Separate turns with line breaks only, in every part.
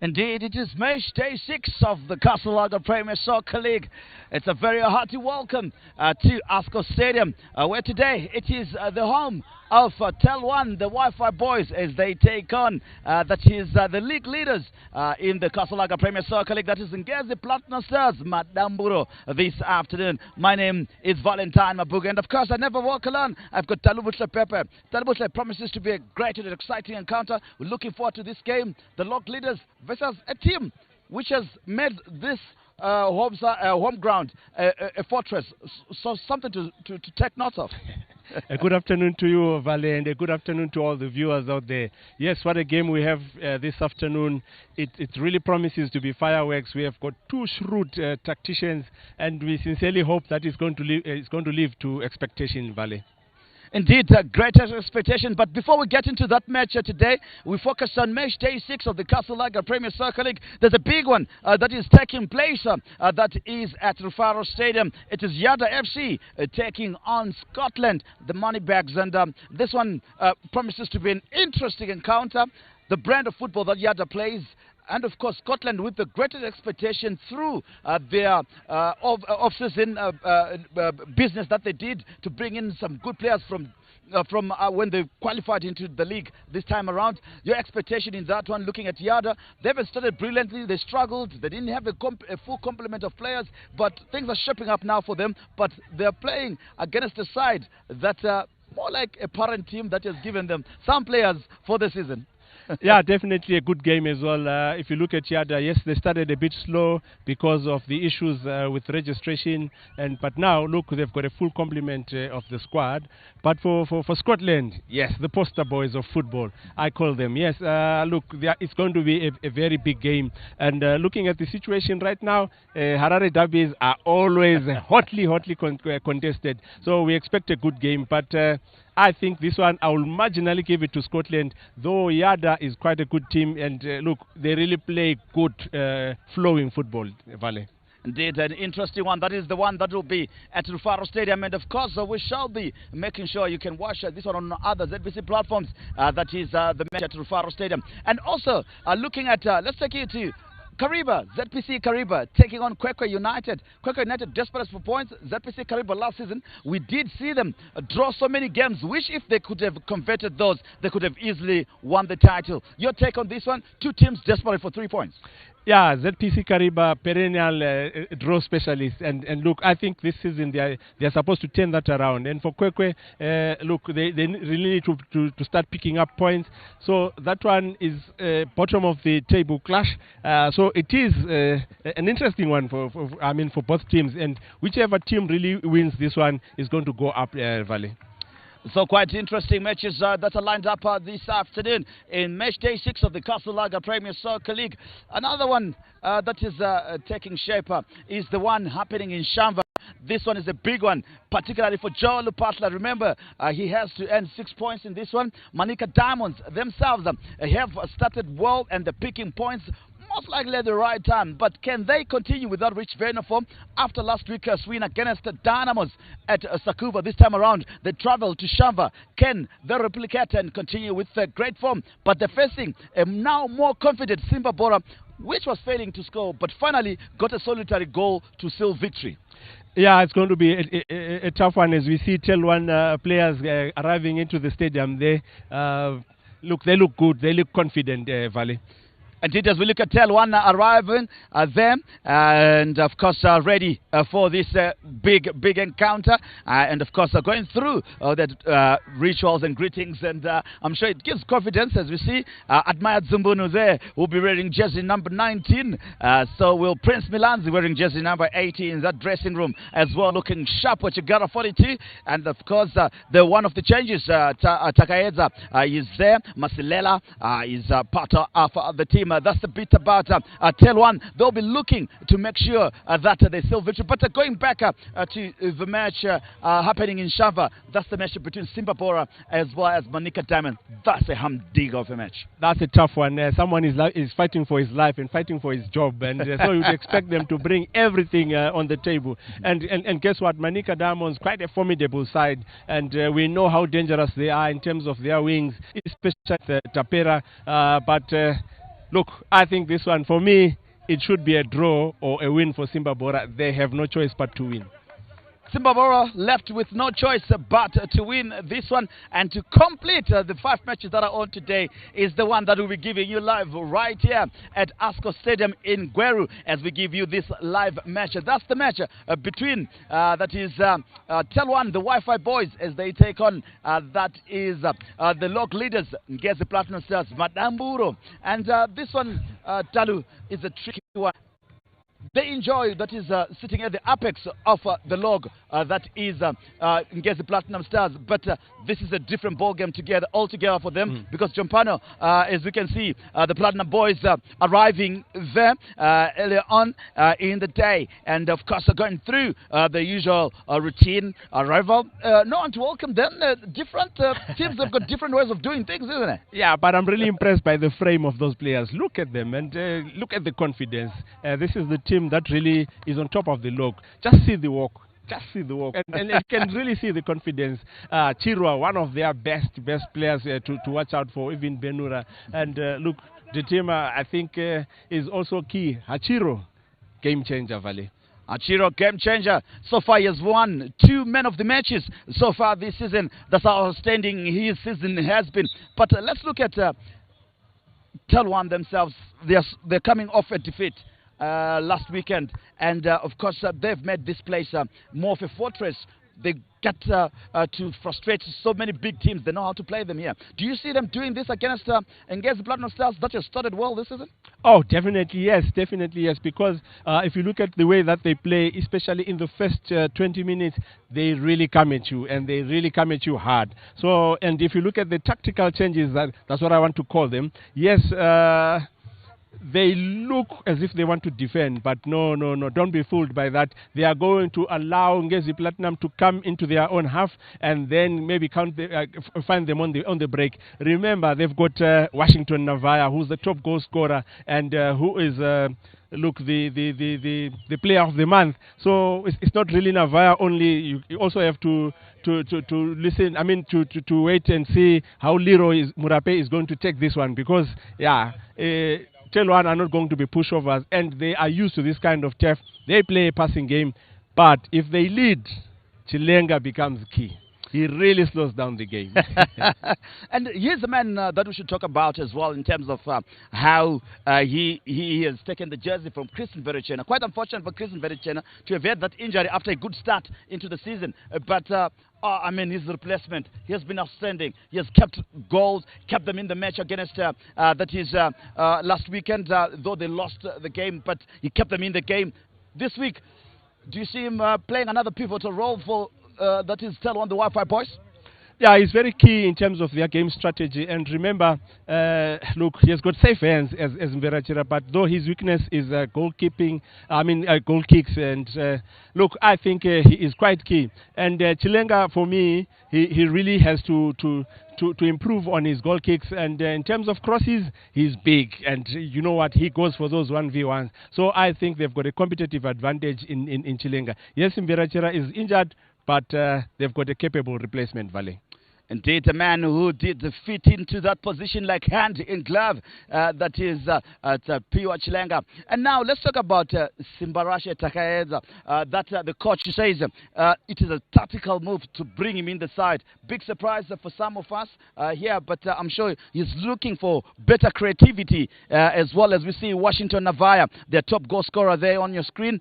Indeed, it is match day 6 of the Castle Premier Soccer League. It's a very hearty welcome to Ascot Stadium, where today it is the home of Telwan, the Wi-Fi boys, as they take on the league leaders in the Castle Premier Soccer League. That is Ngezi Platinum Stars, Madamburo, this afternoon. My name is Valentine Mabuga, and of course I never walk alone. I've got Talubutle Pepe. Talubutle promises to be a great and exciting encounter. We're looking forward to this game. The league leaders versus a team which has made this home ground a fortress, so something to take note of.
A good afternoon to you, Vale, and a good afternoon to all the viewers out there. Yes, what a game we have this afternoon. It really promises to be fireworks. We have got two shrewd tacticians, and we sincerely hope that it's going to live to expectation, Vale.
Indeed, a great expectation. But before we get into that match today, we focus on match day 6 of the Castle Premier Soccer League. There's a big one that is taking place. That is at Rufaro Stadium. It is Yada FC taking on Scotland, the Moneybags. And this one promises to be an interesting encounter. The brand of football that Yada plays, and of course Scotland with the greatest expectation through their off-season business that they did to bring in some good players from when they qualified into the league this time around. Your expectation in that one, looking at Yada, they haven't started brilliantly. They struggled. They didn't have a full complement of players, but things are shaping up now for them. But they're playing against a side that more like a parent team that has given them some players for the season.
Yeah, definitely a good game as well. If you look at Yada, yes, they started a bit slow because of the issues with registration, but now look, they've got a full complement of the squad. But for Scotland, yes, the poster boys of football, I call them. Yes, look, it's going to be a very big game. And looking at the situation right now, Harare derbies are always hotly contested. So we expect a good game, but I think this one I will marginally give it to Scotland, though Yada is quite a good team, and look, they really play good flowing football, Vale.
Indeed, an interesting one. That is the one that will be at Rufaro Stadium, and of course we shall be making sure you can watch this one on other ZBC platforms. That is the match at Rufaro Stadium. And also looking at, let's take you to Kariba, ZPC Kariba taking on Kwekwe United. Kwekwe United desperate for points. ZPC Kariba last season, we did see them draw so many games, which if they could have converted those, they could have easily won the title. Your take on this one? Two teams desperate for 3 points.
Yeah, ZPC Kariba, perennial draw specialists, and look, I think this season they're supposed to turn that around. And for Kwekwe, look, they really need to start picking up points. So that one is bottom of the table clash. So it is an interesting one for both teams, and whichever team really wins this one is going to go up, Valley.
So quite interesting matches that are lined up this afternoon in match day 6 of the Castle Premier Soccer League. Another one that is taking shape is the one happening in Shamva. This one is a big one, particularly for Joe Lupatla. Remember, he has to earn 6 points in this one. Manika Diamonds themselves have started well, and they're picking points most likely at the right time, but can they continue without rich vein of form after last week's win against the Dynamos at Sakuba? This time around they travel to Shamva. Can they replicate and continue with great form? But they're facing a now more confident Simba Bora, which was failing to score, but finally got a solitary goal to seal victory.
Yeah, it's going to be a tough one as we see Telwan players arriving into the stadium. They look good, they look confident, Valley.
Indeed, as we look at Telwan arriving there, and of course ready for this big encounter, and of course going through the rituals and greetings, and I'm sure it gives confidence as we see Admire Zumbunu there will be wearing jersey number 19, so will Prince Milanzi wearing jersey number 18 in that dressing room as well, looking sharp with Chigara 42, and of course the one of the changes, Takaedza is there, Masilela is part of the team. That's the bit about Telwan. They'll be looking to make sure that they still victory. But going back to the match happening in Shava, that's the match between Simba Bora as well as Manika Diamond. That's a humdinger of a match.
That's a tough one. Someone is fighting for his life and fighting for his job, and so you'd expect them to bring everything on the table. And guess what? Manika Diamond's quite a formidable side, and we know how dangerous they are in terms of their wings, especially Tapera. But look, I think this one, for me, it should be a draw or a win for Simba Bora. They have no choice but to win.
Simba Bora left with no choice but to win this one, and to complete the 5 matches that are on today is the one that we'll be giving you live right here at ASCO Stadium in Gweru as we give you this live match. That's the match between Telwan, the Wi-Fi boys, as they take on the log leaders, Ngezi Platinum Stars, Madamburo. And this one, Talu, is a tricky one. They enjoy, that is sitting at the apex of the log, that is Ngezi Platinum Stars. But this is a different ball game altogether for them, because Jompano, as we can see, the Platinum boys arriving there earlier on in the day, and of course going through the usual routine arrival. No one to welcome them. Different teams have got different ways of doing things, isn't it?
Yeah, but I'm really impressed by the frame of those players. Look at them and look at the confidence. This is the team that really is on top of the log. Just see the walk. Just see the walk. And you can really see the confidence. Chirwa, one of their best players to watch out for, even Benura. And look, the team, I think, is also key. Hachiro, game changer, Valley.
Achiro, game changer. So far he has won 2 men of the matches so far this season. That's how outstanding his season has been. But let's look at Telwan themselves. They're coming off a defeat last weekend, and of course they've made this place more of a fortress. They get to frustrate so many big teams. They know how to play them here. Do you see them doing this against Ngezi Platinum Stars that has started well this season?
Oh, definitely yes, because if you look at the way that they play, especially in the first 20 minutes, they really come at you, and they really come at you hard. So, and if you look at the tactical changes, that's what I want to call them. Yes, they look as if they want to defend, but no, don't be fooled by that. They are going to allow Ngezi Platinum to come into their own half, and then maybe find them on the break. Remember, they've got Washington Navaya, who's the top goal scorer, and who is look, the player of the month. So it's not really Navaya only. You also have to listen. I mean, to wait and see how Leroy Murape is going to take this one, because Telwan are not going to be pushovers, and they are used to this kind of turf. They play a passing game, but if they lead, Chilenga becomes key. He really slows down the game.
And here's a man that we should talk about as well in terms of how he has taken the jersey from Christian Verichena. Quite unfortunate for Christian Verichena to have had that injury after a good start into the season. But I mean, his replacement, he has been outstanding. He has kept goals, kept them in the match against last weekend, though they lost the game, but he kept them in the game. This week, do you see him playing another pivotal role for that is Telwan, the Wi-Fi boys?
Yeah, he's very key in terms of their game strategy. And remember, look, he has got safe hands as Mverachira, but though his weakness is goalkeeping, goal kicks. And look, I think he is quite key. And Chilenga, for me, he really has to improve on his goal kicks. And in terms of crosses, he's big. And you know what? He goes for those 1v1s. So I think they've got a competitive advantage in Chilenga. Yes, Mverachira is injured, but they've got a capable replacement, Valley.
Indeed, a man who did fit into that position like hand in glove, that is Piwa Chilenga. And now let's talk about Simbarashe Takaeza, that the coach says it is a tactical move to bring him in the side. Big surprise for some of us here, but I'm sure he's looking for better creativity, as well as we see Washington Navaya, their top goal scorer there on your screen,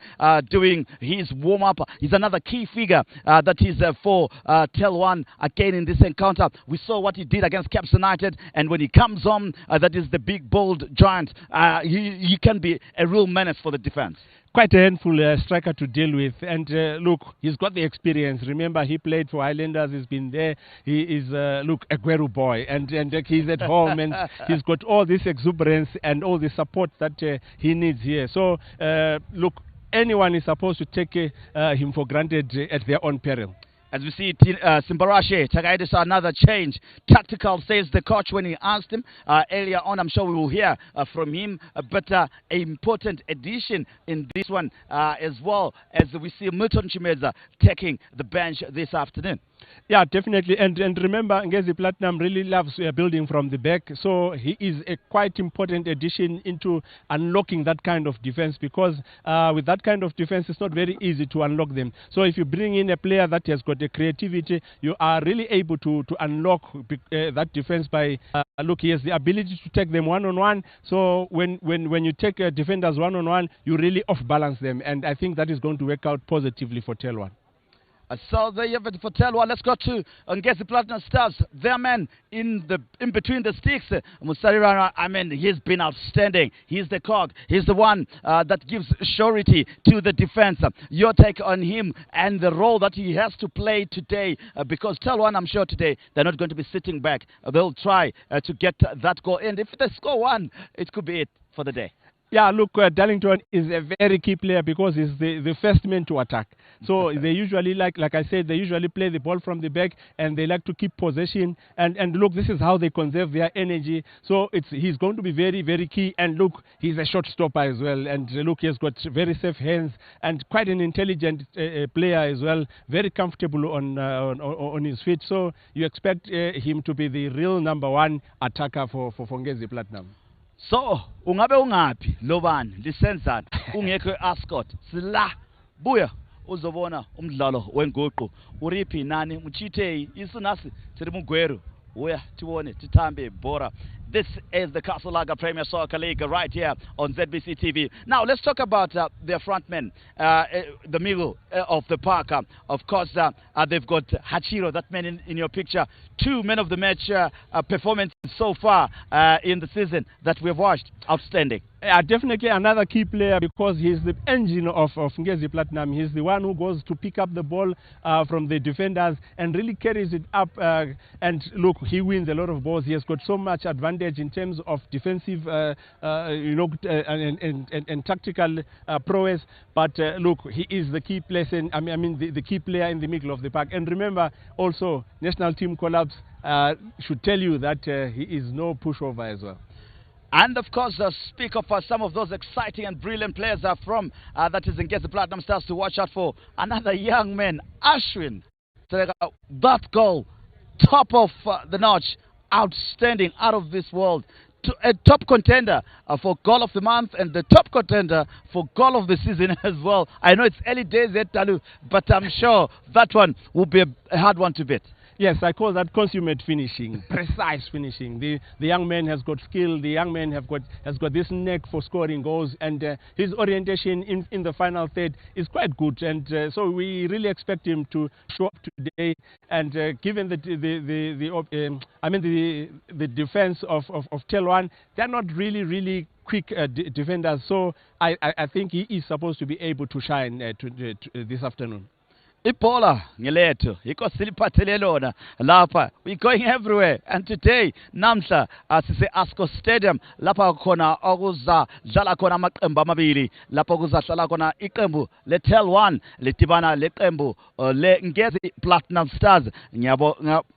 doing his warm-up. He's another key figure that is for Telwan again in this encounter. We saw what he did against Caps United, and when he comes on, that is the big, bold giant. He can be a real menace for the defense.
Quite a handful striker to deal with, and look, he's got the experience. Remember, he played for Highlanders, he's been there. He is, look, a Gweru boy, and he's at home, and he's got all this exuberance and all the support that he needs here. So, look, anyone is supposed to take him for granted at their own peril.
As we see, Simbarashe Takaeda saw another change. Tactical, says the coach when he asked him earlier on. I'm sure we will hear from him. But an important addition in this one as well, as we see Milton Chimeza taking the bench this afternoon.
Yeah, definitely. And remember, Ngezi Platinum really loves building from the back. So he is a quite important addition into unlocking that kind of defense, because with that kind of defense, it's not very easy to unlock them. So if you bring in a player that has got a creativity, you are really able to unlock that defense by, look, he has the ability to take them one-on-one. So when you take defenders one-on-one, you really off-balance them. And I think that is going to work out positively for Telwan.
So there you have it for Telwan. Let's go to Ngezi Platinum Stars. Their man in between the sticks. Musarira, I mean, he's been outstanding. He's the cog. He's the one that gives surety to the defense. Your take on him and the role that he has to play today, because Telwan, I'm sure today they're not going to be sitting back. They'll try to get that goal in. If they score one, it could be it for the day.
Yeah, look, Darlington is a very key player because he's the first man to attack. So they usually, like I said, they usually play the ball from the back, and they like to keep possession. And look, this is how they conserve their energy. So he's going to be very, very key. And look, he's a shot stopper as well. And look, he's got very safe hands and quite an intelligent player as well. Very comfortable on his feet. So you expect him to be the real #1 attacker for Ngezi Platinum.
So, ungabe ungapi lobani lisenzana ungekho ascot sila buya uzobona umdlalo wenguqu uriphi nani muchitei isinasi tirimugweru uya tibone titambe bora. This is the Castle Lager Premier Soccer League right here on ZBC TV. Now, let's talk about their frontmen, the middle of the park. Of course, they've got Hachiro, that man in your picture. 2 men of the match performances so far in the season that we've watched. Outstanding. Yeah, definitely another key player because he's the engine of Ngezi Platinum. He's the one who goes to pick up the ball from the defenders and really carries it up. And look, he wins a lot of balls. He has got so much advantage in terms of defensive, and tactical prowess. But look, he is the key player. The key player in the middle of the park. And remember, also national team collapse should tell you that he is no pushover as well. And of course, speak of some of those exciting and brilliant players from that is Ngezi Platinum Stars to watch out for. Another young man, Ashwin. That goal, top of the notch, outstanding, out of this world. A top contender for goal of the month and the top contender for goal of the season as well. I know it's early days yet, Talu, but I'm sure that one will be a hard one to beat. Yes, I call that consummate finishing, precise finishing. The young man has got skill. The young man has got this knack for scoring goals, and his orientation in the final third is quite good. And so we really expect him to show up today. And given the defense of Telwan, they're not really quick defenders. So I think he is supposed to be able to shine this afternoon. Ipola ngeleto iko siliphathele lona lapha, we going everywhere, and today namhla sise Asco Stadium lapha khona okuza dlala khona amaqembu amabili, lapha kuzahlala khona iqembu le Telwan lidibana leqembu le Ngezi Platinum Stars.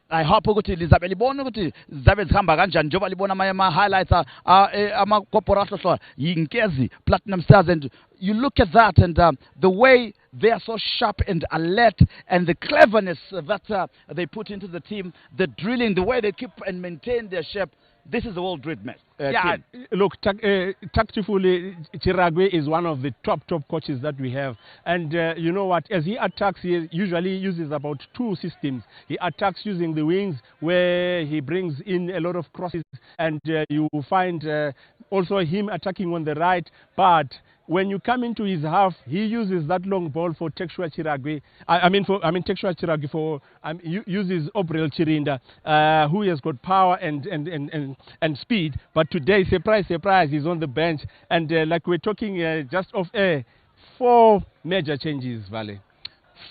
I hope ukuthi lizabe libona ukuthi zabe zihamba kanjani njengoba libona ama highlights ama corporation hlola Ngezi Platinum Stars, and you look at that and the way they are so sharp and alert, and the cleverness that they put into the team, the drilling, the way they keep and maintain their shape. This is a well-drilled match. Yeah, look, tactically, Chiragwe is one of the top coaches that we have. And you know what, as he attacks, he usually uses about 2 systems. He attacks using the wings, where he brings in a lot of crosses, and you find also him attacking on the right. But when you come into his half, he uses that long ball for Texua Chiragwe. Texua Chiragwe uses Obrel Chirinda, who has got power and speed. But today, surprise, he's on the bench. And like we're talking just off air, 4 major changes, Vale.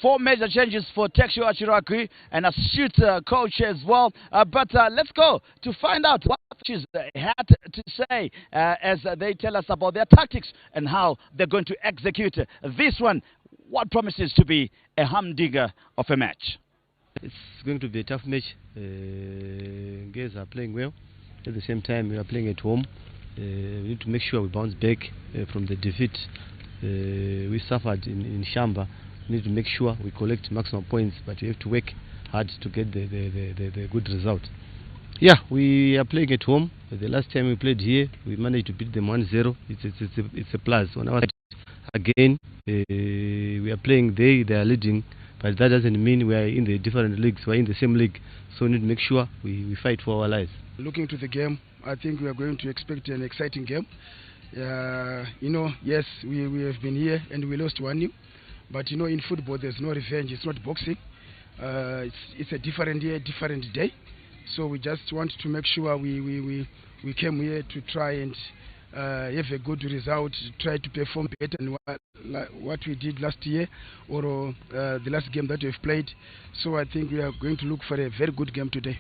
4 major changes for Texua Chiragwe, and a astute coach as well. But let's go to find out what coaches had to say as they tell us about their tactics and how they're going to execute this one. What promises to be a humdinger of a match?
It's going to be a tough match. Guys are playing well. At the same time, we are playing at home. We need to make sure we bounce back from the defeat we suffered in Shamba. We need to make sure we collect maximum points, but we have to work hard to get the good result. Yeah, we are playing at home. The last time we played here, we managed to beat them 1-0. It's a plus. On our side, again, we are playing they are leading, but that doesn't mean we are in the different leagues. We are in the same league, so we need to make sure we fight for our lives.
Looking to the game, I think we are going to expect an exciting game. Yes, we have been here and we lost 1-0, but in football there's no revenge. It's not boxing. It's a different year, different day. So we just want to make sure we came here to try and have a good result, try to perform better than what we did last year or the last game that we've played. So I think we are going to look for a very good game today.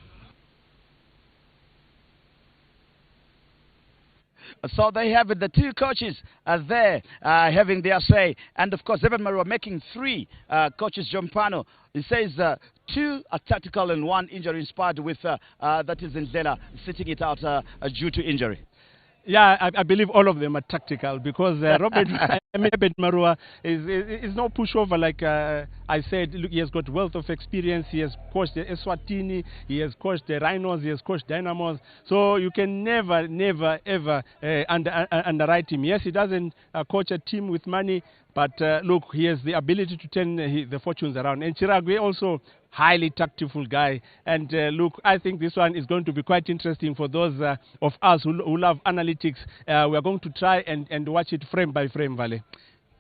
So they have it, the two coaches are there having their say. And of course, Evan Marua making three coaches. John Pano, he says two are tactical and one injury inspired with, that is Ndlela, sitting it out due to injury.
Yeah, I believe all of them are tactical because Robert Marua is no pushover like I said. Look, he has got wealth of experience. He has coached the Eswatini, he has coached the Rhinos, he has coached Dynamos. So you can never, ever underwrite him. Yes, he doesn't coach a team with money, but look, he has the ability to turn the fortunes around. And Chiragwe also highly tactful guy. And look, I think this one is going to be quite interesting for those of us who love analytics. We are going to try and watch it frame by frame, Vale.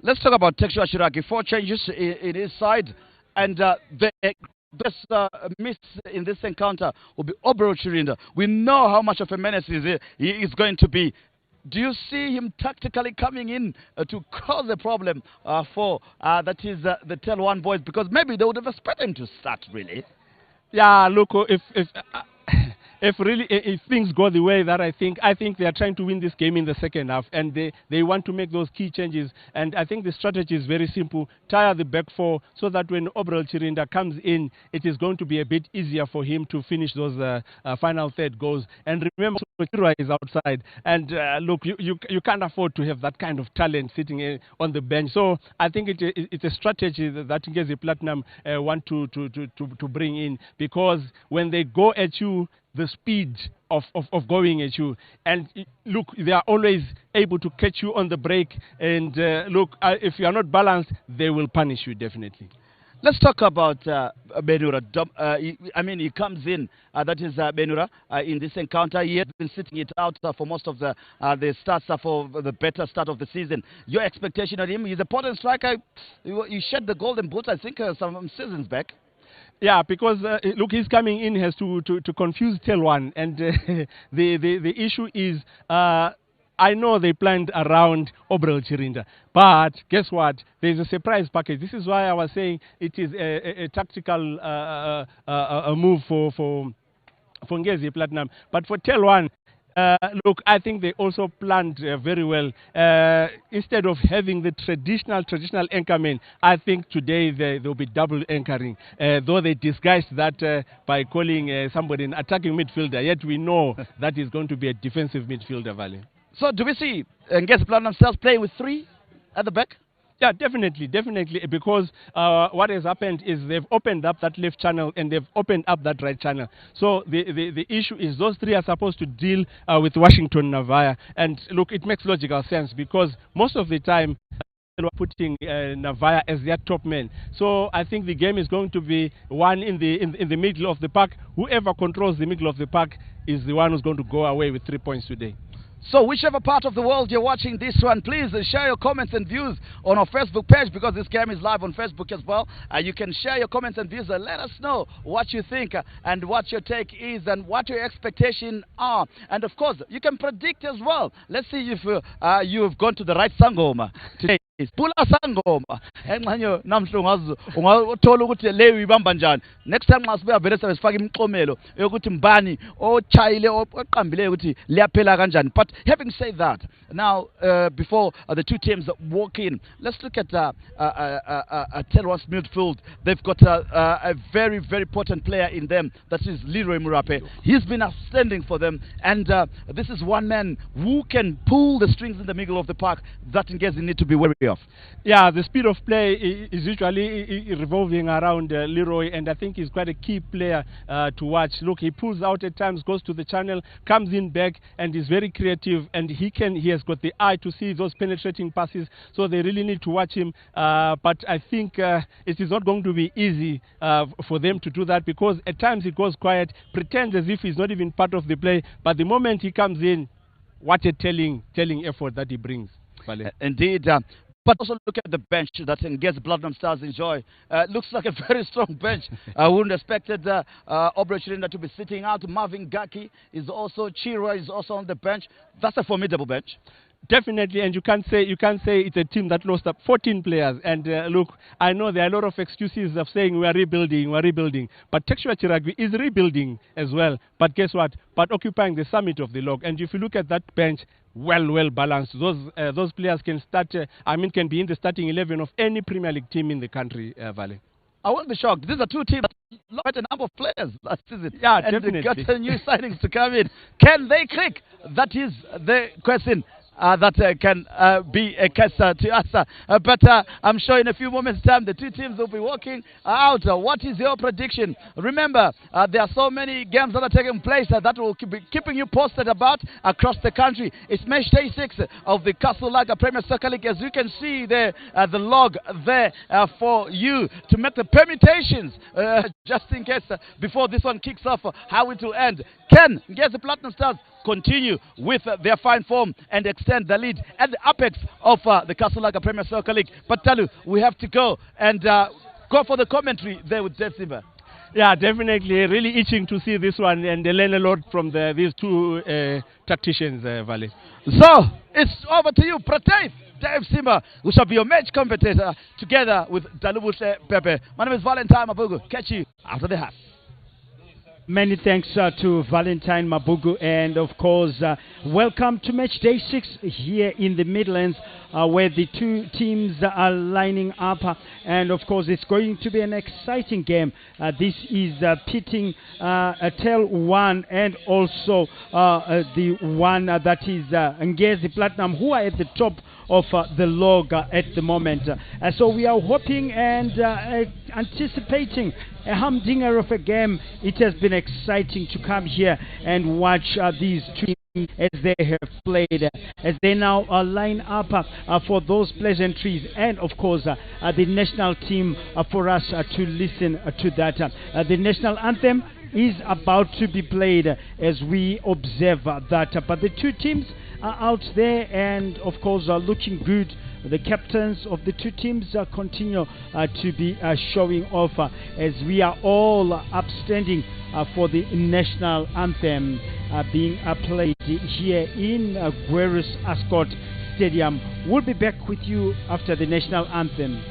Let's talk about Texua Chiragi. 4 changes in his side. And the best miss in this encounter will be Obro Chirinda. We know how much of a menace he is going to be. Do you see him tactically coming in to cause a problem for that is the Telwan boys? Because maybe they would have expected him to start, really.
Yeah, look, if things go the way that I think they are trying to win this game in the second half, and they want to make those key changes. And I think the strategy is very simple: tire the back four so that when Obrel Chirinda comes in, it is going to be a bit easier for him to finish those final third goals. And remember, Chirwa is outside, and look, you can't afford to have that kind of talent sitting on the bench. So I think it's a strategy that Ngezi Platinum want to bring in, because when they go at you, the speed of going at you, and look, they are always able to catch you on the break, and look, if you are not balanced, they will punish you definitely.
Let's talk about Benura. He comes in, that is Benura, in this encounter. He has been sitting it out for most of the starts for the better start of the season. Your expectation of him? He's a potent striker. He shed the golden boot, I think, some seasons back.
Yeah, because look, he's coming in has to confuse Telwan, and the issue is I know they planned around Obrel Chirinda, but guess what? There's a surprise package. This is why I was saying it is a tactical move for Ngezi Platinum, but for Telwan. Look, I think they also planned very well. Instead of having the traditional anchorman, I think today they'll be double anchoring. Though they disguised that by calling somebody an attacking midfielder, yet we know that is going to be a defensive midfielder, Valley.
So do we see Ngezi Platinum themselves playing with 3 at the back?
Yeah, definitely, because what has happened is they've opened up that left channel and they've opened up that right channel. So the issue is those 3 are supposed to deal with Washington Navaya. And look, it makes logical sense because most of the time they are putting Navaya as their top man. So I think the game is going to be one in the middle of the park. Whoever controls the middle of the park is the one who's going to go away with 3 points today.
So whichever part of the world you're watching this one, please share your comments and views on our Facebook page, because this game is live on Facebook as well. You can share your comments and views and let us know what you think and what your take is and what your expectations are. And of course, you can predict as well. Let's see if you've gone to the right sangoma today. Pula sangoma engxenye namhlanje ungathola ukuthi leyo ibamba njani. Next time nxa sibuya vele sifaka imiqomelo yokuthi mbani ochayile oqambileyo ukuthi liyaphela kanjani. But having said that, now before the two teams walk in, let's look at Telwan's midfield. They've got a very, very potent player in them. That is Leroy Murape. He's been outstanding for them, and this is one man who can pull the strings in the middle of the park that Ngezi need to be wary payoff?
Yeah, the speed of play is usually revolving around Leroy, and I think he's quite a key player to watch. Look, he pulls out at times, goes to the channel, comes in back, and is very creative, and he has got the eye to see those penetrating passes, so they really need to watch him. But I think it is not going to be easy for them to do that, because at times he goes quiet, pretends as if he's not even part of the play, but the moment he comes in, what a telling effort that he brings. Vale.
Indeed. But also look at the bench that Ngezi Platinum Stars enjoy. Looks like a very strong bench. I wouldn't expected Aubrey Chirinda to be sitting out. Marvin Gaki is also, Chira is also on the bench. That's a formidable bench.
Definitely, and you can't say it's a team that lost up 14 players. And look, I know there are a lot of excuses of saying we are rebuilding, but Texture Chiragwi is rebuilding as well. But guess what? But occupying the summit of the log. And if you look at that bench, well balanced. Those players can start. Can be in the starting 11 of any Premier League team in the country. Vale.
I won't be shocked. These are two teams that lost a number of players last season.
Yeah,
and
definitely.
They got new signings to come in. Can they click? That is the question. That can be a case to us. But I'm sure in a few moments' time, the two teams will be working out. What is your prediction? Remember, there are so many games that are taking place that will be keeping you posted about across the country. It's match day 6 of the Castle Lager Premier Soccer League. As you can see there, the log there for you to make the permutations, just in case, before this one kicks off, how it will end. Can Ngezi Platinum Stars continue with their fine form and extend the lead at the apex of the Castle Lager Premier Soccer League? But Talu, we have to go and go for the commentary there with Dave Simba.
Yeah, definitely. Really itching to see this one and learn a lot from these two tacticians, Vale.
So, it's over to you, Pratev. Dave Simba, who shall be your match commentator together with Dalubuse Pepe. My name is Valentine Mabugu. Catch you after the half.
Many thanks to Valentine Mabugu, and of course welcome to match day 6 here in the Midlands, where the two teams are lining up, and of course it's going to be an exciting game. This is pitting Telwan and also the one that is Ngezi Platinum, who are at the top of the log at the moment. So we are hoping and anticipating a humdinger of a game. It has been exciting to come here and watch these two teams as they have played, as they now line up for those pleasantries, and of course the national team for us to listen to that. The national anthem is about to be played as we observe that, but the two teams are out there and of course are looking good. The captains of the two teams continue to be showing off as we are all upstanding for the national anthem being played here in Guerus Ascot Stadium. We'll be back with you after the national anthem.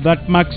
That marks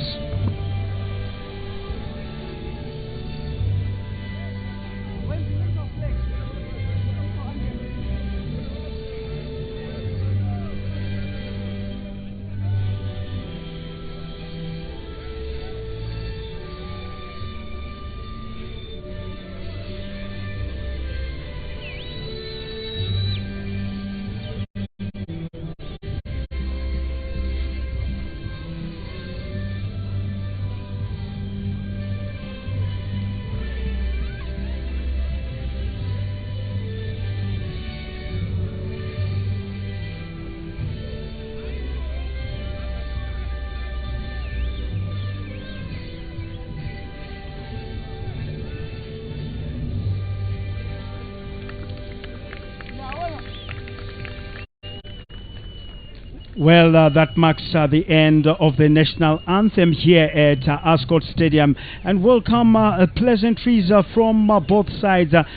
Well, that marks the end of the national anthem here at Ascot Stadium, and welcome pleasantries from both sides. That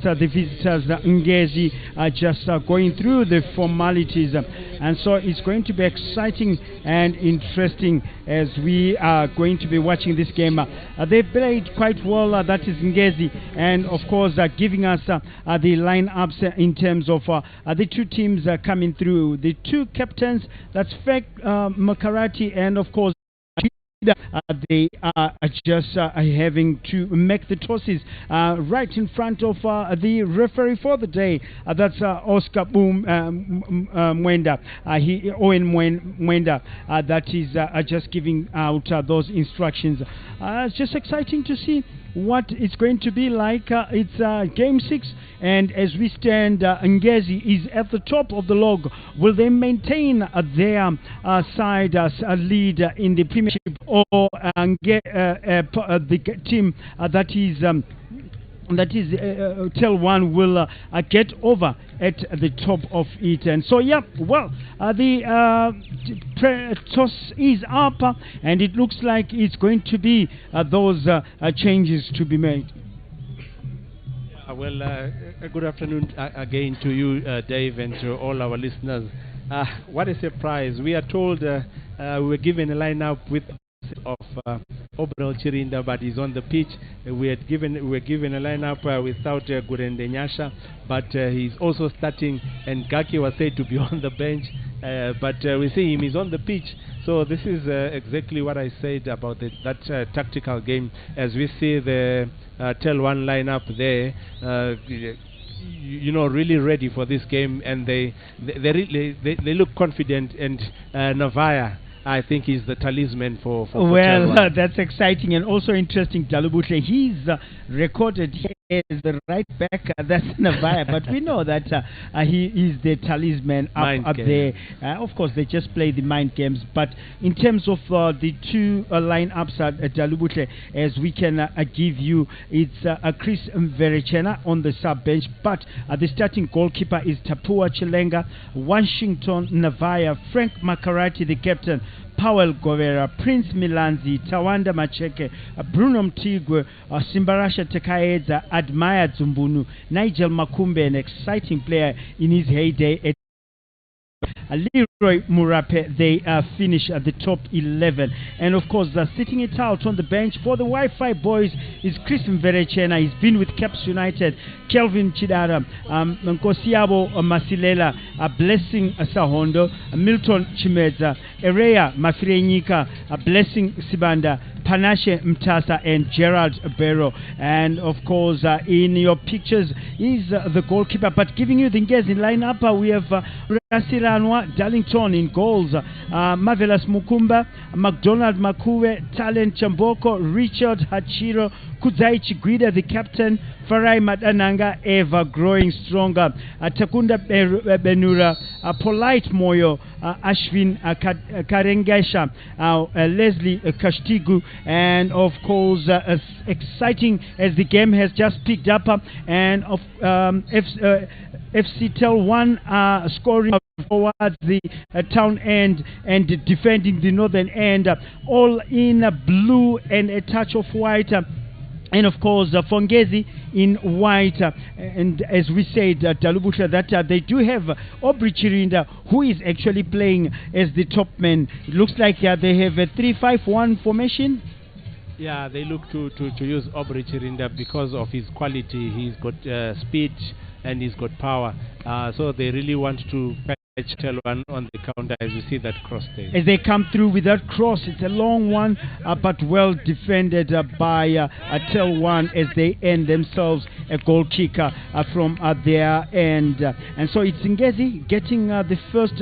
the visitors, Ngezi, are just going through the formalities, and so it's going to be exciting and interesting as we are going to be watching this game. They played quite well, that is Ngezi, and of course giving us the lineups in terms of the two teams coming through, the two captains. That's Makarati, and of course they are just having to make the tosses right in front of the referee for the day. That's Oscar Mwenda, Owen Mwenda, that is just giving out those instructions. It's just exciting to see what it's going to be like. It's game 6, and as we stand, Ngezi is at the top of the log. Will they maintain their side lead in the Premiership, or the team that is Telwan will get over at the top of it? And so the toss is up, and it looks like it's going to be those changes to be made.
Good afternoon again to you, Dave, and to all our listeners. What a surprise. We are told we were given a lineup with of Obrel Chirinda, but he's on the pitch. We were given a lineup without Gurende Nyasha, but he's also starting, and Gaki was said to be on the bench, but we see him, he's on the pitch. So this is exactly what I said about that tactical game. As we see the Telwan lineup there, really ready for this game, and they look confident, and Navaya, I think, is the talisman for
that's exciting and also interesting. Dalubute, he's recorded here as the right back. That's Navaya, but we know that he is the talisman up there. Of course, they just play the mind games. But in terms of the two lineups at Dalubute, as we can give you, it's Chris Mverechena on the sub bench, but the starting goalkeeper is Tapua Chilenga, Washington Navaya, Frank Makarati, the captain, Powell Govera, Prince Milanzi, Tawanda Macheke, Bruno Mtigwe, Simbarasha Tekaedza, Admire Zumbunu, Nigel Makumbe, an exciting player in his heyday at Leroy Murape. They finish at the top 11, and of course sitting it out on the bench for the Wi-Fi boys is Chris Mverechena. He's been with Caps United, Kelvin Chidara, Nkosiabo Masilela, Blessing Sahondo, Milton Chimeza, Erea Mafirenyika, Blessing Sibanda, Panashe Mtasa, and Gerald Barrow. And of course in your pictures is the goalkeeper, but giving you the Ngezi lineup, we have Rasiranwa Darlington in goals, Marvelous Mukumba, McDonald Makuwe, Talent Chamboko, Richard Hachiro, Kudzai Chigwida, the captain, Farai Madananga, ever growing stronger, Takunda Benura, Polite Moyo, Ashwin Karengasha, Leslie Kashtigu, and of course exciting as the game has just picked up, and of FC Telwan scoring towards the town end and defending the northern end, all in blue and a touch of white. And of course, Ngezi in white, and as we said, Dalubusha, that they do have Aubrey Chirinda, who is actually playing as the top man. It looks like they have a 3-5-1 formation.
Yeah, they look to use Aubrey Chirinda because of his quality. He's got speed and he's got power. So they really want to Telwan on the counter as you see that cross there. As
they come through with that cross, it's a long one, but well defended by Telwan as they end themselves a goal kicker from their end. And so it's Ngezi getting the first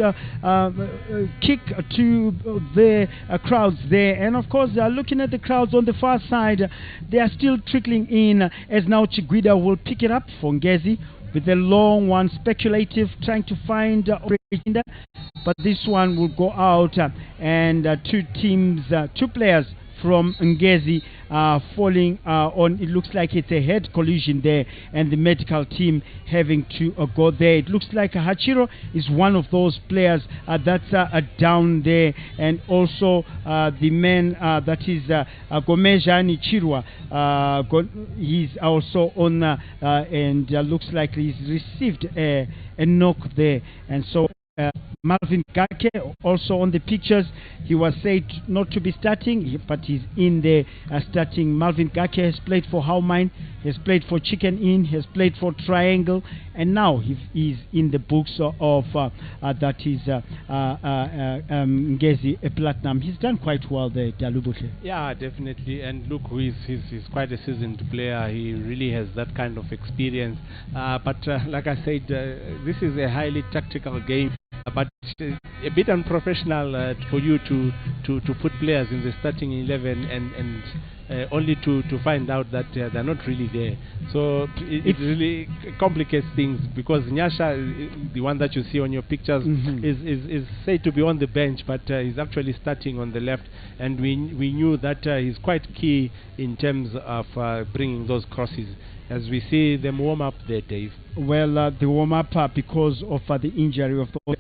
kick to the crowds there. And of course, looking at the crowds on the far side, they are still trickling in as now Chigwida will pick it up for Ngezi with a long one, speculative, trying to find but this one will go out, and two players from Ngezi falling on, it looks like it's a head collision there, and the medical team having to go there. It looks like Hachiro is one of those players that's down there, and also the man that is Gomejani Chirwa, he's also on, and looks like he's received a knock there, and so Malvin Gake also on the pictures. He was said not to be starting, but he's in there starting. Malvin Gake has played for Howmine, has played for Chicken Inn, has played for Triangle, and now he is in the books of that is Ngezi Platinum. He's done quite well there, Dalubute.
Yeah, definitely. And look, he's quite a seasoned player. He really has that kind of experience. But like I said, this is a highly tactical game. But a bit unprofessional for you to put players in the starting 11 and only to find out that they're not really there. So it really complicates things, because Nyasha, the one that you see on your pictures, is said to be on the bench, but he's actually starting on the left, and we knew that he's quite key in terms of bringing those crosses. As we see them warm up there, Dave.
Well, the warm up because of the injury of the.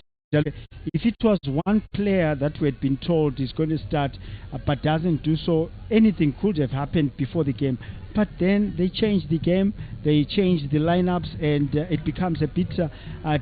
If it was one player that we had been told is going to start but doesn't do so, anything could have happened before the game. But then they changed the game, they changed the lineups, and it becomes a bit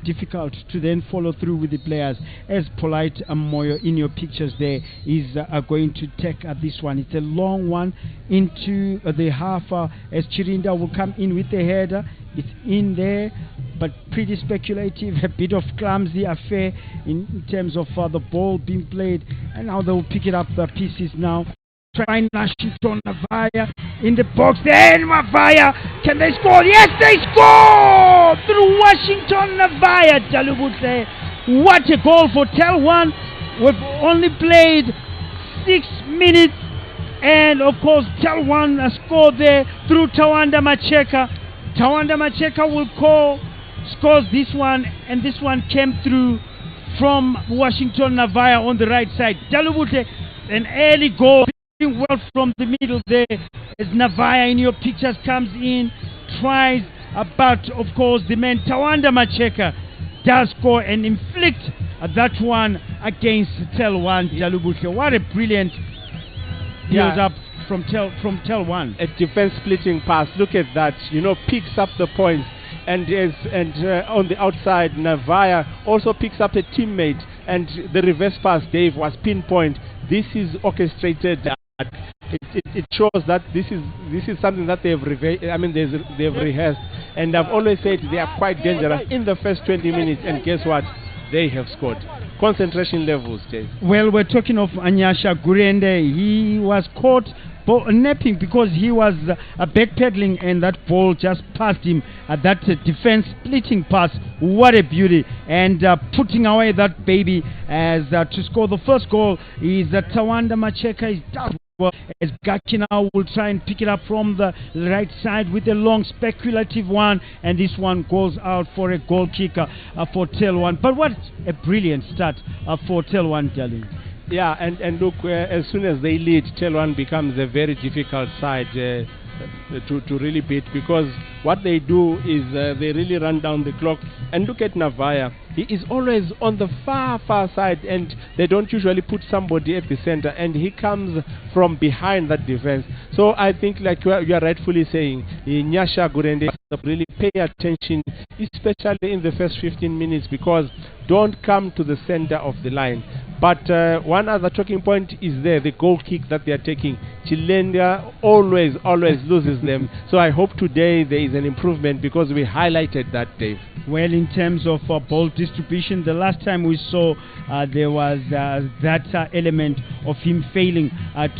difficult to then follow through with the players. As Polite Moyo in your pictures there is going to take this one. It's a long one into the half as Chirinda will come in with the header. It's in there, but pretty speculative, a bit of clumsy affair in terms of the ball being played, and now they will pick it up the pieces now. Trying Washington Navaya in the box, then Navaya, can they score? Yes, they score through Washington Navaya. Dalubute, what a goal for Telwan. We've only played 6 minutes, and of course Telwan scored there through Tawanda Macheka. Tawanda Macheka will scores this one, and this one came through from Washington Navaya on the right side. Dalubute, an early goal. Well from the middle there as Navaya in your pictures comes in, tries, but of course the man Tawanda Macheka does score and inflict that one against Telwan. Jalubuthe, what a brilliant build up from Telwan.
A defense splitting pass, look at that, picks up the points, and on the outside Navaya also picks up a teammate, and the reverse pass, Dave, was pinpoint. This is orchestrated. It shows that this is something that they've rehearsed, and I've always said they are quite dangerous in the first 20 minutes, and guess what? They have scored. Concentration levels, Dave.
Well, we're talking of Anyasha Gurende. He was caught napping because he was backpedaling, and that ball just passed him. That defense splitting pass, what a beauty, and putting away that baby as to score the first goal is Tawanda Macheka is down. As Gakina will try and pick it up from the right side with a long speculative one, and this one goes out for a goal kicker for Telwan. But what a brilliant start for Telwan, darling.
Yeah, and look, as soon as they lead, Telwan becomes a very difficult side to really beat, because what they do is they really run down the clock. And look at Navaya, he is always on the far side, and they don't usually put somebody at the center, and he comes from behind that defense. So I think, like you are rightfully saying, Nyasha Gurende really pay attention, especially in the first 15 minutes, because don't come to the center of the line. But one other talking point is there, the goal kick that they are taking. Chilenda always loses them. So I hope today there is an improvement, because we highlighted that, Dave.
Well, in terms of ball distribution, the last time we saw there was that element of him failing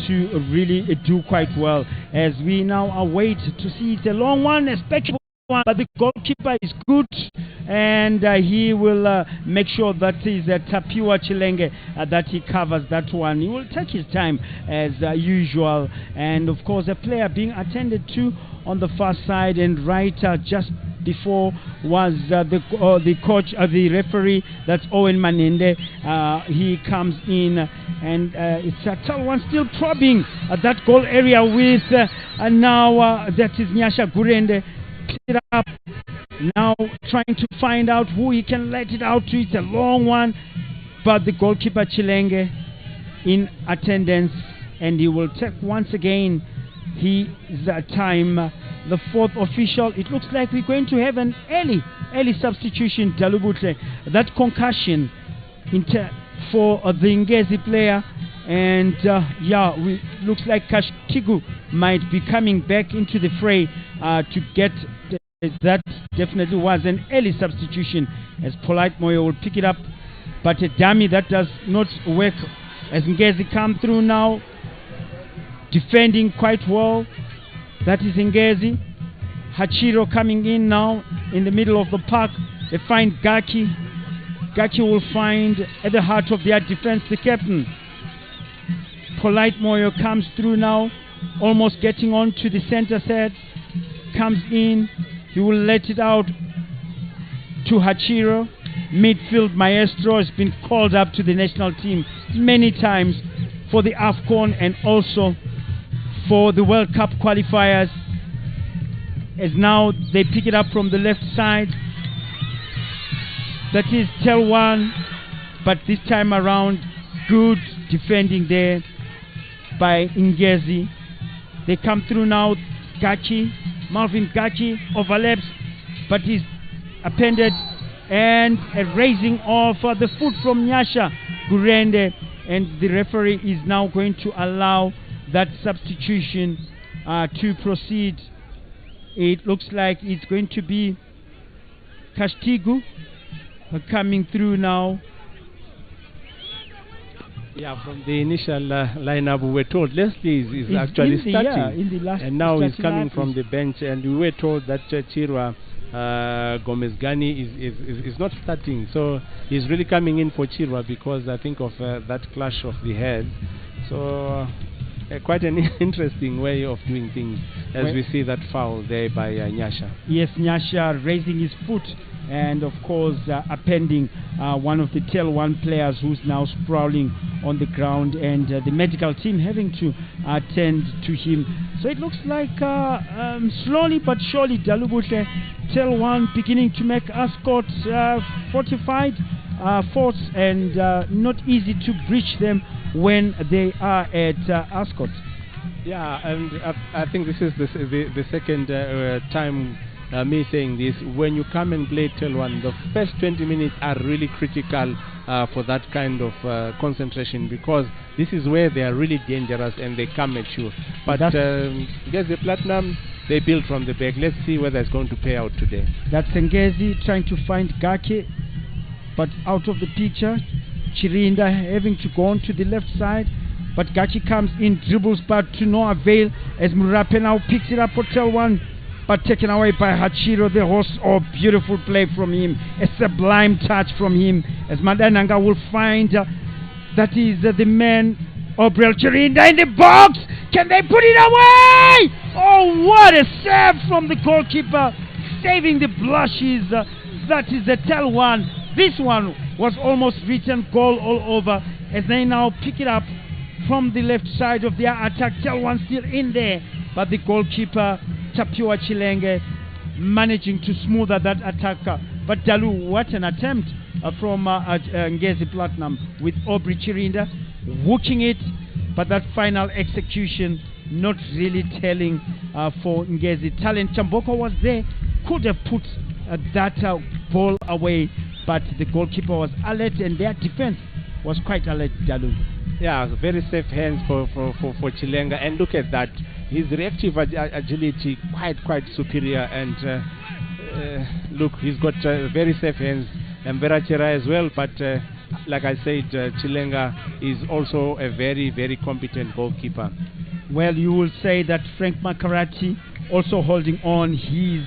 to really do quite well. As we now await to see, it's a long one, a spectacular one, but the goalkeeper is good, and he will make sure that is Tapiwa Chilenge that he covers that one. He will take his time as usual, and of course a player being attended to on the far side and right, just before was the coach, the referee. That's Owen Manende. He comes in, and it's Telwan still probing that goal area with now that is Nyasha Gurende. Pick it up now, trying to find out who he can let it out to. It's a long one, but the goalkeeper Chilenge in attendance, and he will take once again his time. The fourth official. It looks like we're going to have an early substitution. Dalubute, that concussion for the Ngezi player, and looks like Kashtigu might be coming back into the fray to get that. Definitely was an early substitution, as Polite Moyo will pick it up, but a dummy that does not work, as Ngezi come through now, defending quite well. That is Ngezi. Hachiro coming in now in the middle of the park. They find Gaki. Gaki will find at the heart of their defense the captain. Polite Moyo comes through now, almost getting on to the center set. Comes in. He will let it out to Hachiro. Midfield maestro has been called up to the national team many times for the AFCON and also for the World Cup qualifiers, as now they pick it up from the left side. That is Telwan, but this time around good defending there by Ngezi. They come through now. Marvin Gachi overlaps, but he's appended, and a raising of the foot from Nyasha Gurende, and the referee is now going to allow that substitution to proceed. It looks like it's going to be Kashtigu coming through now.
Yeah, from the initial lineup, we were told Leslie is actually starting, and now he's coming from the bench, and we were told that Chirwa Gomez-Gani is not starting, so he's really coming in for Chirwa because I think of that clash of the heads. So quite an interesting way of doing things, as we see that foul there by Nyasha.
Yes, Nyasha raising his foot and of course appending one of the Telwan players who's now sprawling on the ground, and the medical team having to attend to him. So it looks like slowly but surely Dalubute, Telwan beginning to make Ascot fortified forts, and not easy to breach them when they are at Ascot.
Yeah, and I think this is the second time me saying this. When you come and play Telwan, the first 20 minutes are really critical for that kind of concentration, because this is where they are really dangerous and they come at you. But Ngezi Platinum, they build from the back. Let's see whether it's going to pay out today.
That's Ngezi trying to find Gake, but out of the picture. Chirinda having to go on to the left side, but Gachi comes in, dribbles, but to no avail, as Murape now picks it up for Telwan, but taken away by Hachiro, the host. Oh, beautiful play from him, a sublime touch from him, as Madananga will find that is the man, Obrel Chirinda in the box. Can they put it away? Oh, what a save from the goalkeeper, saving the blushes. That is the Telwan. This one was almost written goal all over, as they now pick it up from the left side of their attack. Telwan still in there, but the goalkeeper Tapua Chilenge managing to smoother that attack. But Dalu, what an attempt from Ngezi Platinum, with Aubrey Chirinda hooking it, but that final execution not really telling for Ngezi. Talent Chamboko was there, could have put that ball away, but the goalkeeper was alert and their defense was quite alert, Dalu.
Yeah, very safe hands for Chilenga, and look at that, his reactive agility quite superior, and look, he's got very safe hands, and Verachera as well, but like I said, Chilenga is also a very competent goalkeeper.
Well, you will say that Frank Makarati also holding on his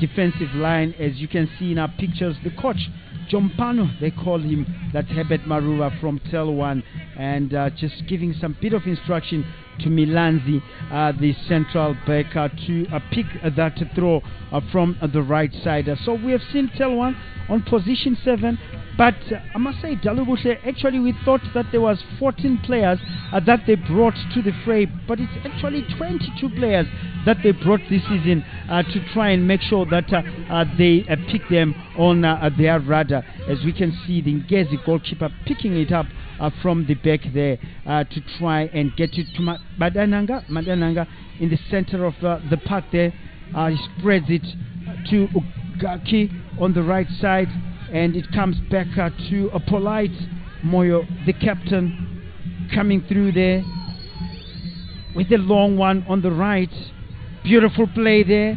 defensive line, as you can see in our pictures. The coach, Jompano, they call him, that's Herbert Marura from Telwan, and just giving some bit of instruction to Milanzi, the central back, to pick that throw from the right side. So we have seen Telwan on position 7, but I must say, Dalubushe, actually we thought that there was 14 players that they brought to the fray, but it's actually 22 players that they brought this season to try and make sure that they pick them on their radar. As we can see, the Ngezi goalkeeper picking it up from the back there to try and get it to Madananga in the center of the park there. He spreads it to Ugaki on the right side, and it comes back to a Polite Moyo, the captain, coming through there with the long one on the right. Beautiful play there.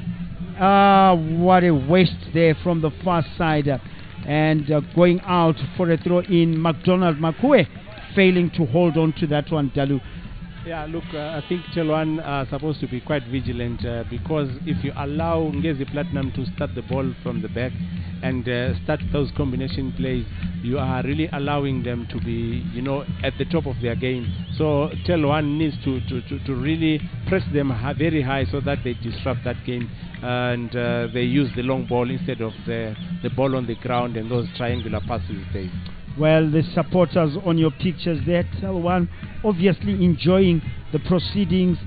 What a waste there from the far side, and going out for a throw in. McDonald Makue failing to hold on to that one, Dalu.
Yeah, look, I think Telwan are supposed to be quite vigilant because if you allow Ngezi Platinum to start the ball from the back and start those combination plays, you are really allowing them to be, at the top of their game. So Telwan needs to really press them very high so that they disrupt that game and they use the long ball instead of the ball on the ground and those triangular passes there.
Well, the supporters on your pictures there, Telwan obviously enjoying the proceedings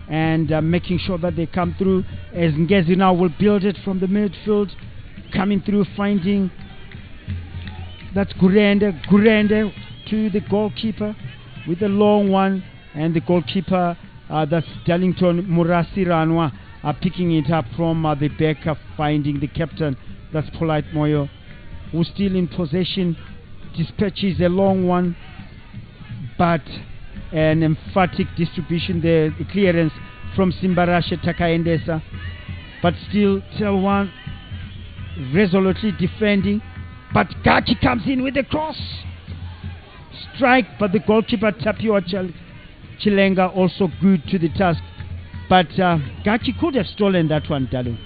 and making sure that they come through, as Ngezi now will build it from the midfield, coming through, finding that's Gurende to the goalkeeper with the long one, and the goalkeeper that's Darlington Murasiranwa picking it up from the back, finding the captain, that's Polite Moyo, who's still in possession. Dispatches a long one, but an emphatic distribution there, the clearance from Simbarashe Takaendesa, but still Telwan resolutely defending, but Gachi comes in with a cross strike, but the goalkeeper Tapio Chilenga also good to the task, but Gachi could have stolen that one, Dalu.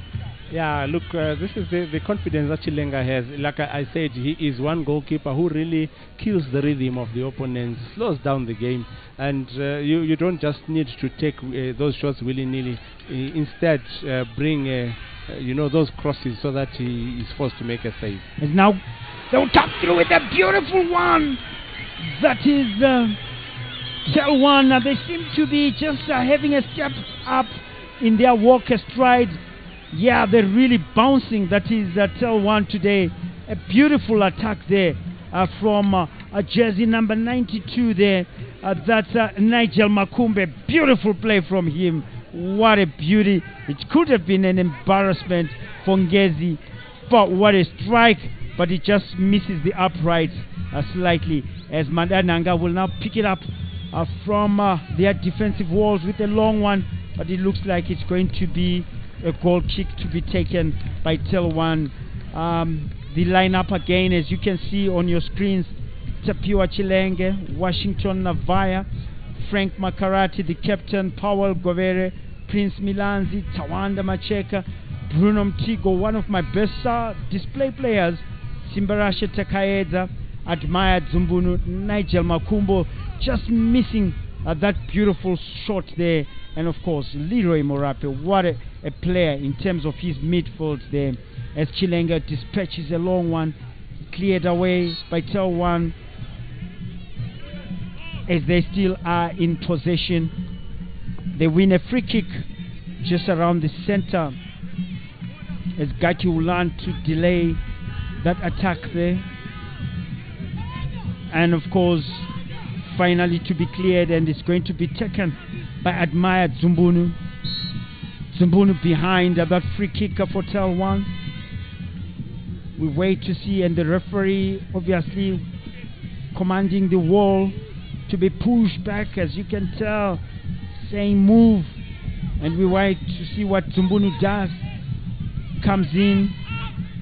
Yeah, look, this is the confidence that Chilenga has. Like I said, he is one goalkeeper who really kills the rhythm of the opponents, slows down the game, and you don't just need to take those shots willy-nilly. Instead, bring those crosses so that he is forced to make a save.
And now they'll come through with a beautiful one. That is Telwan. They seem to be just having a step up in their walk stride. Yeah, they're really bouncing. That is Telwan today. A beautiful attack there from jersey number 92 there. That's Nigel Makumbe. Beautiful play from him. What a beauty. It could have been an embarrassment for Ngezi, but what a strike. But it just misses the upright slightly, as Madananga will now pick it up from their defensive walls with a long one, but it looks like it's going to be a goal kick to be taken by Telwan. The lineup again, as you can see on your screens: Tapua Chilenge, Washington Navaya, Frank Makarati, the captain, Powell Govere, Prince Milanzi, Tawanda Macheka, Bruno Mtigo, one of my best display players, Simbarashe Takaedza, Admire Zumbunu, Nigel Makumbo, just missing that beautiful shot there. And of course, Leroy Morape, what a player in terms of his midfield there, as Chilenga dispatches a long one, cleared away by Telwan, as they still are in possession. They win a free kick just around the center, as Gati will learn to delay that attack there. And of course, finally to be cleared, and it's going to be taken by Admired Zumbunu. Zumbunu behind that free kicker for Telwan. We wait to see, and the referee obviously commanding the wall to be pushed back, as you can tell, saying move, and we wait to see what Zumbunu does. Comes in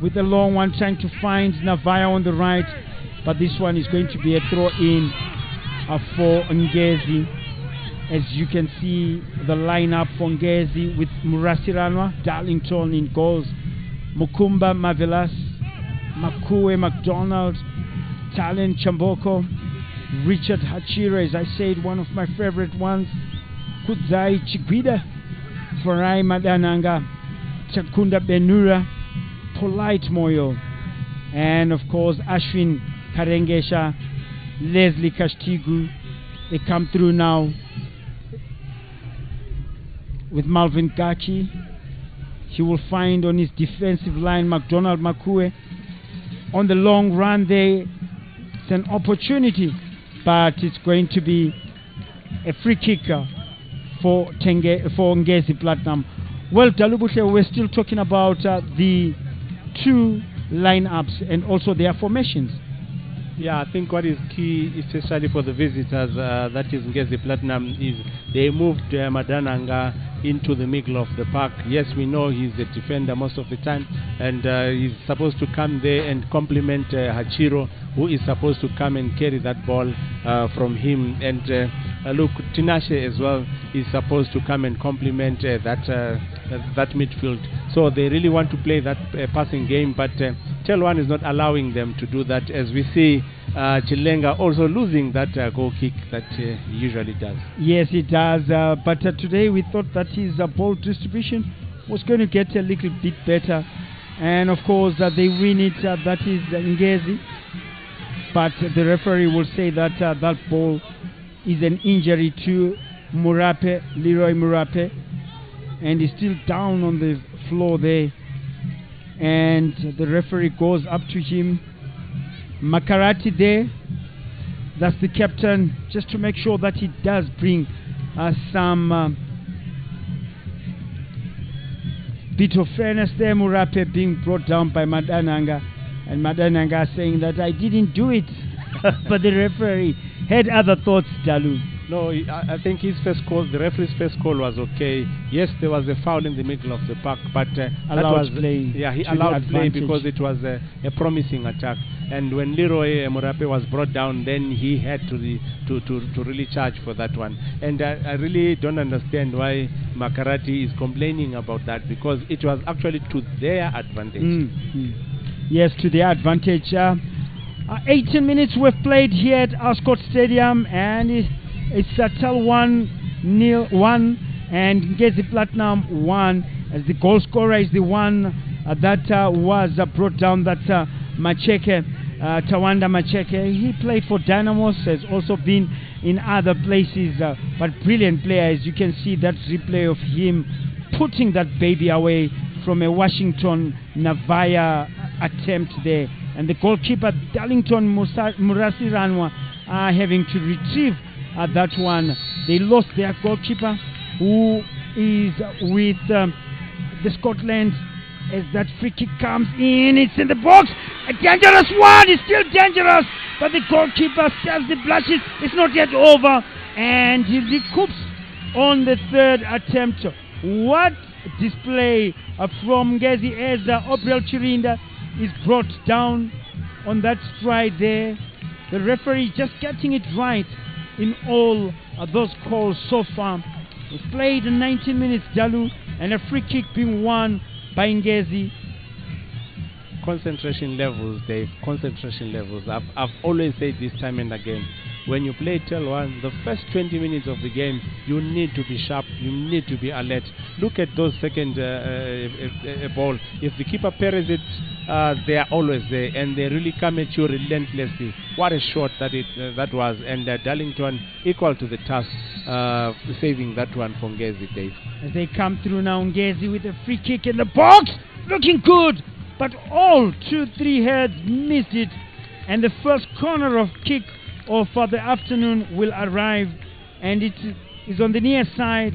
with a long one, trying to find Navaya on the right, but this one is going to be a throw in for Ngezi. As you can see, the lineup for Ngezi with Murasiranwa, Darlington in goals, Mukumba Mavelas, Makue McDonald, Talent Chamboko, Richard Hachira, as I said, one of my favorite ones, Kudzai Chigwida, Farai Madananga, Chakunda Benura, Polite Moyo, and of course Ashwin Karengesha, Leslie Kashtigu. They come through now with Malvin Gaki. He will find on his defensive line McDonald Makue. On the long run there, it's an opportunity, but it's going to be a free kick for Ngezi Platinum. Well, Dalubushe, we're still talking about the two lineups and also their formations.
Yeah, I think what is key, especially for the visitors, that is Ngezi Platinum, is they moved Madananga into the middle of the park. Yes, we know he's a defender most of the time, and he's supposed to come there and complement Hachiro, who is supposed to come and carry that ball from him. And look, Tinashe as well is supposed to come and complement that midfield. So they really want to play that passing game, but Telwan is not allowing them to do that, as we see Chilenga also losing that goal kick that he usually does.
Yes, he does, but today we thought that his ball distribution was going to get a little bit better, and of course they win it, that is Ngezi, but the referee will say that that ball is an injury to Murape, Leroy Murape, and he's still down on the floor there, and the referee goes up to him. Makarati there, that's the captain, just to make sure that he does bring some bit of fairness there. Murape being brought down by Madananga, and Madananga saying that I didn't do it, but the referee had other thoughts, Dalu.
No, I think his first call, the referee's first call was okay. Yes, there was a foul in the middle of the park, but
allowed play.
Yeah, he allowed play because it was a promising attack. And when Leroy Murape was brought down, then he had to really charge for that one. And I really don't understand why Makarati is complaining about that, because it was actually to their advantage.
Yes, to their advantage. 18 minutes we've played here at Ascot Stadium, and it's Telwan 1 and Ngezi Platinum 1, as the goal scorer is the one that was brought down, that Macheke, Tawanda Macheke. He played for Dynamos, has also been in other places, but brilliant player. As you can see that replay of him putting that baby away from a Washington Navaya attempt there, and the goalkeeper Darlington Murasi Ranwa are having to retrieve that one. They lost their goalkeeper, who is with the Scotland, as that free kick comes in. It's in the box, a dangerous one. It's still dangerous, but the goalkeeper saves the blushes. It's not yet over, and he recoups on the third attempt. What display from Ngezi, as Obrel Chirinda is brought down on that stride there. The referee just getting it right in all those calls so far. We've played 19 minutes, Dalu, and a free kick being won by Ngezi.
Concentration levels, Dave. Concentration levels. I've always said this time and again. When you play Telwan, the first 20 minutes of the game, you need to be sharp, you need to be alert. Look at those second ball. If the keeper parries it, they are always there, and they really come at you relentlessly. What a shot that was, and Darlington equal to the task, saving that one for Ngezi, Dave.
As they come through now, Ngezi with a free kick in the box, looking good, but all 2-3 heads missed it, and the first corner of kick for the afternoon will arrive, and it is on the near side,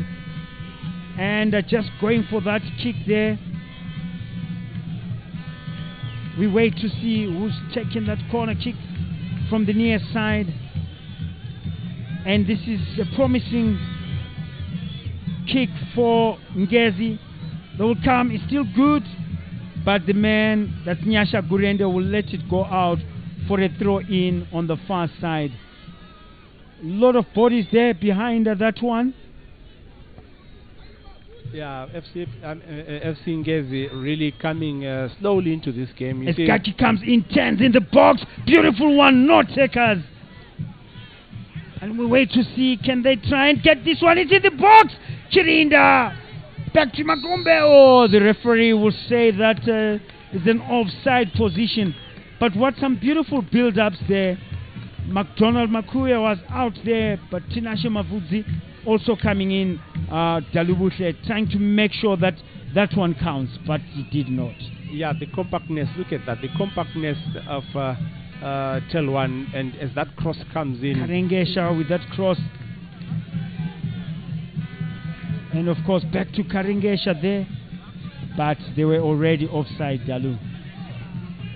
and just going for that kick there. We wait to see who's taking that corner kick from the near side, and this is a promising kick for Ngezi. They will come, it's still good, but the man, that's Nyasha Gurende, will let it go out for a throw in on the far side. A lot of bodies there behind that one.
Yeah, FC Ngezi really coming slowly into this game.
As Kaki comes in, turns in the box, beautiful one, no takers. And we wait to see, can they try and get this one into the box? Chirinda! Back to Magombe. Oh, the referee will say that it's an offside position. But what some beautiful build-ups there. McDonald Makuya was out there, but Tinashe Mavudzi also coming in. Dalubushe trying to make sure that that one counts, but he did not.
Yeah, the compactness, look at that. The compactness of Telwan, and as that cross comes in.
Karengesha with that cross. And of course back to Karengesha there. But they were already offside, Dalu.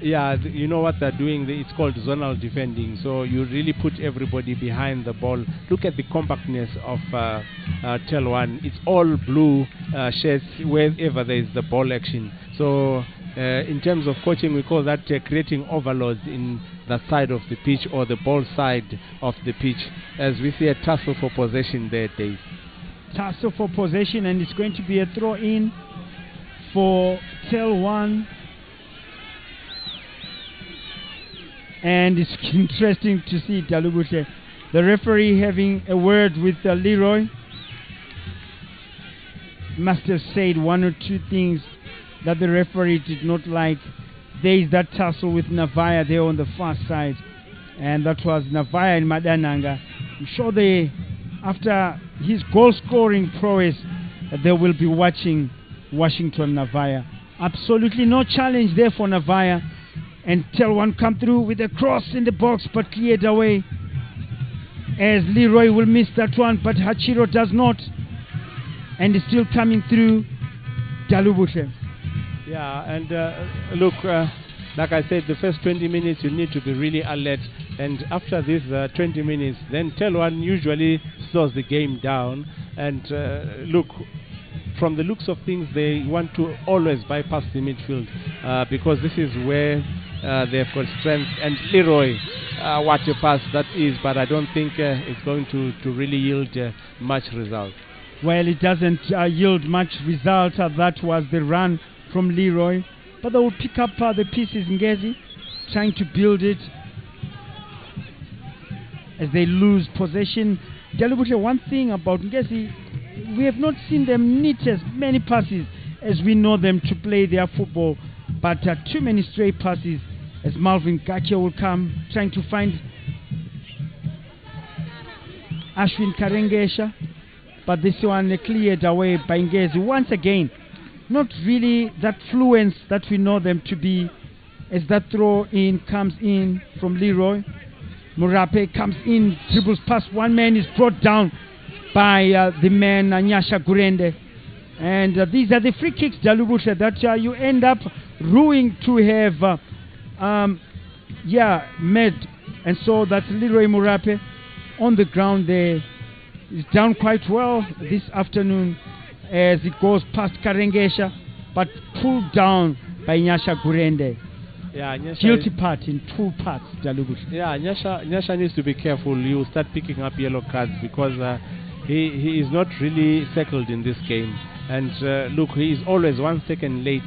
Yeah, you know what they're doing? It's called zonal defending. So you really put everybody behind the ball. Look at the compactness of Telwan. It's all blue shirts wherever there is the ball action. So in terms of coaching, we call that creating overloads in the side of the pitch or the ball side of the pitch. As we see a tussle for possession there, Dave.
Tussle for possession, and it's going to be a throw in for Telwan. And it's interesting to see Dalubushe, the referee, having a word with Leroy. Must have said one or two things that the referee did not like. There is that tussle with Navaya there on the far side, and that was Navaya and Madananga. I'm sure after his goal-scoring prowess, they will be watching Washington Navaya. Absolutely no challenge there for Navaya. And Telwan come through with a cross in the box, but cleared away. As Leroy will miss that one, but Hachiro does not. And is still coming through Dalubushe.
Yeah, and look, like I said, the first 20 minutes you need to be really alert. And after this 20 minutes, then Telwan usually slows the game down. And look, from the looks of things, they want to always bypass the midfield because this is where they've got strength. And Leroy, what a pass that is, but I don't think it's going to really yield much result.
Well, it doesn't yield much result. That was the run from Leroy. But they will pick up the pieces, Ngezi, trying to build it as they lose possession. Dalubushe, one thing about Ngezi, we have not seen them knit as many passes as we know them to play their football, but too many stray passes as Malvin Gakia will come trying to find Ashwin Karengesha, but this one cleared away by Ngezi. Once again, not really that fluence that we know them to be, as that throw in comes in from Leroy. Murape comes in, dribbles past one man, is brought down by the man Nyasha Gurende. And these are the free kicks, Dalubusha, that you end up ruining to have made. And so that's Leroy Murape on the ground there. He's down quite well this afternoon as it goes past Karengesha, but pulled down by Nyasha Gurende.
Yeah, Nyasha
guilty part in two parts, Dalubusha.
Yeah, Nyasha needs to be careful. You start picking up yellow cards because he is not really settled in this game. And look, he is always 1 second late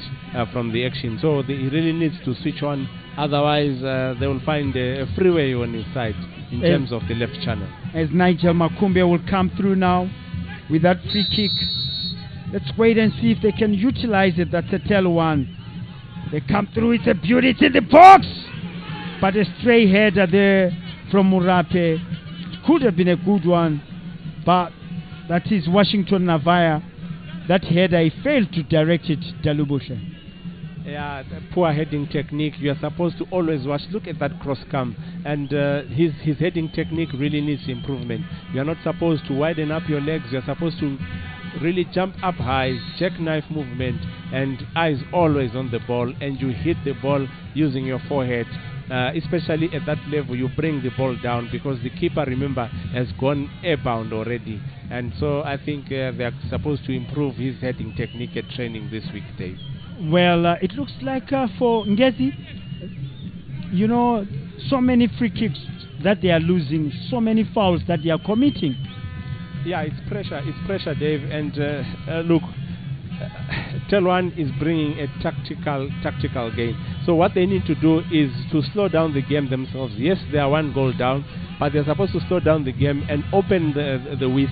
from the action. So he really needs to switch on. Otherwise, they will find a freeway on his side in terms of the left channel. As
Nigel Makumbe will come through now with that free kick. Let's wait and see if they can utilize it. That's a Telwan. They come through. It's a beauty. It's in the box. But a stray header there from Murape. It could have been a good one. But that is Washington Navaya. That header, he failed to direct it, Dalubusha.
Yeah, poor heading technique. You are supposed to always watch. Look at that cross come. And his heading technique really needs improvement. You are not supposed to widen up your legs. You are supposed to really jump up high, jackknife movement, and eyes always on the ball. And you hit the ball using your forehead. Especially at that level, you bring the ball down because the keeper, remember, has gone airbound already. And so I think they are supposed to improve his heading technique at training this week, Dave.
Well, it looks like for Ngezi, you know, so many free kicks that they are losing, so many fouls that they are committing.
Yeah, it's pressure, Dave. And look, Telwan is bringing a tactical game. So what they need to do is to slow down the game themselves. Yes, they are 1 goal down, but they're supposed to slow down the game and open the width.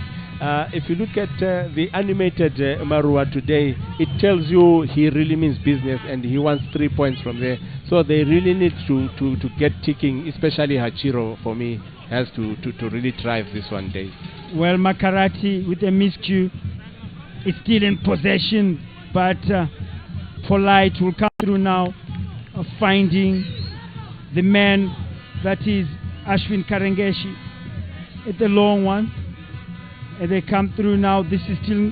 If you look at the animated Marua today, it tells you he really means business and he wants 3 points from there. So they really need to get ticking, especially Hachiro, for me, has to really drive this one day.
Well, Makarati with a miscue is still in possession, but Polite will come through now, finding the man that is Ashwin Karengeshi at the long one. And they come through now. This is still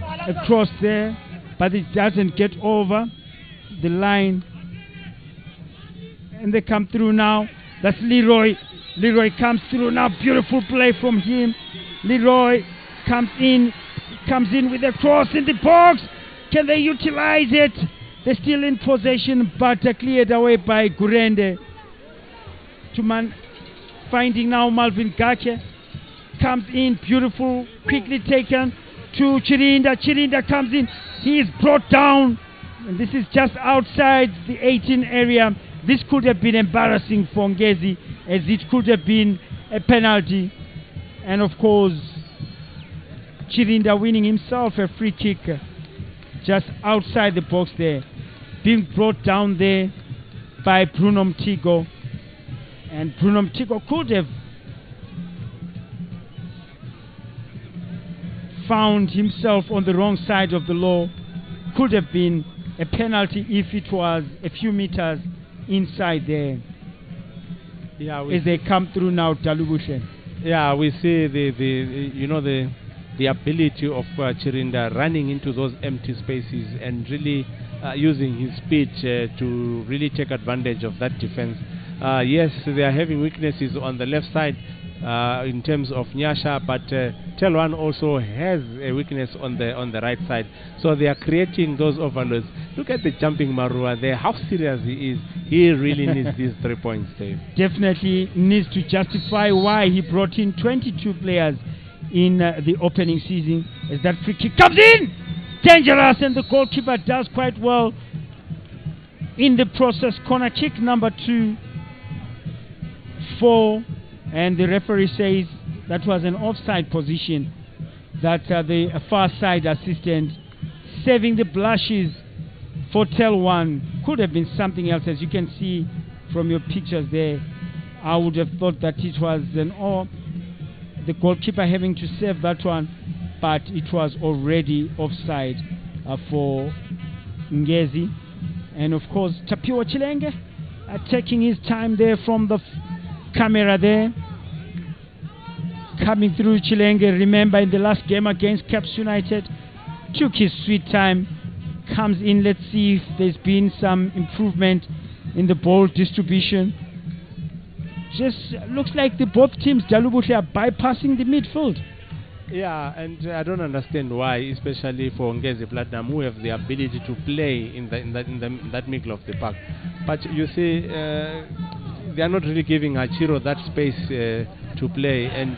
a cross there, but it doesn't get over the line. And they come through now. That's Leroy. Leroy comes through now. Beautiful play from him. Leroy comes in with a cross in the box. Can they utilize it? They're still in possession, but cleared away by Gurende. Finding now Malvin Gake. Comes in, beautiful, quickly taken to Chirinda. Chirinda comes in, he is brought down, and this is just outside the 18 area. This could have been embarrassing for Ngezi, as it could have been a penalty. And of course, Chirinda winning himself a free kick just outside the box there, being brought down there by Bruno Mtigo. And Bruno Mtigo could have found himself on the wrong side of the law. Could have been a penalty if it was a few meters inside there. Yeah, as they come through now, Dalubushe.
Yeah, we see the ability of Chirinda running into those empty spaces and really using his speed to really take advantage of that defense. Yes, they are having weaknesses on the left side in terms of Nyasha, but Telwan also has a weakness on the right side. So they are creating those overloads. Look at the jumping Marua there, how serious he is. He really needs these 3 points, Dave.
Definitely needs to justify why he brought in 22 players in the opening season. As that free kick comes in, dangerous, and the goalkeeper does quite well in the process. Corner kick number 2 for, and the referee says that was an offside position, that the far side assistant saving the blushes for Telwan. Could have been something else, as you can see from your pictures there. I would have thought that it was the goalkeeper having to save that one, but it was already offside for Ngezi. And of course Tapiwa Chilenge taking his time there from the camera there, coming through. Chilenge, remember in the last game against Caps United, took his sweet time, comes in. Let's see if there's been some improvement in the ball distribution. Just looks like the both teams, Dalubushe, are bypassing the midfield.
Yeah, and I don't understand why, especially for Ngezi Platinum, who have the ability to play in that middle of the park. But you see, they are not really giving Hachiro that space to play. And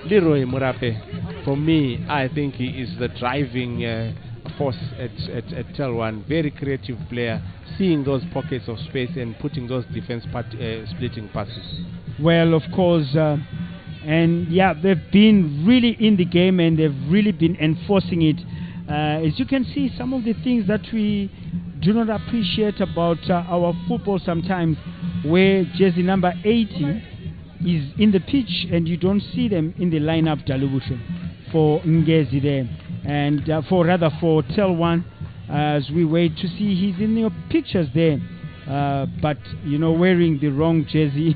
Leroy Murape, for me, I think he is the driving force at Telwan. Very creative player, seeing those pockets of space and putting those defense splitting passes.
Well, of course, and yeah, they've been really in the game and they've really been enforcing it. As you can see, some of the things that we do not appreciate about our football sometimes, where jersey number 80 is in the pitch and you don't see them in the lineup, Dalubushe, for Ngezi there, and for Telwan, as we wait to see he's in your pictures there. But you know, wearing the wrong jersey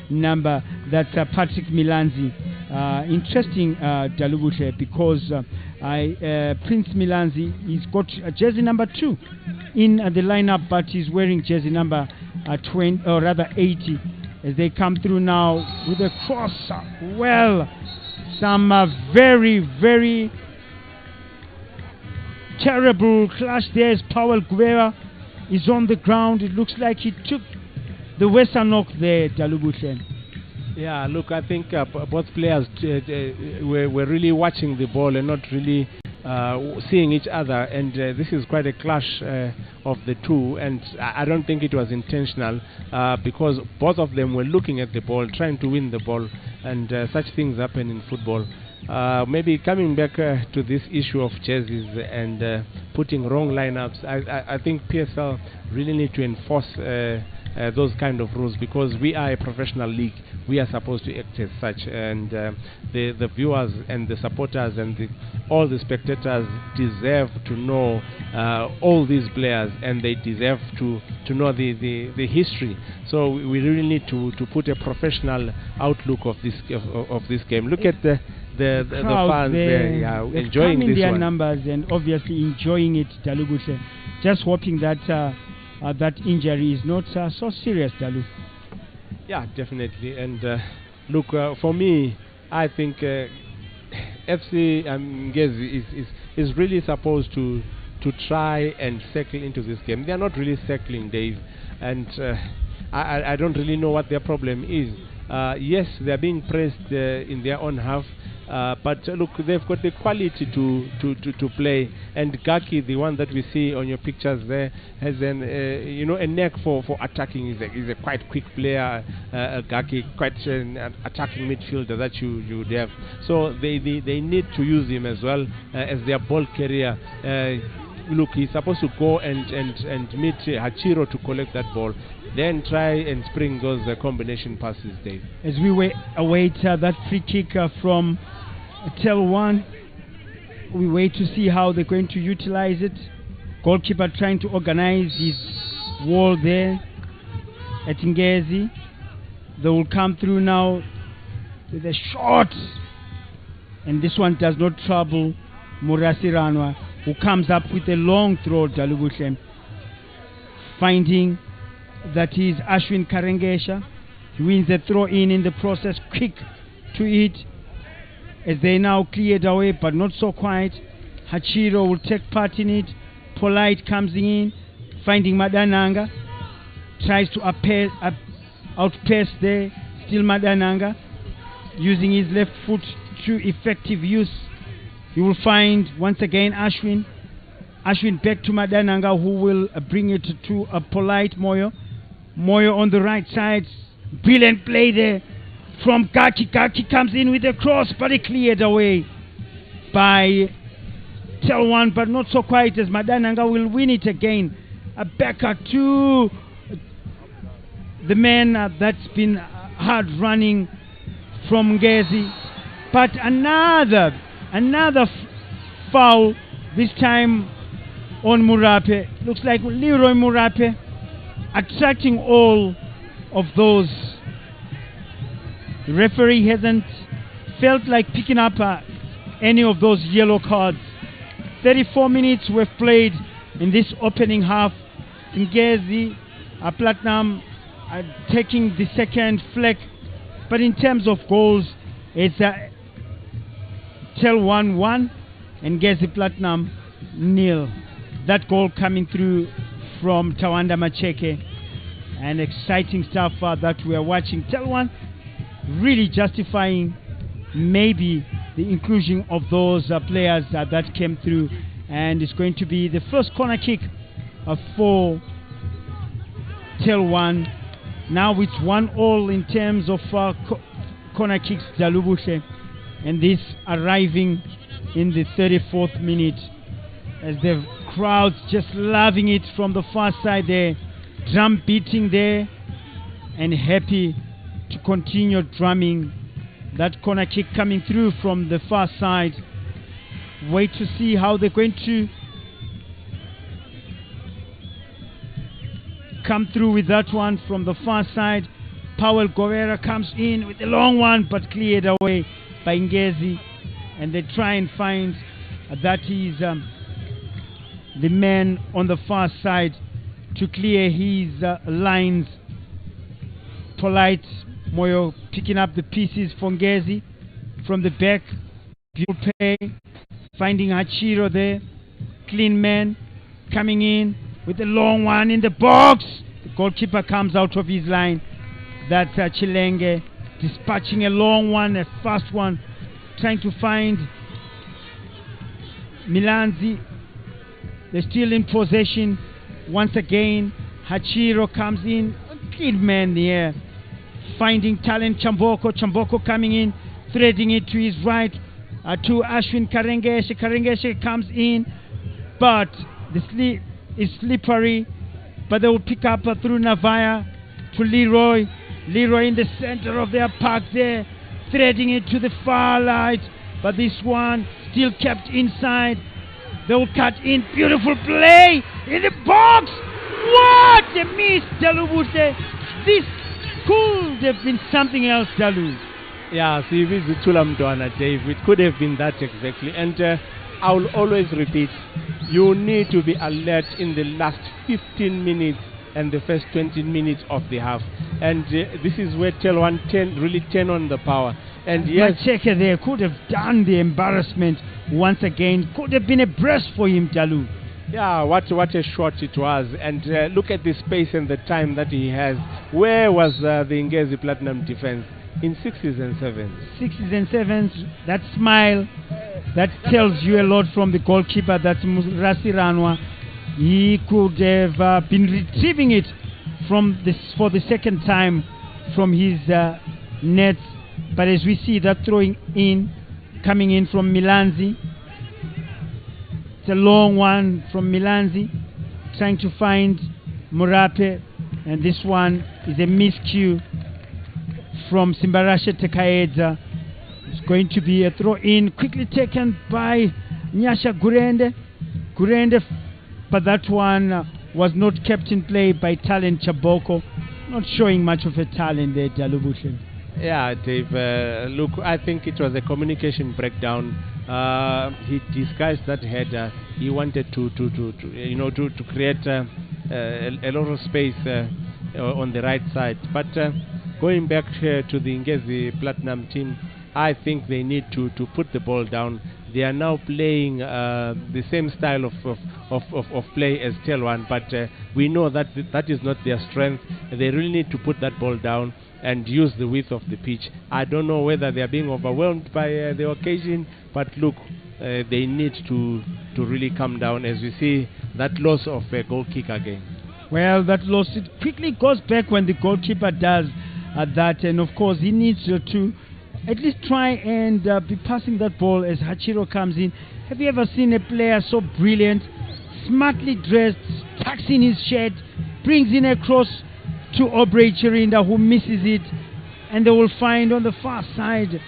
number, that's Patrick Milanzi. Interesting, Dalubushe, because Prince Milanzi, he's got jersey number 2 in the lineup, but he's wearing jersey number 20, or rather 80, as they come through now with a cross. Well, some very, very terrible clash there as Powell Guerra is on the ground. It looks like he took the Western knock there, Dalubushe.
Yeah, look, I think both players were really watching the ball and not really seeing each other, and this is quite a clash of the two, and I don't think it was intentional, because both of them were looking at the ball, trying to win the ball, and such things happen in football. Maybe coming back to this issue of jerseys and putting wrong lineups, I think PSL really need to enforce those kind of rules, because we are a professional league. We are supposed to act as such, and the viewers and the supporters and all the spectators deserve to know all these players, and they deserve to know the history. So we really need to put a professional outlook of this game. Look at the fans there, yeah, enjoying this
their
one.
numbers and obviously enjoying it, Daluguse. Just hoping that that injury is not so serious, Dalu.
Yeah, definitely. And look, for me, I think FC Ngezi is really supposed to try and circle into this game. They are not really circling, Dave, and I don't really know what their problem is. Yes, they are being pressed in their own half, but look, they've got the quality to play. And Gaki, the one that we see on your pictures there, has a knack for attacking. He's a quite quick player. Gaki, quite an attacking midfielder that you would have. So they need to use him as well as their ball carrier. Look, he's supposed to go and meet Hachiro to collect that ball, then try and spring those combination passes, Dave.
As we await that free kick from Telwan, we wait to see how they're going to utilize it. Goalkeeper trying to organize his wall there at Ngezi. They will come through now with a shot, and this one does not trouble Murasiranwa, who comes up with a long throw, Dalugushem, finding that is Ashwin Karengesha. He wins the throw in the process, quick to it, as they now cleared away, but not so quiet. Hachiro will take part in it. Polite comes in, finding Madananga, tries to outpace there, still Madananga, using his left foot to effective use. You will find once again Ashwin back to Madananga, who will bring it to a Polite Moyo. Moyo on the right side, brilliant play there from Kaki. Kaki comes in with a cross, but it cleared away by Telwan, but not so quiet, as Madananga will win it again. A backer to the man that's been hard running from Ngezi, but another foul, this time on Murape. Looks like Leroy Murape attracting all of those. The referee hasn't felt like picking up any of those yellow cards. 34 minutes were played in this opening half. Ngezi, Platinum taking the second flag, but in terms of goals, it's Telwan 1 and Ngezi Platinum 0. That goal coming through from Tawanda Macheke, and exciting stuff that we are watching. Telwan really justifying maybe the inclusion of those players that came through, and it's going to be the first corner kick for Telwan. Now it's 1-1 in terms of corner kicks, Dalubushe, and this arriving in the 34th minute, as the crowds just loving it from the far side there, drum beating there, and happy to continue drumming. That corner kick coming through from the far side. Wait to see how they're going to come through with that one from the far side. Powell Govera comes in with a long one, but cleared away by Ngezi, and they try and find that is the man on the far side to clear his lines. Polite Moyo picking up the pieces for Ngezi from the back. Beautiful play, finding Hachiro there. Clean man coming in with a long one in the box. The goalkeeper comes out of his line. That's Chilenge dispatching a long one, a fast one, trying to find Milanzi, they're still in possession. Once again, Hachiro comes in. Kid man there. Finding talent, Chamboko. Chamboko coming in, threading it to his right. To Ashwin Karengeshe. Karengeshe comes in, but the slip is slippery. But they will pick up through Navaya to Leroy. Leroy in the center of their park there, threading it to the far right. But this one still kept inside. They will cut in. Beautiful play in the box. What a miss, Dalubuse. This could have been something else, Dalu.
Yeah, see, this is Tulamdwana, Dave. It could have been that exactly. And I will always repeat, you need to be alert in the last 15 minutes and the first 20 minutes of the half. And this is where Telwan really turn on the power. And yes,
Macheke there could have done the embarrassment once again. Could have been a breast for him, Dalu.
yeah, what a shot it was. And look at the space and the time that he has. Where was the Ngezi Platinum defense? In 6s and 7s.
6s and 7s, that smile, that tells you a lot from the goalkeeper. That's Rasi Ranwa. He could have been retrieving it from this for the second time from his nets. But as we see that throwing in, coming in from Milanzi. It's a long one from Milanzi, trying to find Murape. And this one is a miscue from Simbarashe Tekaedza. It's going to be a throw in, quickly taken by Nyasha Gurende. But that one was not kept in play by Talent Chaboko. Not showing much of a talent there, Dalubushin.
Yeah, Dave. Look, I think it was a communication breakdown. He disguised that header. He wanted to create a lot of space on the right side. But going back to the Ngezi Platinum team, I think they need to put the ball down. They are now playing the same style of play as Telwan, but we know that that is not their strength. They really need to put that ball down and use the width of the pitch. I don't know whether they are being overwhelmed by the occasion, but look, they need to really calm down as we see that loss of a goal kick again.
Well, that loss, it quickly goes back when the goalkeeper does that, and of course he needs to at least try and be passing that ball as Hachiro comes in. Have you ever seen a player so brilliant, smartly dressed, tucks in his shirt, brings in a cross to Aubrey Chirinda, who misses it, and they will find on the far side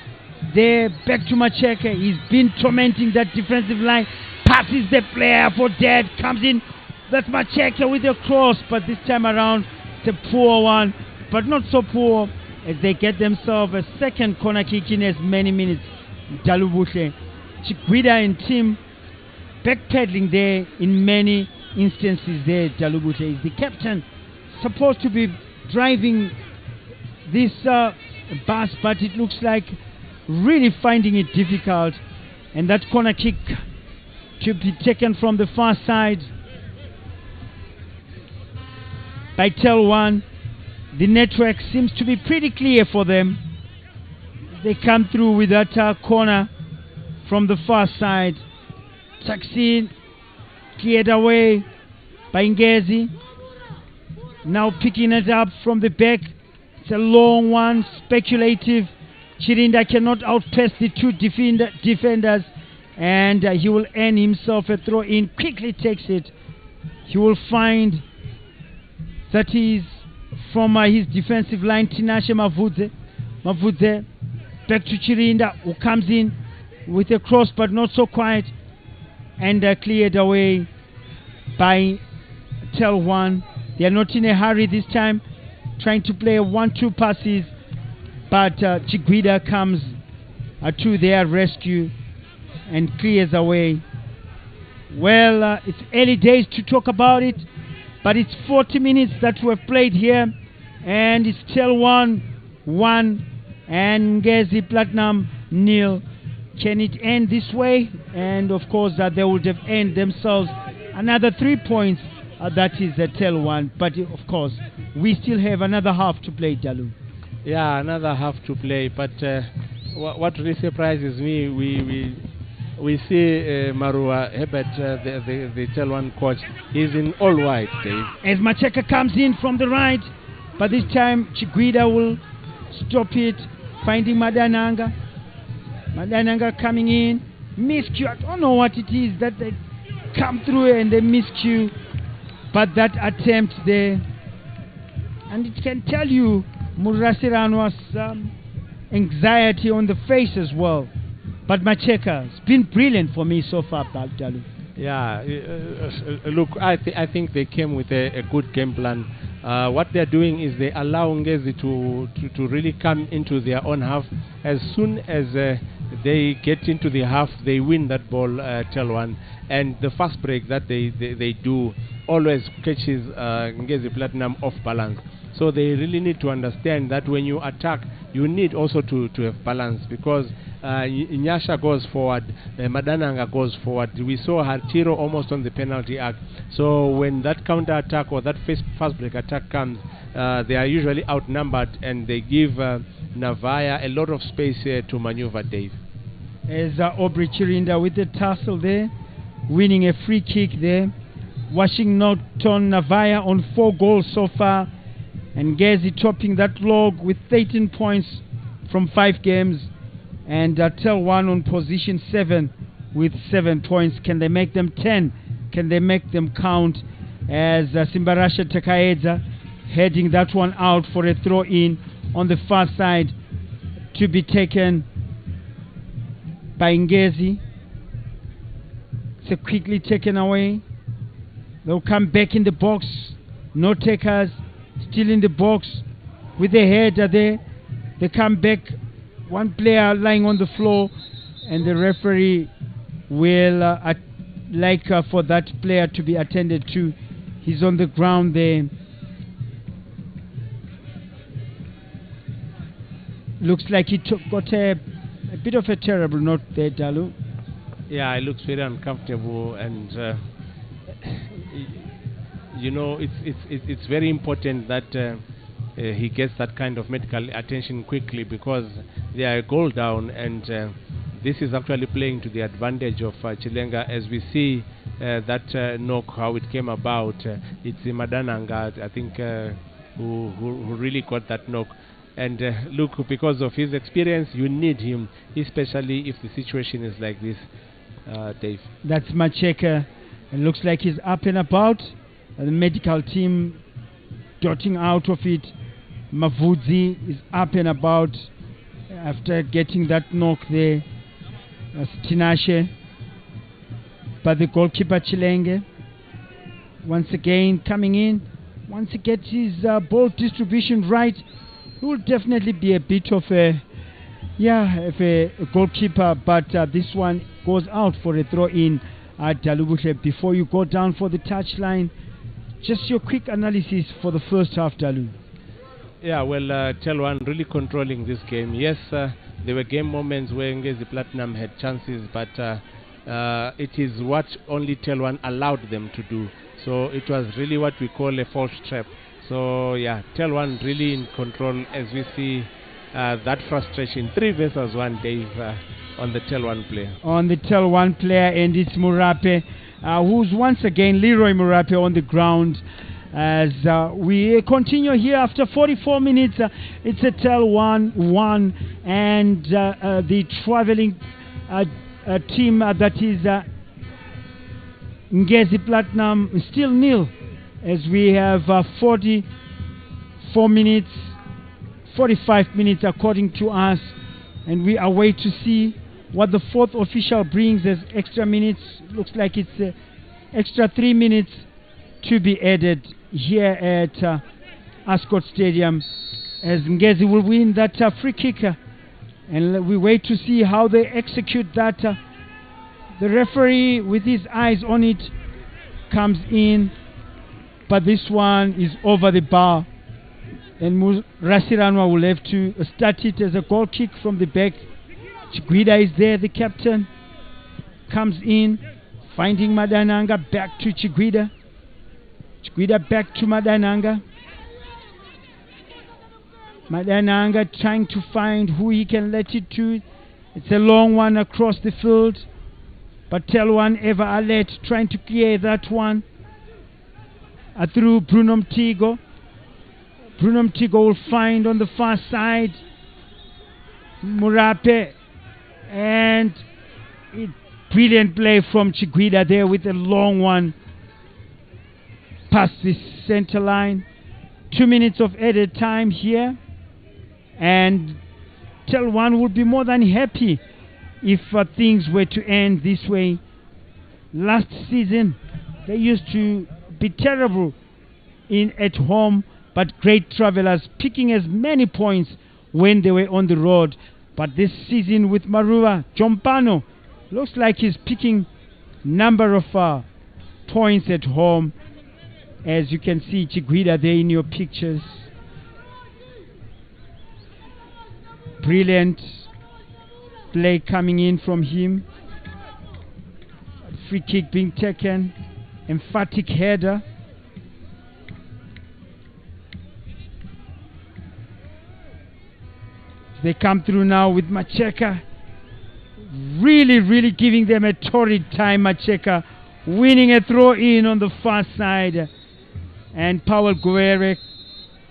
there, back to Macheke. He's been tormenting that defensive line, passes the player for dead, comes in, that's Macheke with a cross, but this time around it's a poor one, but not so poor as they get themselves a second corner kick in as many minutes. Dalubushe, Chikwida and team backpedaling there in many instances there. Dalubushe is the captain, supposed to be driving this bus, but it looks like really finding it difficult. And that corner kick to be taken from the far side by Telwan. The network seems to be pretty clear for them. They come through with that corner from the far side. Succeed, cleared away by Ngezi. Now picking it up from the back. It's a long one, speculative. Chirinda cannot outpace the two defenders, and he will earn himself a throw in. Quickly takes it. He will find that is from his defensive line, Tinashe Mavudze. Back to Chirinda, who comes in with a cross, but not so quiet, and cleared away by Telwan. They are not in a hurry this time, trying to play 1-2 passes, but Chiguida comes to their rescue and clears away. Well, it's early days to talk about it, but it's 40 minutes that we have played here, and it's Telwan 1 and Ngezi Platinum 0. Can it end this way? And of course they would have earned themselves another 3 points. That is the Telwan, but of course we still have another half to play, Dalu.
Yeah, another half to play, but what really surprises me, we see Marua Hebert, the Telwan coach, is in all white, Dave.
As Macheka comes in from the right, but this time Chiguida will stop it, finding Madananga. Madananga coming in, miscue. I don't know what it is that they come through and they miscue, but that attempt there, and it can tell you Murasirano's anxiety on the face as well. But Macheka has been brilliant for me so far, Baltalu.
Yeah, look, I think they came with a good game plan. What they're doing is they allow Ngezi to really come into their own half. As soon as they get into the half, they win that ball, Telwan. And the fast break that they do always catches Ngezi Platinum off balance. So they really need to understand that when you attack, you need also to have balance, because Nyasha goes forward, Madananga goes forward. We saw Hartiro almost on the penalty arc. So when that counter attack or that fast break attack comes, they are usually outnumbered, and they give Navaya a lot of space to maneuver, Dave.
As Aubrey Chirinda with the tussle there, winning a free kick there. Washington Navaya on 4 goals so far, and Ngezi topping that log with 13 points from 5 games, and Telwan on position 7 with 7 points. Can they make them 10? Can they make them count? As Simbarasha Takaedza heading that one out for a throw in on the far side to be taken by Ngezi. So quickly taken away. They'll come back in the box. No takers. Still in the box with the header there. They come back. One player lying on the floor, and the referee will like for that player to be attended to. He's on the ground there. Looks like he got a bit of a terrible knock there, Dalu.
Yeah, it looks very uncomfortable, and you know, it's very important that he gets that kind of medical attention quickly, because they are a goal down, and this is actually playing to the advantage of Chilenga. As we see that knock, how it came about, it's Madananga, I think, who really got that knock. And look, because of his experience, you need him, especially if the situation is like this, Dave.
That's Macheka. It looks like he's up and about. The medical team dotting out of it. Mavudzi is up and about after getting that knock there. That's Tinashe. But the goalkeeper Chilenge, once again coming in. Once he gets his ball distribution right, he will definitely be a bit of a goalkeeper. But this one goes out for a throw in at Dalubuhle. Before you go down for the touchline, just your quick analysis for the first half, Dalu.
Yeah, well, Telwan really controlling this game. Yes, there were game moments where Ngezi Platinum had chances, but it is what only Telwan allowed them to do. So it was really what we call a false trap. So yeah, Telwan really in control, as we see that frustration. 3 versus 1, Dave, on the Telwan player.
On the Telwan player, and it's Murape, who's once again Leroy Murape on the ground. As we continue here after 44 minutes, it's a Telwan 1, and the traveling team that is Ngezi Platinum is still nil, as we have 44 minutes, 45 minutes according to us, and we await to see what the 4th official brings as extra minutes. Looks like it's extra 3 minutes to be added here at Ascot Stadium, as Ngezi will win that free kicker, and we wait to see how they execute that. The referee, with his eyes on it, comes in, but this one is over the bar, and Rasiranwa will have to start it as a goal kick from the back. Chiguida is there, the captain comes in, finding Madananga, back to Chiguida. Chiguida back to Madananga. Madananga trying to find who he can let it to. It's a long one across the field. But Telwan ever alert, trying to clear that one. Through Bruno Mtigo. Bruno Mtigo will find on the far side Murape, and brilliant play from Chiguida there with a long one past the center line. 2 minutes of added time here, and Telwan would be more than happy if things were to end this way. Last season they used to be terrible at home, but great travelers, picking as many points when they were on the road. But this season with Marua, Jompano looks like he's picking number of points at home. As you can see Chiguida there in your pictures. Brilliant play coming in from him. Free kick being taken. Emphatic header. They come through now with Macheka. Really giving them a torrid time. Macheka winning a throw in on the far side. And Powell Guerre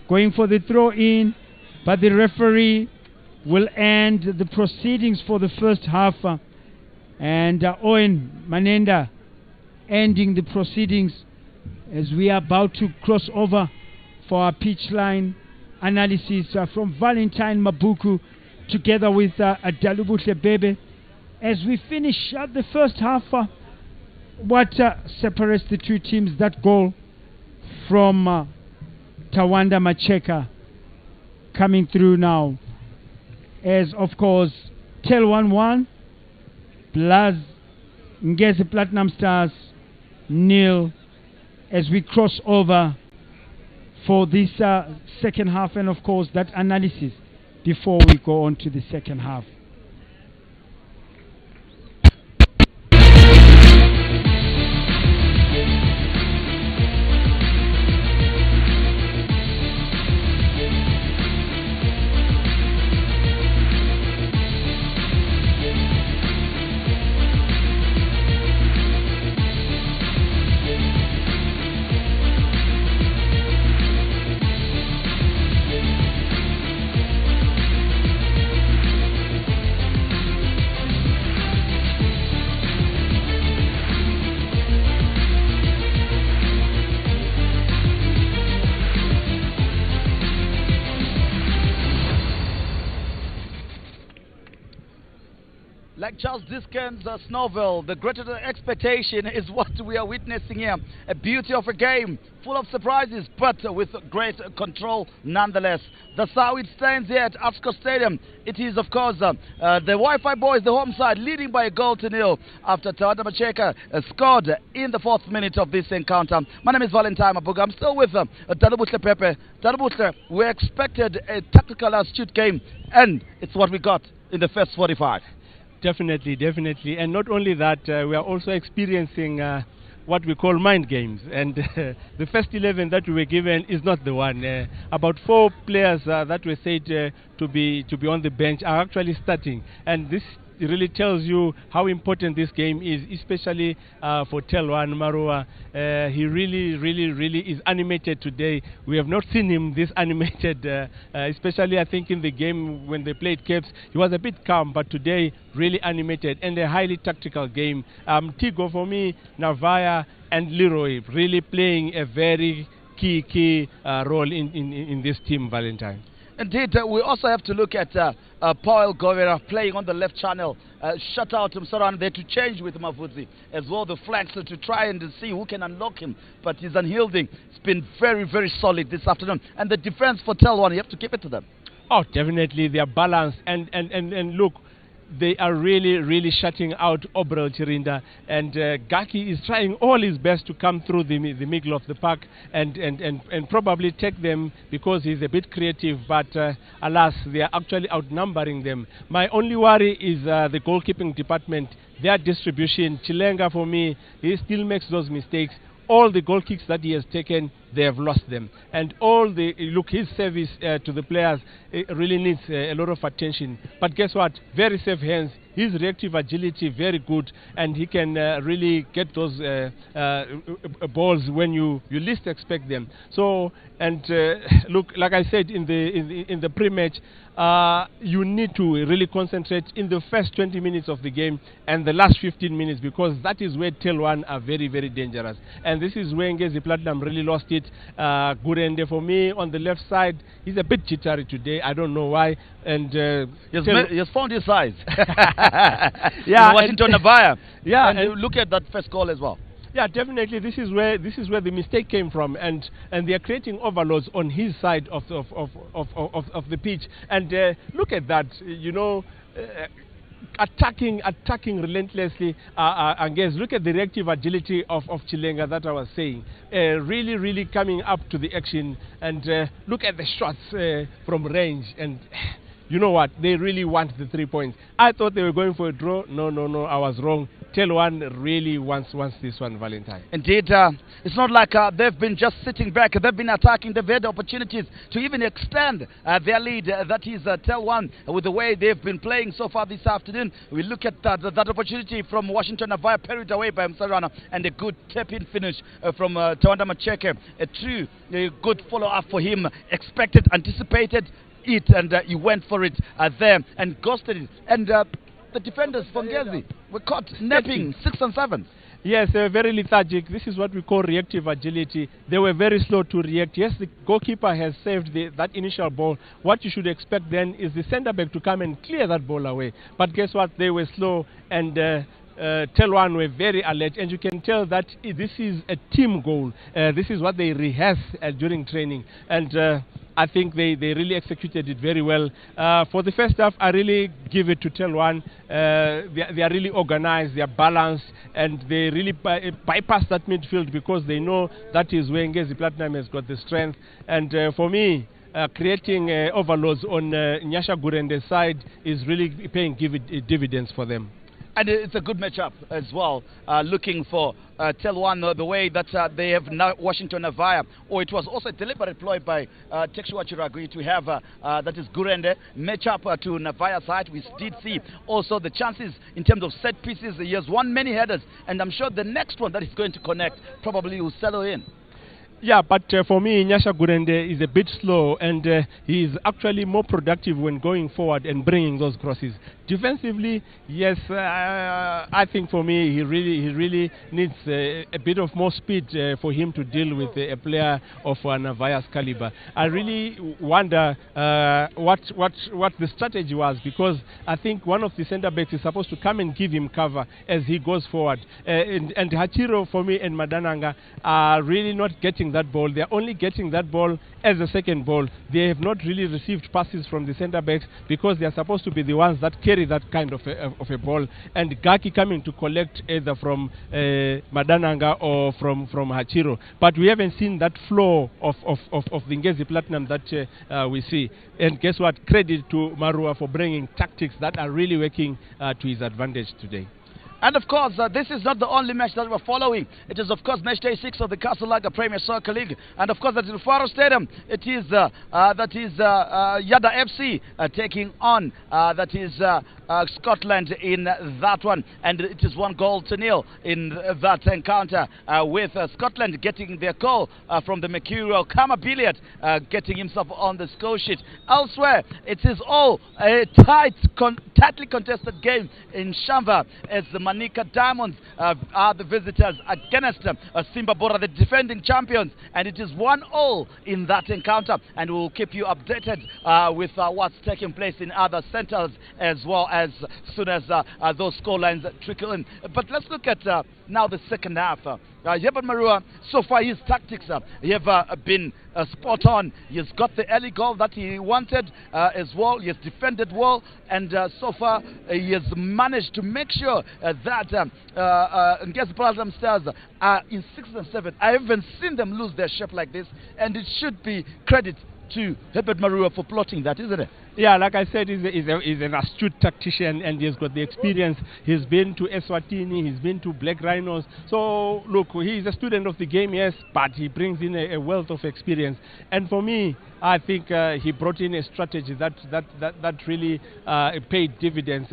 going for the throw in. But the referee will end the proceedings for the first half. And Owen Manenda ending the proceedings as we are about to cross over for our pitch line analysis from Valentine Mabuku together with Dalubuhle Bebe. As we finish the first half, what separates the two teams, that goal from Tawanda Macheka coming through now, as of course Telwan 1 plus Ngezi Platinum Stars 0, as we cross over for this second half, and of course that analysis before we go on to the second half.
Like Charles Dickens' novel, The Greater Expectation is what we are witnessing here. A beauty of a game, full of surprises, but with great control nonetheless. That's how it stands here at Afsco Stadium. It is, of course, the Wi-Fi boys, the home side, leading by a goal to 0 after Tawanda Macheka scored in the 4th minute of this encounter. My name is Valentine Mabuga. I'm still with Dalubuhle Pepe. Dalubuhle, we expected a tactical astute game, and it's what we got in the first 45.
Definitely. And not only that, we are also experiencing what we call mind games. And the first 11 that we were given is not the one. About 4 players that were said to be on the bench are actually starting. And this really tells you how important this game is, especially for Telwan Marua. He really is animated today. We have not seen him this animated, especially I think in the game when they played Caps. He was a bit calm, but today really animated, and a highly tactical game. Tigo for me, Navaya and Leroy really playing a very key role in this team, Valentine.
Indeed, we also have to look at Paul Govera playing on the left channel. Shut out him around there to change with Mavudzi as well, the flanks, to try and see who can unlock him. But he's unyielding. It's been very solid this afternoon. And the defense for Telwan, you have to keep it to them.
Oh, definitely. They are balanced. And look, they are really shutting out Obrel Chirinda, and Gaki is trying all his best to come through the middle of the park and probably take them, because he's a bit creative, but alas, they are actually outnumbering them. My only worry is the goalkeeping department, their distribution. Chilenga, for me, he still makes those mistakes. All the goal kicks that he has taken, they have lost them. And all the look, his service to the players really needs a lot of attention. But guess what? Very safe hands. His reactive agility very good, and he can really get those balls when you least expect them. So, and look, like I said in the pre-match, you need to really concentrate in the first 20 minutes of the game and the last 15 minutes, because that is where Telwan are very, very dangerous. And this is where Ngezi Platinum really lost it. Gurende for me on the left side, he's a bit jittery today. I don't know why. And
he has found his size.
Yeah,
Washington Navaya.
Yeah,
and look at that first goal as well.
Yeah, definitely. This is where the mistake came from, and they are creating overloads on his side of the pitch. And look at that, you know. Attacking relentlessly. Ngezi, look at the reactive agility of Chilenga that I was saying. Really coming up to the action, and look at the shots from range. And you know what? They really want the 3 points. I thought they were going for a draw. No, I was wrong. Telwan really wants this one, Valentine.
Indeed, it's not like they've been just sitting back. They've been attacking. They've had opportunities to even expand their lead. That is Telwan, with the way they've been playing so far this afternoon. We look at that opportunity from Washington Navaya, parried away by Msarana, and a good tap-in finish from Tawanda Macheke. A true good follow-up for him. Expected, anticipated it, and he went for it there and ghosted it. And the defenders from Ngezi were caught napping 6 and 7.
Yes, they were very lethargic. This is what we call reactive agility. They were very slow to react. Yes, the goalkeeper has saved that initial ball. What you should expect then is the centre-back to come and clear that ball away. But guess what? They were slow, and Telwan were very alert, and you can tell that this is a team goal. This is what they rehearse during training, and I think they really executed it very well. For the first half, I really give it to Telwan. They are really organized, they are balanced, and they really bypass that midfield, because they know that is where Ngezi Platinum has got the strength. And for me, creating overloads on Nyasha Gurende's side is really paying dividends for them.
And it's a good matchup as well, looking for Telwan, the way that they have now Washington Navaya, or it was also a deliberate ploy by Tekshua Chiragui to have that is Gurende match up to Navaya side. We did see also the chances in terms of set pieces. He has won many headers, and I'm sure the next one that is going to connect probably will settle in.
Yeah, but for me, Nyasha Gurende is a bit slow, and he is actually more productive when going forward and bringing those crosses. Defensively, yes, I think for me, he really needs a bit of more speed for him to deal with a player of Navaya's caliber. I really wonder what the strategy was, because I think one of the centre backs is supposed to come and give him cover as he goes forward. And Hachiro, for me, and Madananga are really not getting that ball. They are only getting that ball as a second ball. They have not really received passes from the centre backs, because they are supposed to be the ones that carry that kind of a ball, and Gaki coming to collect either from Madananga or from Hachiro. But we haven't seen that flow of the Ngezi Platinum that we see. And guess what? Credit to Marua for bringing tactics that are really working to his advantage today.
And of course, this is not the only match that we're following. It is, of course, match day 6 of the Castle Lager Premier Soccer League. And of course, at the Faro Stadium, it is Yada FC taking on Scotland in that one. And it is 1-0 in that encounter, with Scotland getting their goal from the Mercurial. Kama Billiard getting himself on the score sheet. Elsewhere, it is all a tightly contested game in Shamva, as the Manika Diamonds are the visitors against Simba Bora, the defending champions, and it is 1-0 in that encounter, and we'll keep you updated with what's taking place in other centers as well, as soon as those scorelines trickle in. But let's look at now the second half. Yeban Marua, so far his tactics have been spot on. He has got the early goal that he wanted as well. He has defended well, and so far he has managed to make sure that Ngezi Platinum Stars are in 6 and 7. I haven't seen them lose their shape like this, and it should be credit to Herbert Marua for plotting that, isn't it?
Yeah, like I said, he's an astute tactician and he's got the experience. He's been to Eswatini, he's been to Black Rhinos. So, look, he's a student of the game, yes, but he brings in a wealth of experience. And for me, I think he brought in a strategy that really paid dividends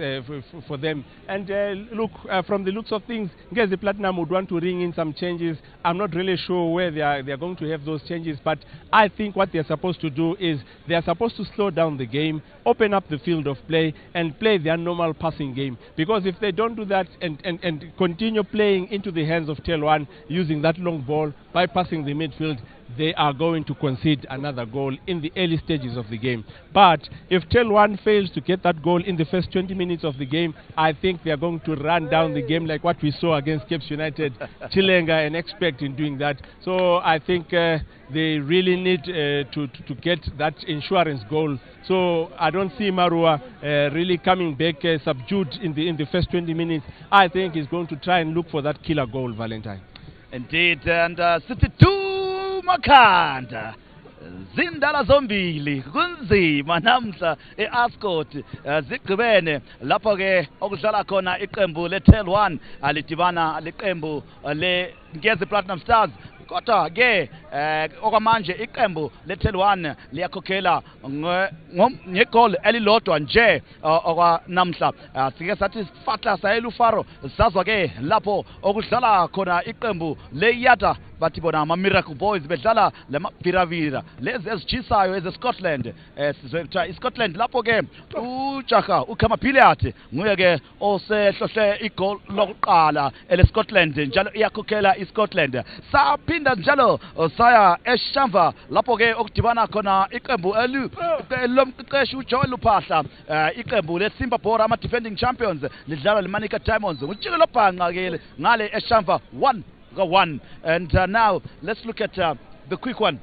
for them. And look, from the looks of things, Ngezi Platinum would want to ring in some changes. I'm not really sure where they are going to have those changes, but I think what they're supposed to do is they're supposed to slow down the game, open up the field of play and play their normal passing game, because if they don't do that and continue playing into the hands of Telwan using that long ball, bypassing the midfield, they are going to concede another goal in the early stages of the game. But if Telwan fails to get that goal in the first 20 minutes of the game, I think they are going to run down the game like what we saw against Cape United, Chilenga, and expect in doing that. So I think they really need to get that insurance goal. So I don't see Marua really coming back subdued in the first 20 minutes. I think he's going to try and look for that killer goal, Valentine.
Indeed, and Makhanda zindala zombili kunzima namhla eAscot zigqibene lapho ke okudlala khona iqembu leTelwan alidibana leqembu le Ngezi Platinum Stars. Kodwa ke okwamanje iqembu leTelwan liyakhokhela ngegol elilodwa nje okwanamhla. Sike sathi fatla sayelufaro sazwa ke lapho okudlala khona iqembu leYada bathi bona ama Miracle Boys bedlala lamaviravira lezi ezijisayo ezeScotland. Sizotha iScotland lapho ke uJaka uKhamapiliati nguye ke osehlohle igol lokuqala eleScotland njalo iyakhokhela iScotland. Saphinda njalo saya eShamva lapho ke okudibana khona iqembu lomqeqeshi uJoel Luphahla iqembu leSimba Bora ama defending champions lidlala leManica Diamonds ngutshilo lobhanqa ke ngale eShamva 1-1. And now let's look at the quick one.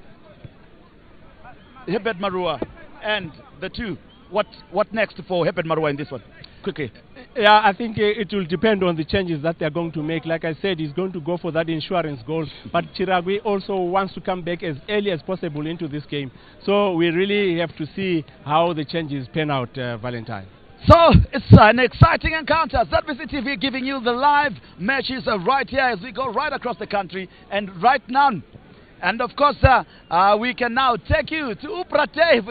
Herbert Marua and the two. What next for Herbert Marua in this one? Quickly.
Yeah, I think it will depend on the changes that they're going to make. Like I said, he's going to go for that insurance goal. But Chiragui also wants to come back as early as possible into this game. So we really have to see how the changes pan out, Valentine.
So it's an exciting encounter. ZBC TV giving you the live matches right here as we go right across the country and right now. And of course, we can now take you to Upra Dave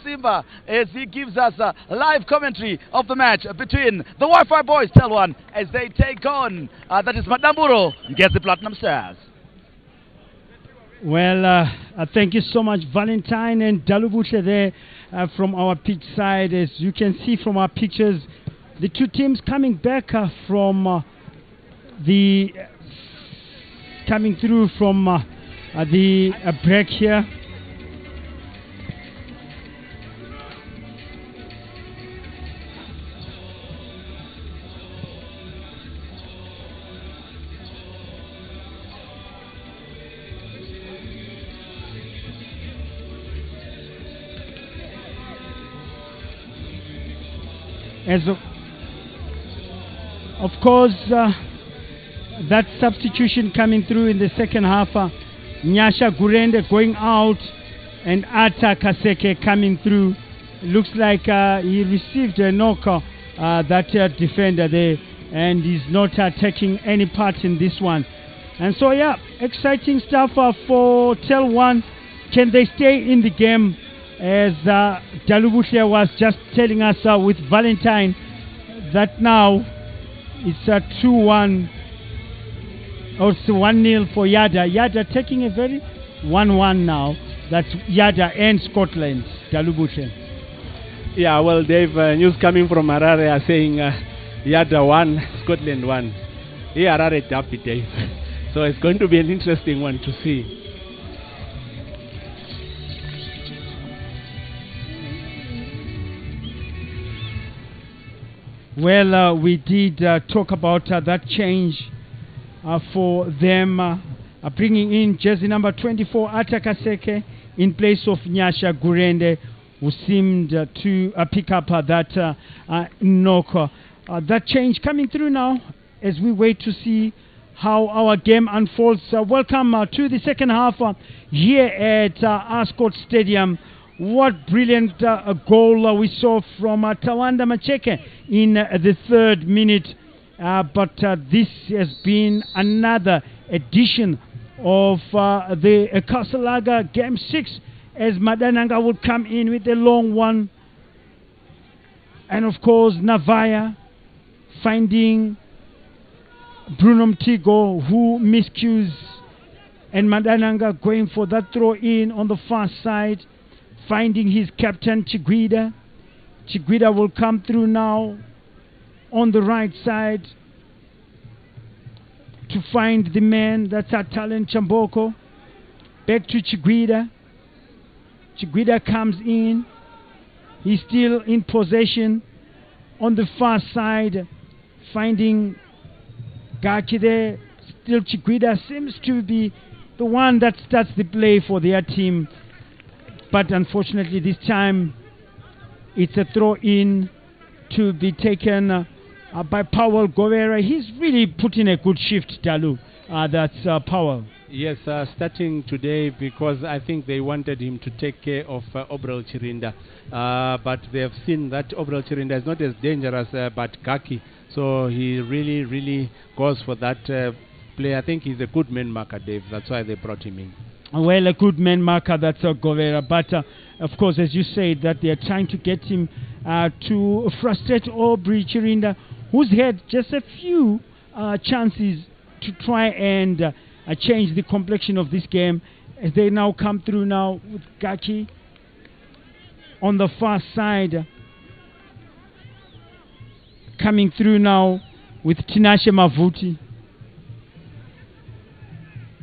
Simba, as he gives us a live commentary of the match between the Wi-Fi boys, Telwan, as they take on, that is Madamburo, Ngezi Platinum Stars.
Well, thank you so much, Valentine and Dalubuche there from our pitch side. As you can see from our pictures, the two teams coming back from coming through from the break here. As of course, that substitution coming through in the second half. Nyasha Gurende going out and Ata Kaseke coming through. Looks like he received a knock, that defender there, and he's not taking any part in this one. And so, yeah, exciting stuff for Telwan. Can they stay in the game? As Dalubushia was just telling us with Valentine that now it's a 2-1. Also 1-0 for Yada. Yada taking a very 1-1 now. That's Yada and Scotland. Dalubuche.
Yeah, well, Dave, news coming from Harare are saying Yada 1, Scotland 1. Yeah, Harare derby, Dave. So it's going to be an interesting one to see.
Well, we did talk about that change for them bringing in jersey number 24 Atakaseke in place of Nyasha Gurende, who seemed to pick up that knock. That change coming through now as we wait to see how our game unfolds. Welcome to the second half here at Ascot Stadium, What brilliant goal we saw from Tawanda Macheke in the 3rd minute. But this has been another edition of the Kasalaga Game 6, as Madananga would come in with a long one. And of course, Navaya finding Bruno Mtigo, who miscues, and Madananga going for that throw in on the far side, finding his captain Chiguida. Chiguida will come through now on the right side to find the man, that's our talent Chamboko. Back to Chiguida. Chiguida comes in. He's still in possession on the far side, finding Gaki there. Still Chiguida seems to be the one that starts the play for their team. But unfortunately this time it's a throw in to be taken by Powell Govera. He's really put in a good shift, Dalu. That's Powell.
Yes, starting today, because I think they wanted him to take care of Obrel Chirinda. But they have seen that Obrel Chirinda is not as dangerous, but Gaki. So he really goes for that play. I think he's a good man marker, Dave. That's why they brought him in.
Well, a good man marker, that's Govera. But of course, as you said, that they are trying to get him to frustrate Aubrey Chirinda, who's had just a few chances to try and change the complexion of this game, as they now come through now with Gaki on the far side, coming through now with Tinashe Mavuti.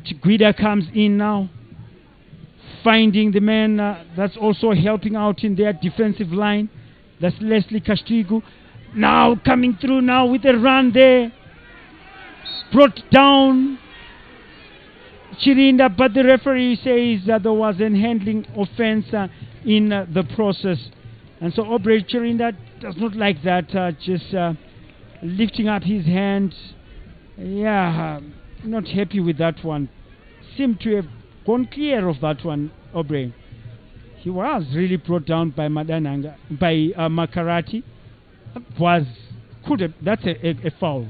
Chiguida comes in now, finding the man that's also helping out in their defensive line. That's Leslie Kashtigu. Now coming through now with a run there. Brought down Chirinda, but the referee says that there was an handling offense in the process. And so Aubrey Chirinda does not like that, just lifting up his hand. Yeah, not happy with that one. Seemed to have gone clear of that one, Aubrey. He was really brought down by Madananga, by Makarati. That's a foul.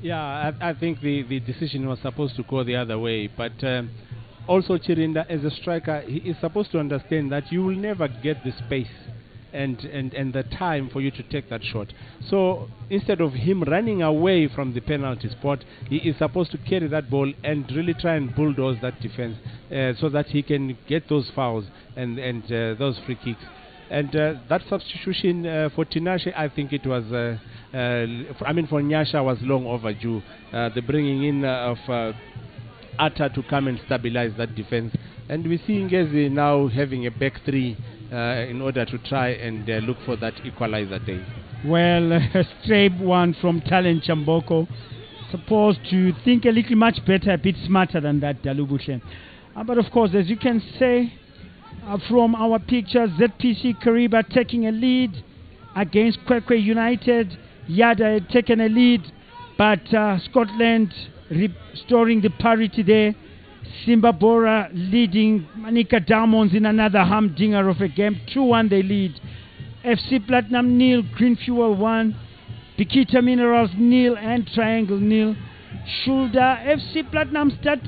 Yeah, I think the decision was supposed to go the other way, but also Chirinda, as a striker, he is supposed to understand that you will never get the space and the time for you to take that shot. So instead of him running away from the penalty spot, he is supposed to carry that ball and really try and bulldoze that defense so that he can get those fouls and those free kicks. And that substitution for Tinashe, I think it was, for Nyasha was long overdue. The bringing in of Atta to come and stabilize that defense. And we see Ngezi now having a back three in order to try and look for that equalizer day. Well,
a stray one from Talent Chamboko. Supposed to think a little much better, a bit smarter than that, Dalubushe. But of course, as you can say, from our pictures, ZPC Kariba taking a lead against Kwekwe United. Yada had taken a lead, but Scotland restoring the parity there. Simba Bora leading Manika Diamonds in another humdinger of a game. 2-1 they lead. FC Platinum nil, Green Fuel 1. Bikita Minerals nil and Triangle nil. Should FC Platinum start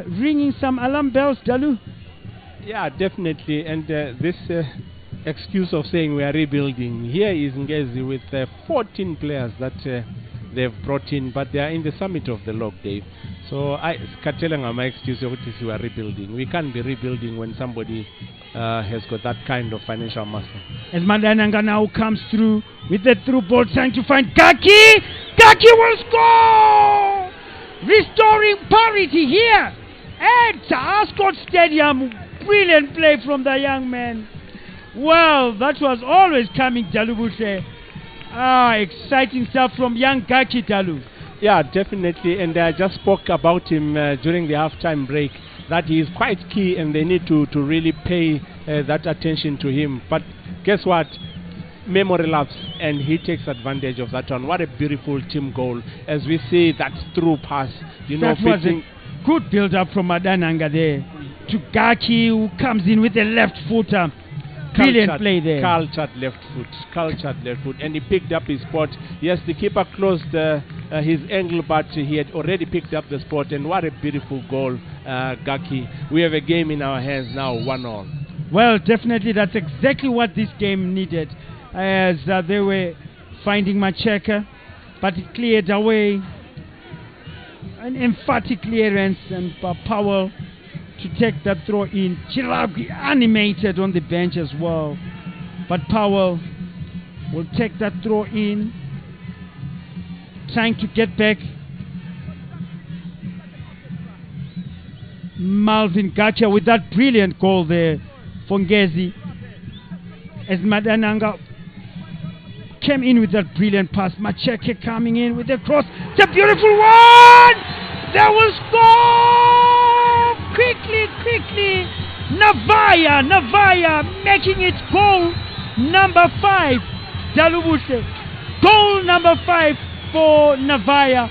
ringing some alarm bells, Dalu?
Yeah, definitely. And this excuse of saying we are rebuilding, here is Ngezi with 14 players that they've brought in, but they are in the summit of the log, Dave. So I telling my excuse of we are rebuilding. We can't be rebuilding when somebody has got that kind of financial muscle.
As Madananga now comes through with the through ball, trying to find Gaki. Gaki will score! Restoring parity here at Ascot Stadium. Brilliant play from the young man. Well, that was always coming, Dalubushe. Exciting stuff from young Gaki, Dalu.
Yeah, definitely. And I just spoke about him during the halftime break, that he is quite key and they need to really pay that attention to him. But guess what? Memory lapse, and he takes advantage of that one. What a beautiful team goal, as we see that through pass.
That was a good build-up from Madananga there to Gaki, who comes in with a left footer. Brilliant play there.
Cultured left foot, and he picked up his spot. Yes, the keeper closed his angle, but he had already picked up the spot, and what a beautiful goal, Gaki. We have a game in our hands now, 1-1.
Well, definitely that's exactly what this game needed, as they were finding Macheka, but it cleared away. An emphatic clearance, and Powell to take that throw in. Chiraghi animated on the bench as well, but Powell will take that throw in, trying to get back. Malvin Gacha with that brilliant goal there for Ngezi, as Madananga came in with that brilliant pass. Macheke coming in with the cross. It's a beautiful one! They will score! Quickly! Navaya making it goal number 5. Dalubuse. Goal number 5 for Navaya.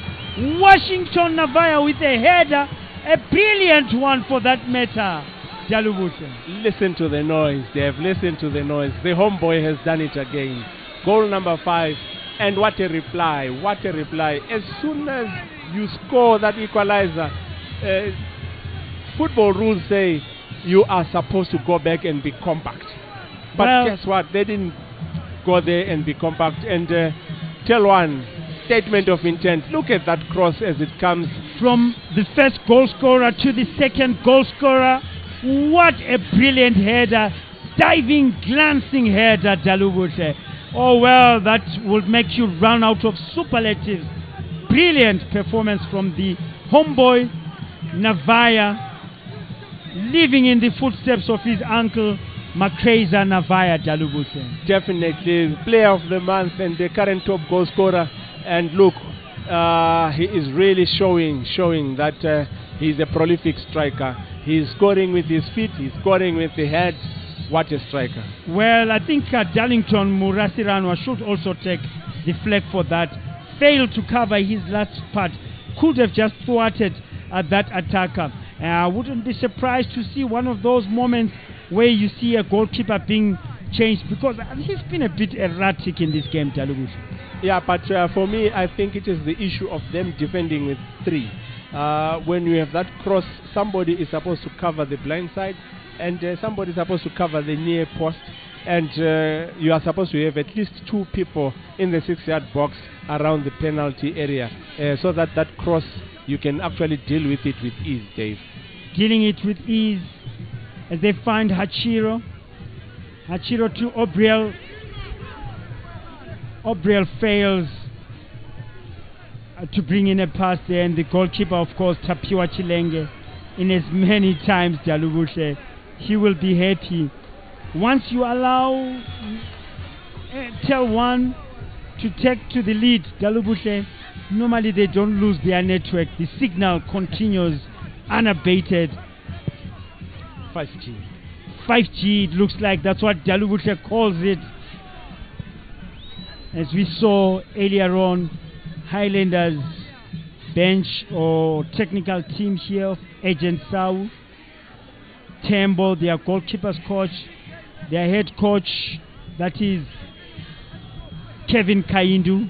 Washington Navaya with a header. A brilliant one for that matter. Dalubuse.
Listen to the noise, Dave. Listen to the noise. The homeboy has done it again. Goal number 5, and what a reply, As soon as you score that equalizer, football rules say you are supposed to go back and be compact. But well, guess what? They didn't go there and be compact. And Telwan, statement of intent. Look at that cross as it comes.
From the first goal scorer to the second goal scorer. What a brilliant header. Diving, glancing header, Dalubute. Oh, well, that would make you run out of superlatives. Brilliant performance from the homeboy, Navaya, living in the footsteps of his uncle, Makreza Navaya Dalubuse.
Definitely, player of the month and the current top goal scorer. And look, he is really showing that he's a prolific striker. He's scoring with his feet, he's scoring with the head. What a striker. Well,
I think Darlington Murasiranwa should also take the flag for that. Failed to cover his last part. Could have just thwarted that attacker. I wouldn't be surprised to see one of those moments where you see a goalkeeper being changed, because he's been a bit erratic in this game, Dalubush.
Yeah, but for me, I think it is the issue of them defending with 3. When you have that cross, somebody is supposed to cover the blind side, and somebody is supposed to cover the near post, and you are supposed to have at least 2 people in the 6-yard box around the penalty area, so that cross, you can actually deal with it with ease, Dave.
Dealing it with ease as they find Hachiro to Obriel. Obriel fails to bring in a pass there, and the goalkeeper, of course, Tapiwa Chilenge, in as many times, Dalubushe, he will be happy. Once you allow Telwan to take to the lead, Dalubushe, normally they don't lose their network. The signal continues unabated. 5G, it looks like that's what Dalubushe calls it. As we saw earlier on, Highlanders bench or technical team here of Agent Sau, Tembo, their goalkeepers coach, their head coach, that is Kevin Kaindu.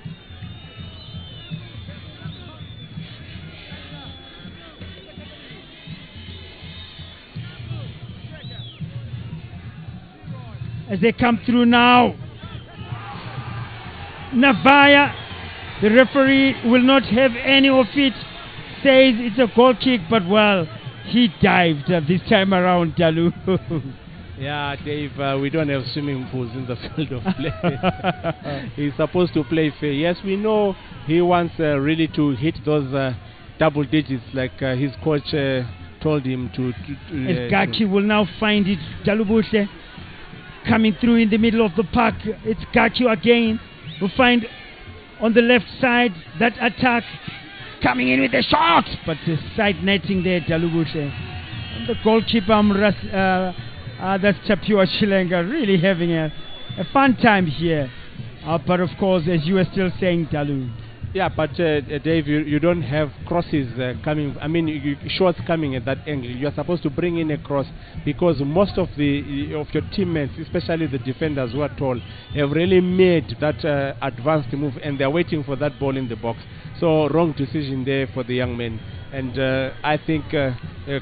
As they come through now, Navaya, the referee will not have any of it, says it's a goal kick, but well, he dived this time around, Dalu.
Yeah, Dave, we don't have swimming pools in the field of play. He's supposed to play fair. Yes, we know he wants really to hit those double digits like his coach told him to.
As Gaki will now find it, Dalubushe coming through in the middle of the park. It's Gaki again. We'll find on the left side that attack, coming in with a shot, but the side netting there, Dalubushe. And the goalkeeper, that's Tapiwa Chilenga, really having a fun time here. But of course, as you were still saying, Dalu,
Yeah, but Dave, you don't have crosses coming. I mean, shots coming at that angle. You are supposed to bring in a cross because most of your teammates, especially the defenders who are tall, have really made that advanced move and they are waiting for that ball in the box. So wrong decision there for the young men. And I think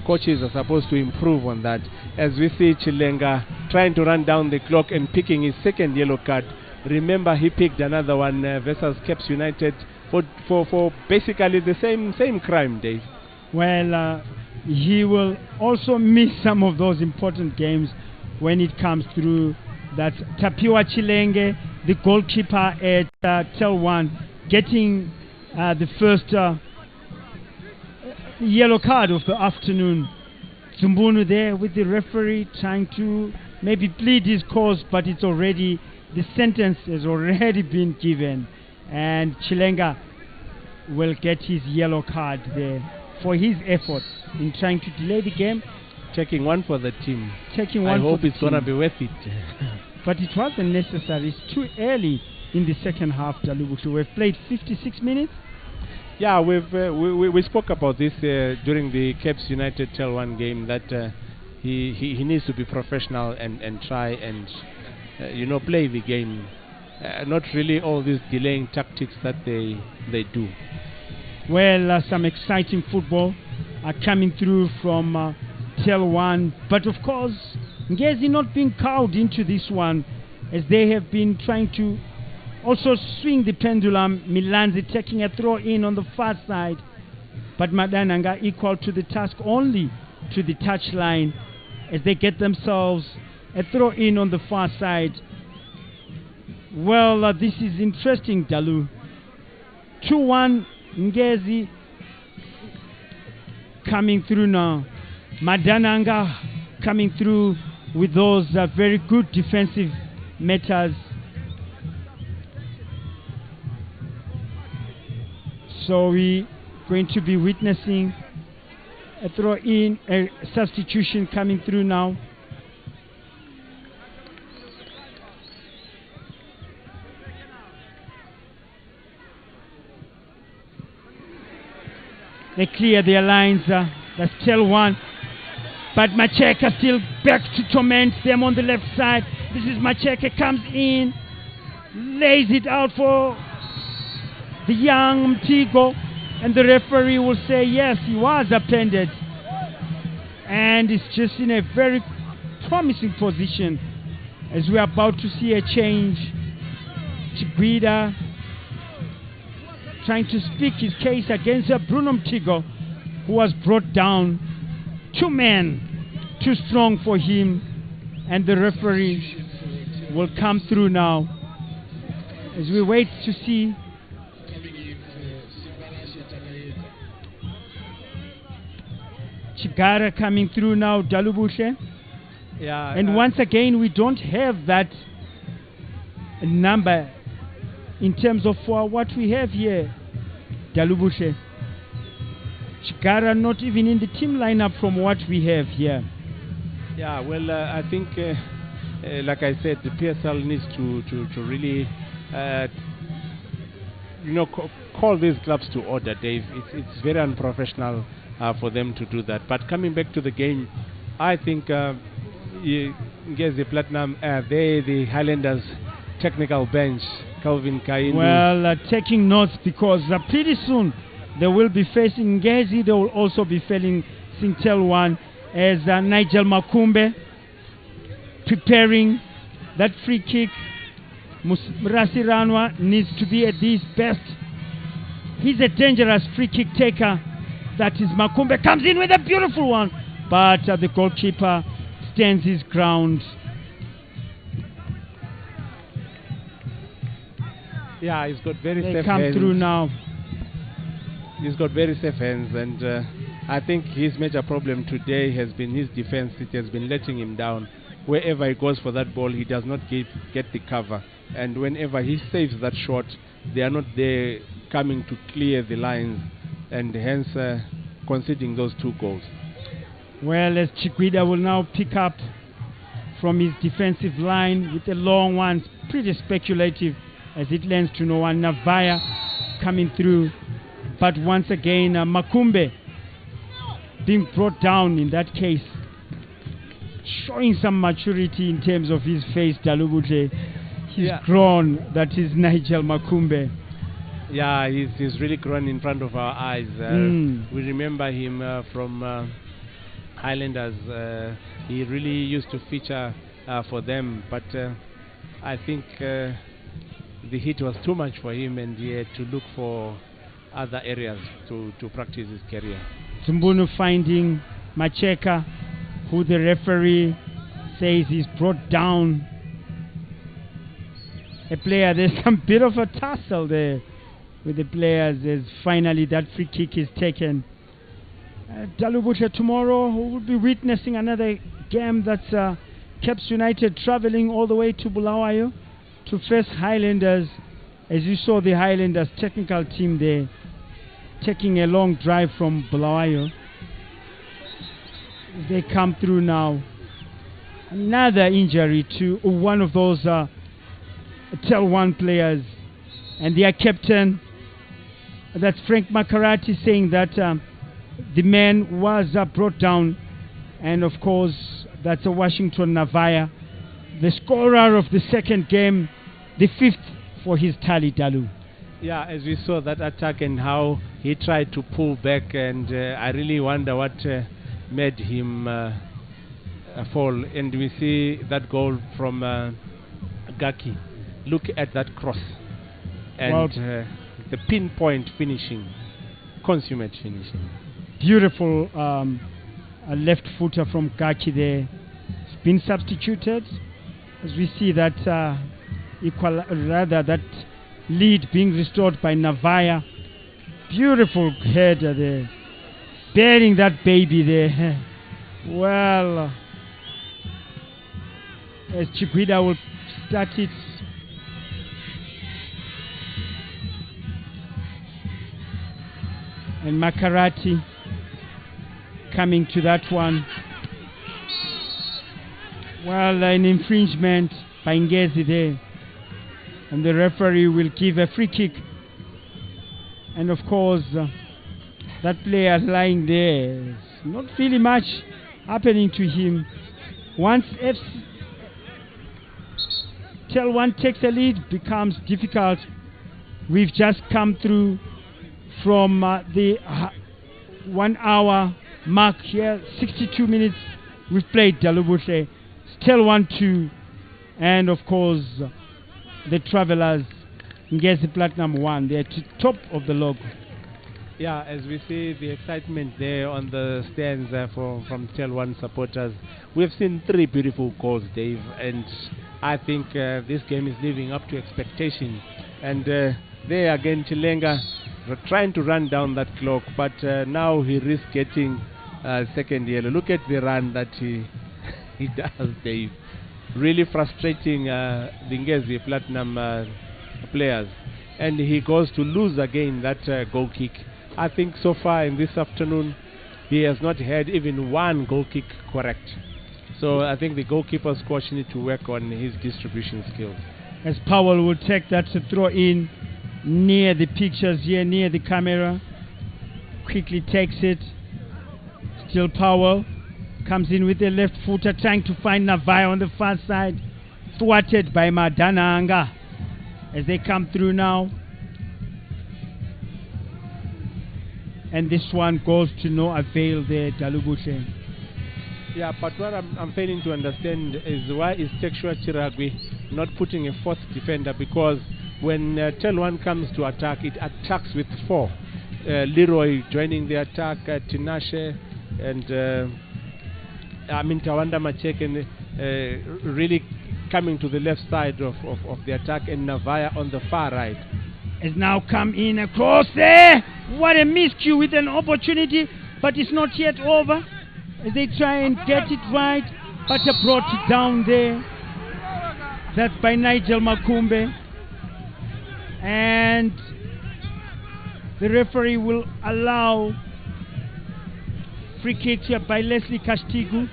coaches are supposed to improve on that. As we see Chilenga trying to run down the clock and picking his second yellow card. Remember, he picked another one versus Caps United for basically the same crime, Dave.
Well, he will also miss some of those important games when it comes through. That's Tapiwa Chilenge, the goalkeeper at Telwan, getting the first yellow card of the afternoon. Zumbunu there with the referee trying to maybe plead his cause, but it's already, the sentence has already been given, and Chilenga will get his yellow card there for his efforts in trying to delay the game.
Taking one for the team.
Taking one.
I hope it's going to be worth it.
But it wasn't necessary. It's too early in the second half, Dalubushu. We've played 56 minutes.
Yeah, we spoke about this during the Caps United Telwan game, that he needs to be professional and try and play the game. Not really all these delaying tactics that they do.
Well, some exciting football are coming through from Telwan, but of course Ngezi not being cowed into this one, as they have been trying to also swing the pendulum. Milanzi taking a throw in on the far side, but Madananga equal to the task, only to the touchline as they get themselves a throw in on the far side. Well, this is interesting, Dalu. 2-1 Ngezi coming through now. Madananga coming through with those very good defensive matters. So we're going to be witnessing a throw in, a substitution coming through now. They clear their lines. That's Telwan. But Macheka still back to torment them on the left side. This is Macheka, comes in, lays it out for the young Mtigo, and the referee will say yes, he was appended. And it's just in a very promising position as we're about to see a change. Chiguida trying to speak his case against Bruno Mtigo, who was brought down. 2 men, too strong for him, and the referee will come through now as we wait to see. Chigara coming through now, Dalubushe.
Yeah,
and once again, we don't have that number in terms of what we have here, Dalubushe. Chigara not even in the team lineup from what we have here.
Yeah, well, I think, like I said, the PSL needs to really, call these clubs to order, Dave. It's very unprofessional for them to do that. But coming back to the game, I think Ngezi Platinum, the Highlanders technical bench, Calvin Kainu.
Well, taking notes because pretty soon they will be facing Ngezi. They will also be facing Telwan as Nigel Makumbe preparing that free kick. Murasi Ranwa needs to be at his best. He's a dangerous free kick taker. That is Makumbe, comes in with a beautiful one, but the goalkeeper stands his ground.
Yeah, he's got very safe hands.
They come through now.
He's got very safe hands, and I think his major problem today has been his defense. It has been letting him down. Wherever he goes for that ball, he does not get the cover, and whenever he saves that shot, they are not there coming to clear the lines, and hence conceding those 2 goals. Well,
as Chiguida will now pick up from his defensive line with a long one, pretty speculative as it lands to no one. Navaya coming through. But once again, Makumbe being brought down in that case. Showing some maturity in terms of his face, Dalubute. He's grown, that is Nigel Makumbe.
Yeah, he's really grown in front of our eyes. We remember him from Highlanders. He really used to feature for them, but I think the heat was too much for him, and he had to look for other areas to practice his career.
Zumbunu finding Macheka, who the referee says he's brought down. A player, there's some bit of a tussle there with the players as finally that free kick is taken. Dalubusha tomorrow will be witnessing another game that's Caps United traveling all the way to Bulawayo to face Highlanders. As you saw, the Highlanders technical team there taking a long drive from Bulawayo. They come through now. Another injury to one of those Telwan players, and their captain, that's Frank Makarati, saying that the man was brought down, and of course that's a Washington Navaya, the scorer of the second game, the fifth for his tally, Dalu.
Yeah, as we saw that attack and how he tried to pull back, and I really wonder what made him fall. And we see that goal from Gaki. Look at that cross and the pinpoint finishing, consummate finishing.
Beautiful a left footer from Gaki there. It's been substituted as we see that that lead being restored by Navaya. Beautiful header there, bearing that baby there. Well, as Chikwida will start it. And Makarati coming to that one. Well, an infringement by Ngezi there. And the referee will give a free kick. And of course, that player lying there is not really much happening to him. Once Telwan takes a lead, becomes difficult. We've just come through from the 1 hour mark here, 62 minutes we've played Dalubushe. Still 1-2, and of course the Travelers Ngezi Platinum 1. They're to top of the log.
Yeah, as we see the excitement there on the stands from Telwan supporters. We've seen 3 beautiful goals, Dave, and I think this game is living up to expectation. And there again, Chilenga trying to run down that clock, but now he risks getting second yellow. Look at the run that he does, Dave. Really frustrating the Ngezi Platinum players. And he goes to lose again that goal kick. I think so far in this afternoon, he has not had even one goal kick correct. So I think the goalkeeper's coach needs to work on his distribution skills.
As Powell will take that to throw in near the pictures here, near the camera. Quickly takes it. Still Powell comes in with the left footer, trying to find Navai on the far side. Thwarted by Madananga as they come through now. And this one goes to no avail there, Dalubushe.
Yeah, but what I'm failing to understand is why is Tekshua Chiragwi not putting a fourth defender, because when Telwan comes to attack, it attacks with 4. Leroy joining the attack, Tinashe and Tawanda Macheken really coming to the left side of the attack, and Navaya on the far right.
Has now come in across there. What a miscue with an opportunity, but it's not yet over as they try and get it right, but brought it down there. That's by Nigel Makumbe. And the referee will allow free kick here by Leslie Castigu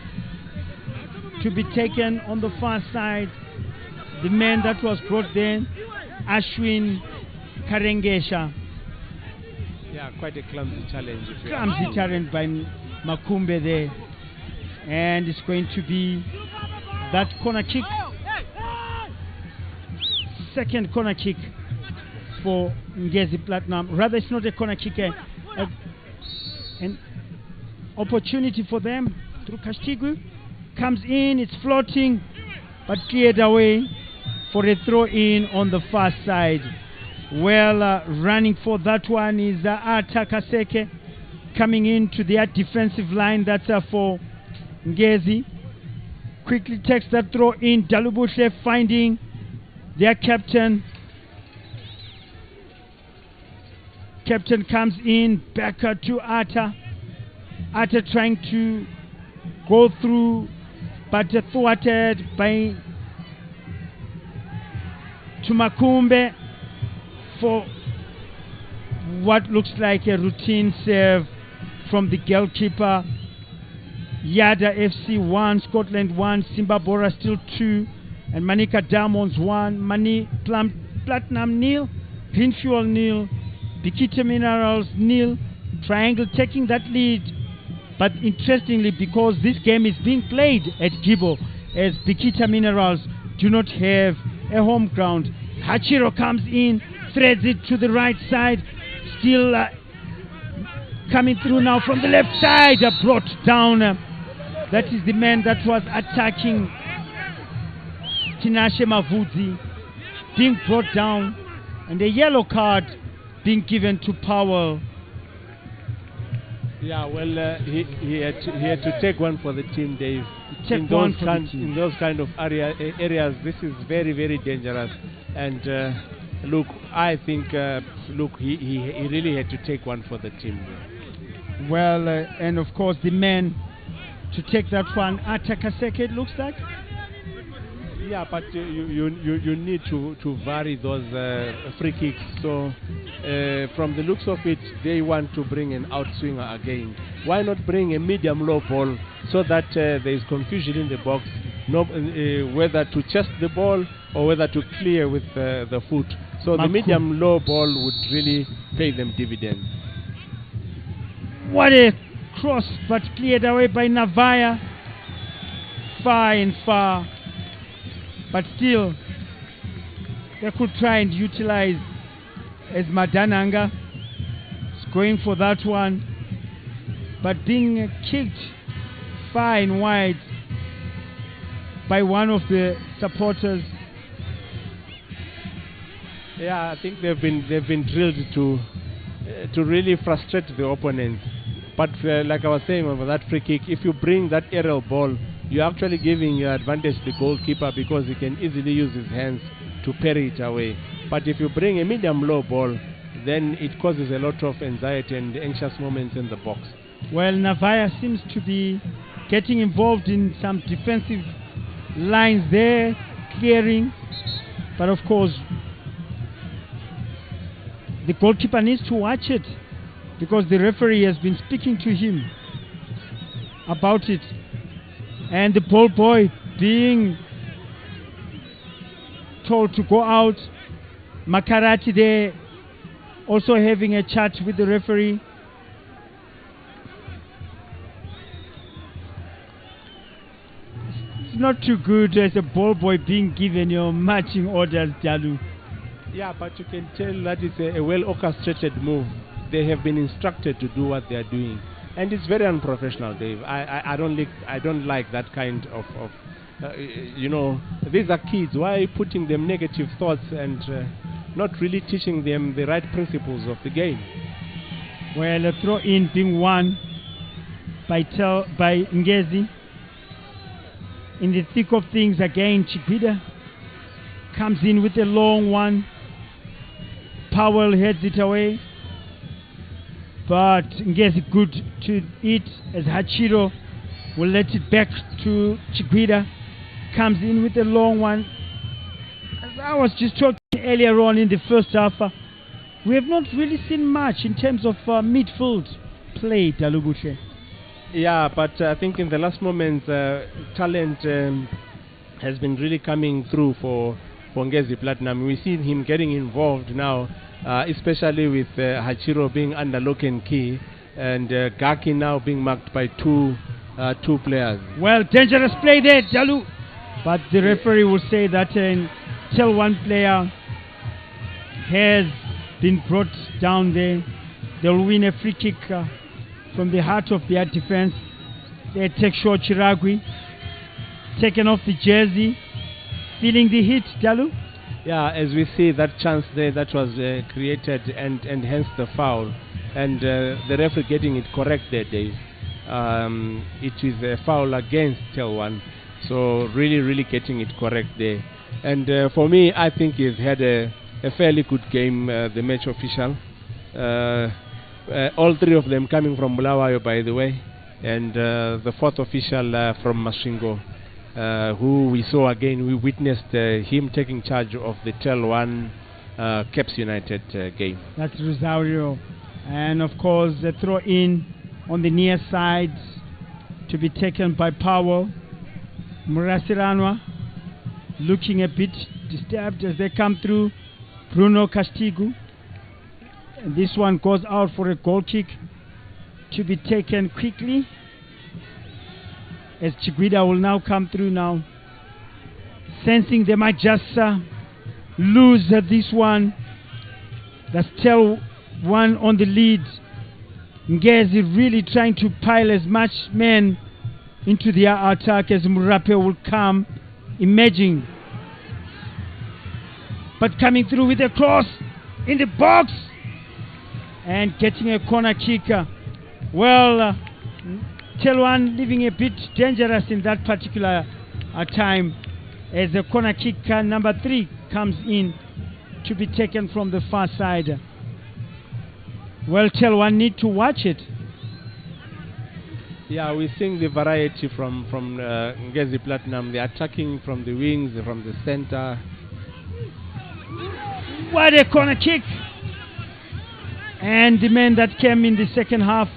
to be taken on the far side. The man that was brought there, Ashwin Karengesha.
Yeah, quite a clumsy challenge.
Clumsy challenge by Makumbe there. And it's going to be that corner kick. Second corner kick for Ngezi Platinum. Rather, it's not a corner kick, an opportunity for them through Kashtigu. Comes in, it's floating, but cleared away for a throw in on the far side. Well, running for that one is Ata Kaseke, coming into their defensive line. That's for Ngezi. Quickly takes that throw in. Dalubushe finding their captain. Captain comes in, back to Ata. Ata trying to go through, but thwarted by Tumakumbe for what looks like a routine serve from the goalkeeper. Yada FC 1, Scotland 1, Simbabora still 2, and Manika Diamonds 1, Platinum nil, Greenfuel nil, Bikita Minerals nil. Triangle taking that lead, but interestingly, because this game is being played at Gibo, as Bikita Minerals do not have a home ground. Hachiro comes in, threads it to the right side, still coming through now from the left side, brought down. That is the man that was attacking Tinashe Mavudzi, being brought down, and a yellow card being given to Powell.
Yeah, well, he had to take one for the team, Dave.
In
those kind of areas, this is very, very dangerous. And look, I think he really had to take one for the team.
Well, and of course the man to take that one, Atakaseke, it looks like.
Yeah, but you need to vary those free kicks. So from the looks of it, they want to bring an outswinger again. Why not bring a medium-low ball so that there is confusion in the box, whether to chest the ball or whether to clear with the foot. So the medium-low ball would really pay them dividends.
What a cross, but cleared away by Navaya. Far and far. But still, they could try and utilize as Madananga is going for that one, but being kicked far and wide by one of the supporters.
Yeah, I think they've been drilled to really frustrate the opponent. But like I was saying over that free kick, if you bring that aerial ball, you're actually giving your advantage to the goalkeeper because he can easily use his hands to parry it away. But if you bring a medium-low ball, then it causes a lot of anxiety and anxious moments in the box.
Well, Navaya seems to be getting involved in some defensive lines there, clearing. But of course, the goalkeeper needs to watch it because the referee has been speaking to him about it. And the ball boy being told to go out. Makarati there also having a chat with the referee. It's not too good as a ball boy being given your marching orders, Jalu.
Yeah, but you can tell that it's a well orchestrated move. They have been instructed to do what they are doing. And it's very unprofessional, Dave. I don't like that kind of these are kids. Why putting them negative thoughts and not really teaching them the right principles of the game?
Well, a throw in being won by Ngezi. In the thick of things again, Chikwida comes in with a long one. Powell heads it away. But Ngezi good to it as Hachiro will let it back to Chikwida. Comes in with a long one. As I was just talking earlier on in the first half, we have not really seen much in terms of midfield play, Dalubushe.
Yeah, but I think in the last moments, talent has been really coming through for Ngezi Platinum. We see him getting involved now especially with Hachiro being under lock and key, and Gaki now being marked by two players.
Well, dangerous play there, Jalu. But the referee will say that a Telwan player has been brought down there. They'll win a free kick from the heart of their defense. They take short Chiragui, taken off the jersey, feeling the hit, Jalu.
Yeah, as we see that chance there that was created and hence the foul. And the referee getting it correct there, Dave. It is a foul against Telwan. So really getting it correct there. And for me, I think he's had a fairly good game, the match official. All three of them coming from Bulawayo, by the way. And the fourth official from Masvingo, who we saw again, we witnessed him taking charge of the Telwan Caps United game. That's
Rosario. And of course, the throw in on the near side to be taken by Powell. Murasiranwa looking a bit disturbed as they come through. Bruno Castigo. And this one goes out for a goal kick to be taken quickly, as Chiguida will now come through now, sensing they might just lose this one. That's Telwan on the lead. Ngezi really trying to pile as much men into their attack as Murape will come emerging, but coming through with a cross in the box and getting a corner kick. Well, Telwan leaving a bit dangerous in that particular time, as the corner kick number 3 comes in to be taken from the far side. Well, Telwan need to watch it.
Yeah, we're seeing the variety from Ngezi Platinum. They're attacking from the wings, from the center.
What a corner kick! And the men that came in the second half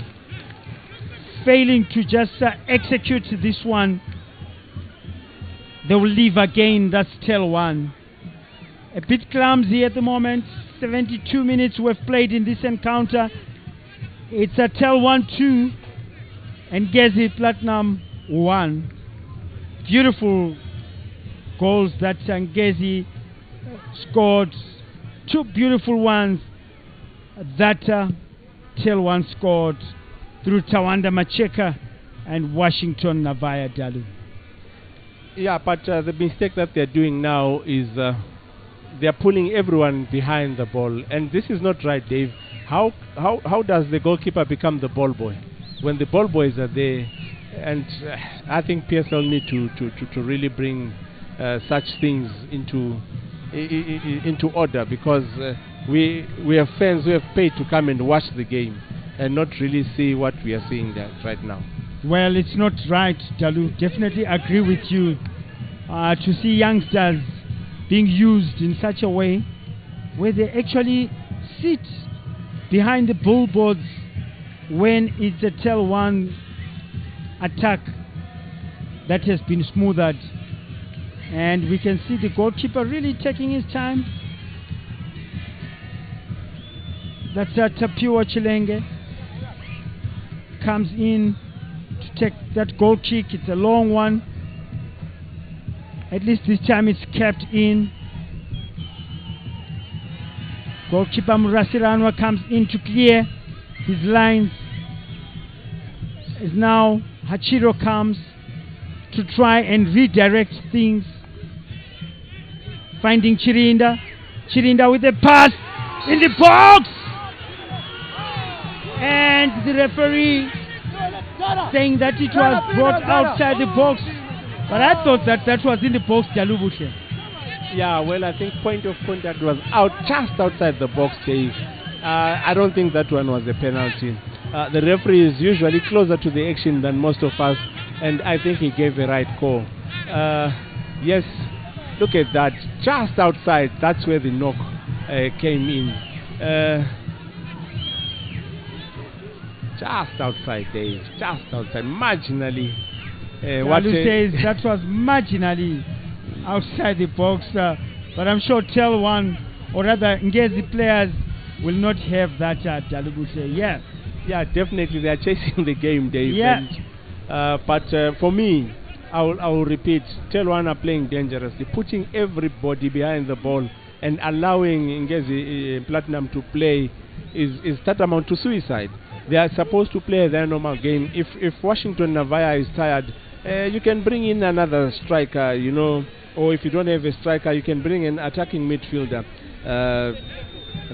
failing to just execute this one, they will leave again. That's Telwan. A bit clumsy at the moment. 72 minutes we've played in this encounter. It's a Telwan 2 and Ngezi Platinum 1. Beautiful goals that Ngezi scored. 2 beautiful ones that Telwan scored through Tawanda Macheka and Washington Navaya Dalu.
Yeah, but the mistake that they're doing now is they're pulling everyone behind the ball, and this is not right, Dave. How does the goalkeeper become the ball boy when the ball boys are there? And I think PSL need to really bring such things into order, because we have fans who have paid to come and watch the game and not really see what we are seeing there right now.
Well, it's not right, Dalu. Definitely agree with you. To see youngsters being used in such a way where they actually sit behind the billboards when it's a Telwan attack that has been smoothed. And we can see the goalkeeper really taking his time. That's Tapua Chilenge. Comes in to take that goal kick. It's a long one. At least this time it's kept in. Goalkeeper Murasiranwa comes in to clear his lines. As now Hachiro comes to try and redirect things. Finding Chirinda. Chirinda with a pass in the box. And the referee saying that it was brought outside the box. But I thought that was in the box, Jalubushe.
Yeah, well, I think point of contact was just outside the box, Dave. I don't think that one was a penalty. The referee is usually closer to the action than most of us, and I think he gave the right call. Yes, look at that, just outside. That's where the knock came in. Just outside, Dave. Just outside, marginally.
What says that was marginally outside the box, but I'm sure Telwan, or rather Ngezi players, will not have that Dalubushe. Yeah.
Yeah, definitely they are chasing the game, Dave.
Yeah.
But for me, I will repeat, Telwan are playing dangerously, putting everybody behind the ball and allowing Ngezi Platinum to play is tantamount to suicide. They are supposed to play their normal game. If Washington Navaya is tired, you can bring in another striker, you know, or if you don't have a striker, you can bring an attacking midfielder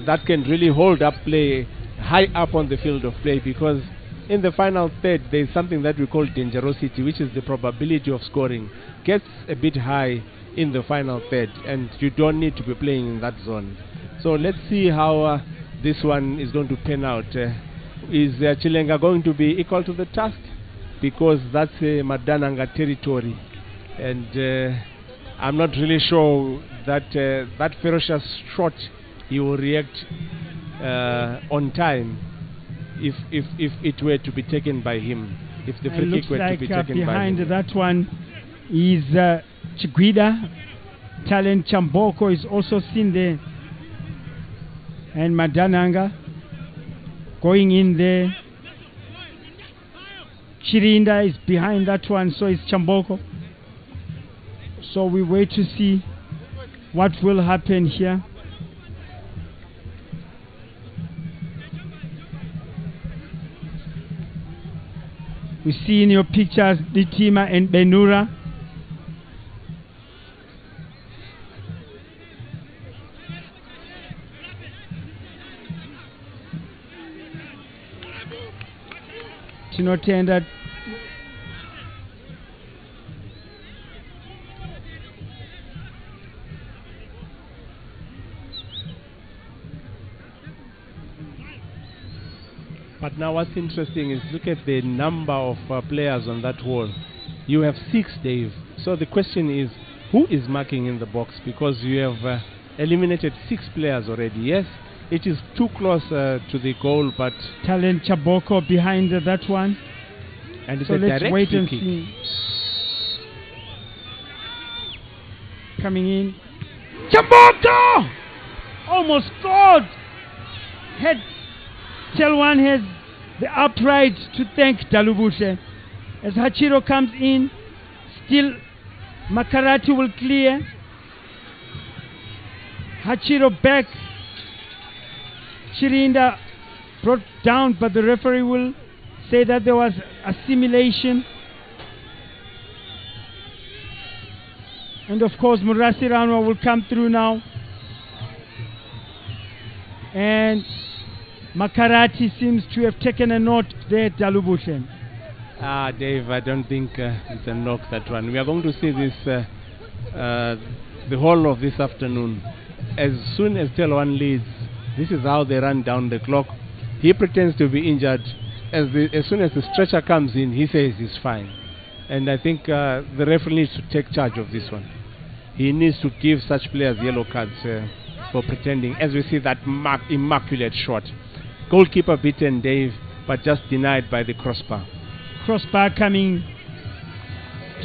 that can really hold up play high up on the field of play, because in the final third there is something that we call dangerosity, which is the probability of scoring gets a bit high in the final third, and you don't need to be playing in that zone. So let's see how this one is going to pan out. Is Chilenga going to be equal to the task? Because that's Madananga territory, and I'm not really sure that that ferocious shot he will react on time if it were to be taken by him, if the free kick were to be taken by him.
Behind that one is Chiguida. Talent Chamboko is also seen there, and Madananga going in there. Chirinda is behind that one, so is Chamboko. So we wait to see what will happen here. We see in your pictures Ditima and Benura. Tinotenda
But now what's interesting is look at the number of players on that wall. You have 6, Dave. So the question is, who is marking in the box? Because you have eliminated 6 players already. Yes, it is too close to the goal, but
Talent Chaboko behind that one.
And it's
so
a
let's
direct
wait
free
and
kick.
see. Coming in, Chaboko almost scored. Telwan has the upright to thank Dalubushe. As Hachiro comes in, still Makarati will clear. Hachiro back. Chirinda brought down, but the referee will say that there was assimilation. And of course Murasi Ranwa will come through now. And Makarati seems to have taken a note there, Dalubushe.
Dave, I don't think it's a knock, that one. We are going to see this the whole of this afternoon. As soon as Telwan leads, this is how they run down the clock. He pretends to be injured. As soon as the stretcher comes in, he says he's fine. And I think the referee needs to take charge of this one. He needs to give such players yellow cards for pretending. As we see that immaculate shot. Goalkeeper beaten, Dave, but just denied by the crossbar.
Crossbar coming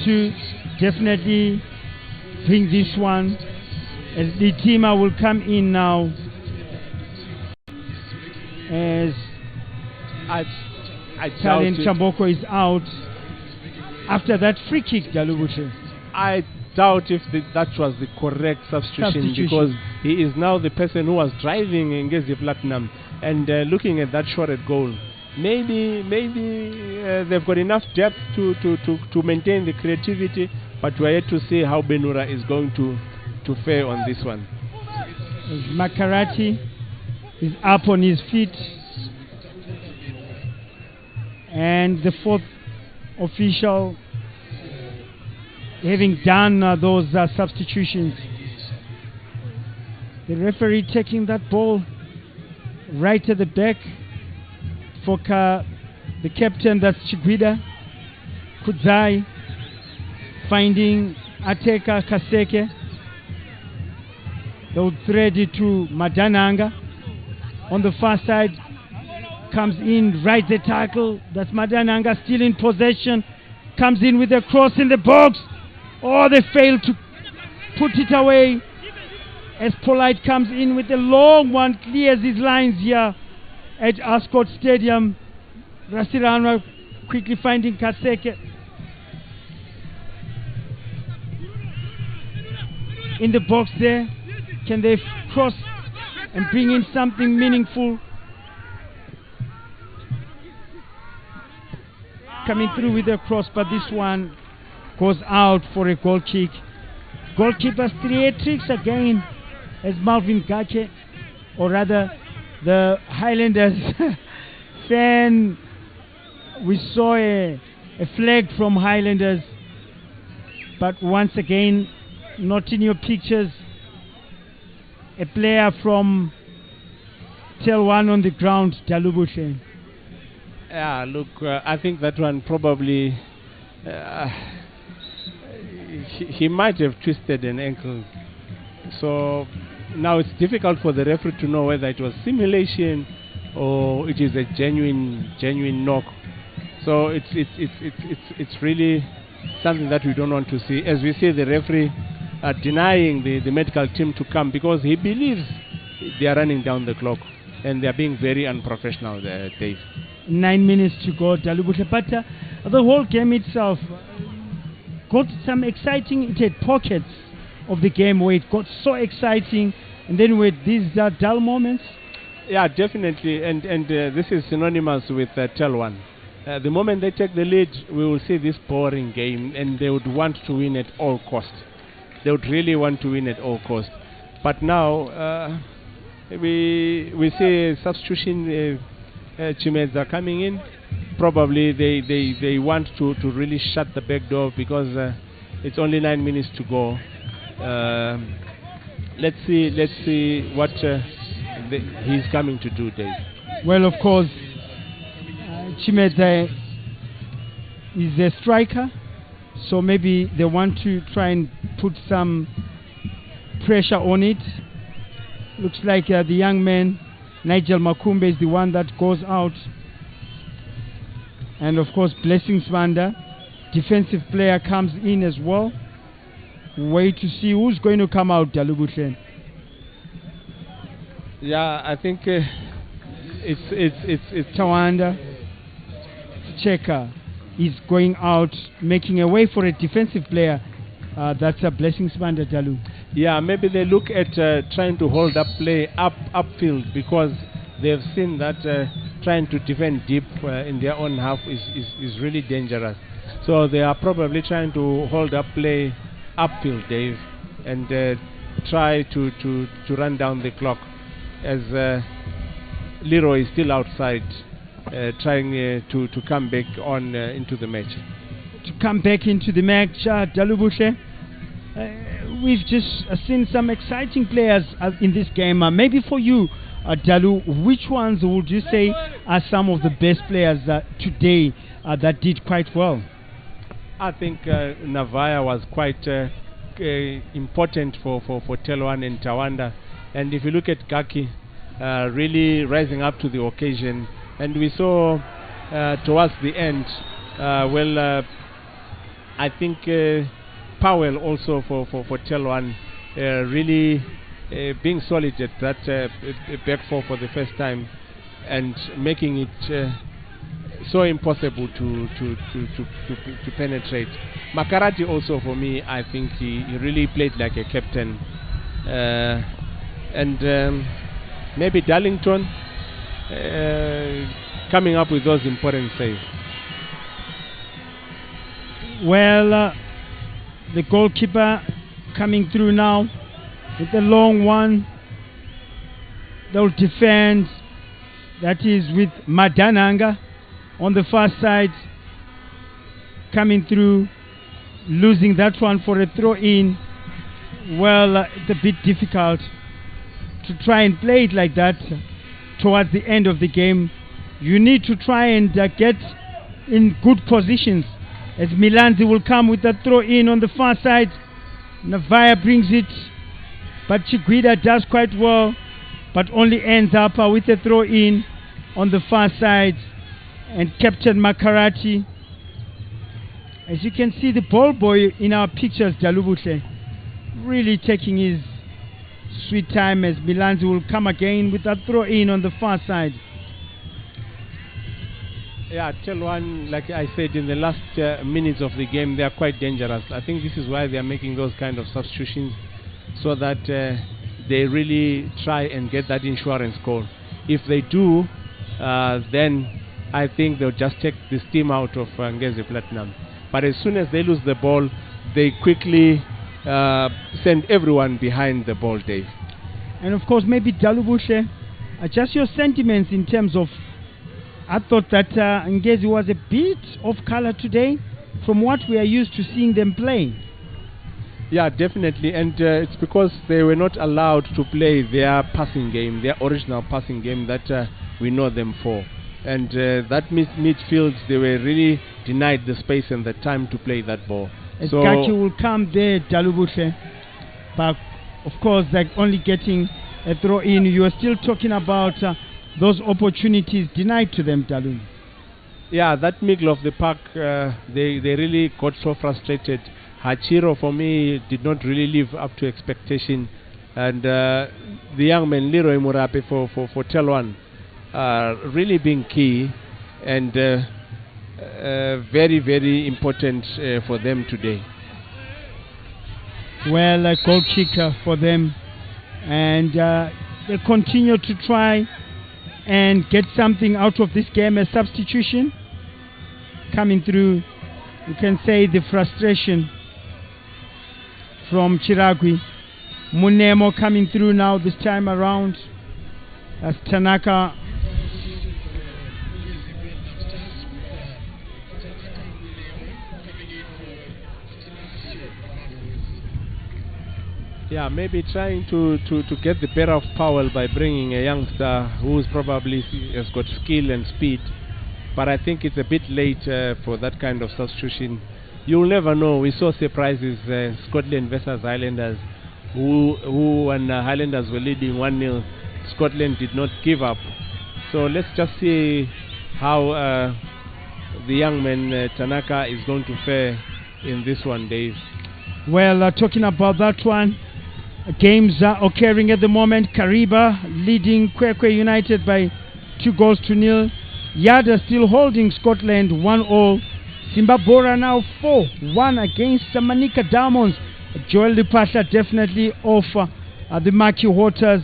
to definitely bring this one, as the teamer will come in now. As Italian Chamboko is out after that free kick, Dalubushe.
I doubt if that was the correct substitution, because he is now the person who was driving Ngezi Platinum and looking at that shot at goal. Maybe they've got enough depth to maintain the creativity, but we're yet to see how Benura is going to fare on this one.
As Makarati is up on his feet, and the fourth official having done those substitutions. The referee taking that ball right at the back for the captain, that's Chiguida. Kudzai finding Ateka Kaseke. They would thread it to Madananga. On the far side, comes in, right the tackle. That's Madananga still in possession. Comes in with a cross in the box. Oh, they failed to put it away. as Polite comes in with a long one, clears his lines here at Ascot Stadium. Rasirana quickly finding Kaseke in the box there. Can they cross and bring in something meaningful? Coming through with a cross, but this one goes out for a goal kick. Goalkeeper's theatrics again as Malvin Gache, or rather the Highlanders fan. We saw a flag from Highlanders, but once again not in your pictures. A player from Telwan on the ground, Dalubushe.
Yeah, look, I think that one probably he might have twisted an ankle. So now it's difficult for the referee to know whether it was simulation or it is a genuine knock. So it's really something that we don't want to see. As we see the referee denying the medical team to come because he believes they are running down the clock and they are being very unprofessional, Dave.
9 minutes to go, Dalubushe. But the whole game itself got some exciting, it had pockets of the game where it got so exciting, and then with these dull moments.
Yeah, definitely, and this is synonymous with Telwan. The moment they take the lead, we will see this boring game, and they would want to win at all cost. They would really want to win at all cost. But now we see substitution. Chimedza coming in. Probably they want to really shut the back door because it's only 9 minutes to go. Let's see what he's coming to do, Dave.
Well, of course, Chimedza is a striker, so maybe they want to try and put some pressure on it. Looks like the young man Nigel Makumbe is the one that goes out, and of course Blessings Vanda, defensive player, comes in as well. Wait to see who's going to come out, Dalubushen.
Yeah, I think it's
Tawanda Cheka is going out, making a way for a defensive player. That's a Blessings Vanda, Dalu.
Yeah, maybe they look at trying to hold up play upfield because they've seen that trying to defend deep in their own half is really dangerous. So they are probably trying to hold up play upfield, Dave, and try to run down the clock as Leroy is still outside trying to come back on into the match.
To come back into the match, Dalubushe. We've just seen some exciting players in this game. Maybe for you, Dalu, which ones would you say are some of the best players today that did quite well?
I think Navaya was quite important for Telwan and Tawanda. And if you look at Gaki, really rising up to the occasion. And we saw towards the end, I think Powell also for Telwan really being solid at that back four for the first time and making it so impossible to penetrate. Makarati also for me, I think he really played like a captain, and maybe Darlington coming up with those important saves.
Well, the goalkeeper coming through now with a long one. They'll defend. That is with Madananga on the far side, coming through, losing that one for a throw in. Well, it's a bit difficult to try and play it like that towards the end of the game. You need to try and get in good positions, as Milanzi will come with a throw in on the far side. Navaya brings it, but Chiguida does quite well, but only ends up with a throw in on the far side. And Captain Makarati, as you can see, the ball boy in our pictures, Dalubushe, really taking his Sweet time as Milanzi will come again with a throw in on the far side.
Yeah, Telwan, like I said, in the last minutes of the game, they are quite dangerous. I think this is why they are making those kind of substitutions, so that they really try and get that insurance goal. If they do, then I think they'll just take the steam out of Ngezi Platinum. But as soon as they lose the ball, they quickly send everyone behind the ball, Dave.
And of course, maybe Dalubushe, just your sentiments in terms of, I thought that Ngezi was a bit off color today from what we are used to seeing them play.
Yeah, definitely, and it's because they were not allowed to play their passing game, their original passing game that we know them for. And that midfield, they were really denied the space and the time to play that ball. So
Kaki will come there, Dalubushe, but of course, like only getting a throw in. You are still talking about those opportunities denied to them, Dalu.
Yeah, that middle of the park, they really got so frustrated. Hachiro, for me, did not really live up to expectation. And the young man, Leroy Murape, for Telwan, really being key and very, very important for them today.
Well, a goal kicker for them. And they continue to try and get something out of this game. A substitution coming through. You can say the frustration from Chiragwi. Munemo coming through now this time around as Tanaka.
Yeah, maybe trying to get the better of Powell by bringing a youngster who's probably has got skill and speed. But I think it's a bit late for that kind of substitution. You'll never know. We saw surprises, Scotland versus Highlanders, who when Highlanders were leading 1-0, Scotland did not give up. So let's just see how the young man Tanaka is going to fare in this one, Dave.
Well, talking about that one, games are occurring at the moment. Kariba leading Kwekwe United by 2-0. Yada still holding Scotland 1-0. Simbabora now 4-1 against Manika Diamonds. Joel Lipasha definitely off the murky waters.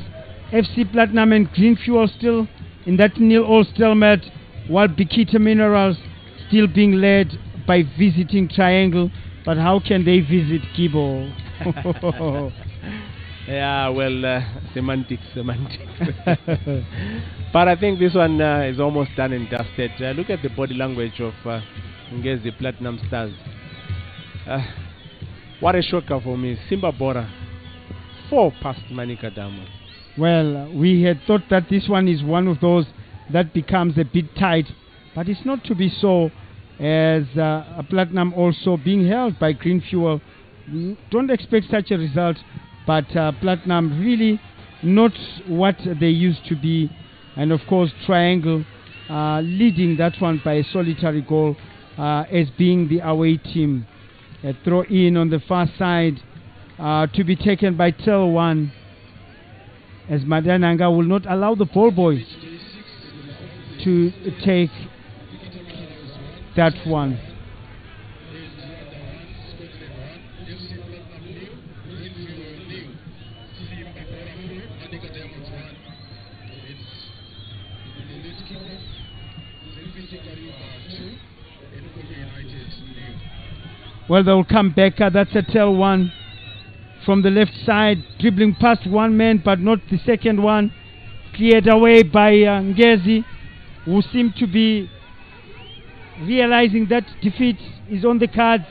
FC Platinum and Green Fuel still in that 0-0 stalemate, while Bikita Minerals still being led by visiting Triangle. But how can they visit Kibo?
Yeah, well, semantics. But I think this one is almost done and dusted. Look at the body language of Ngezi Platinum Stars. What a shocker for me. Simba Bora, 4 past Manika Diamonds.
Well, we had thought that this one is one of those that becomes a bit tight, but it's not to be so, as a Platinum also being held by Green Fuel. Don't expect such a result, but Platinum really not what they used to be. And of course, Triangle leading that one by a solitary goal as being the away team. A throw in on the far side to be taken by Telwan, as Madananga will not allow the ball boys to take that one. Well, they'll come back. That's a Telwan from the left side, dribbling past one man, but not the second one. Cleared away by Ngezi, who seemed to be realizing that defeat is on the cards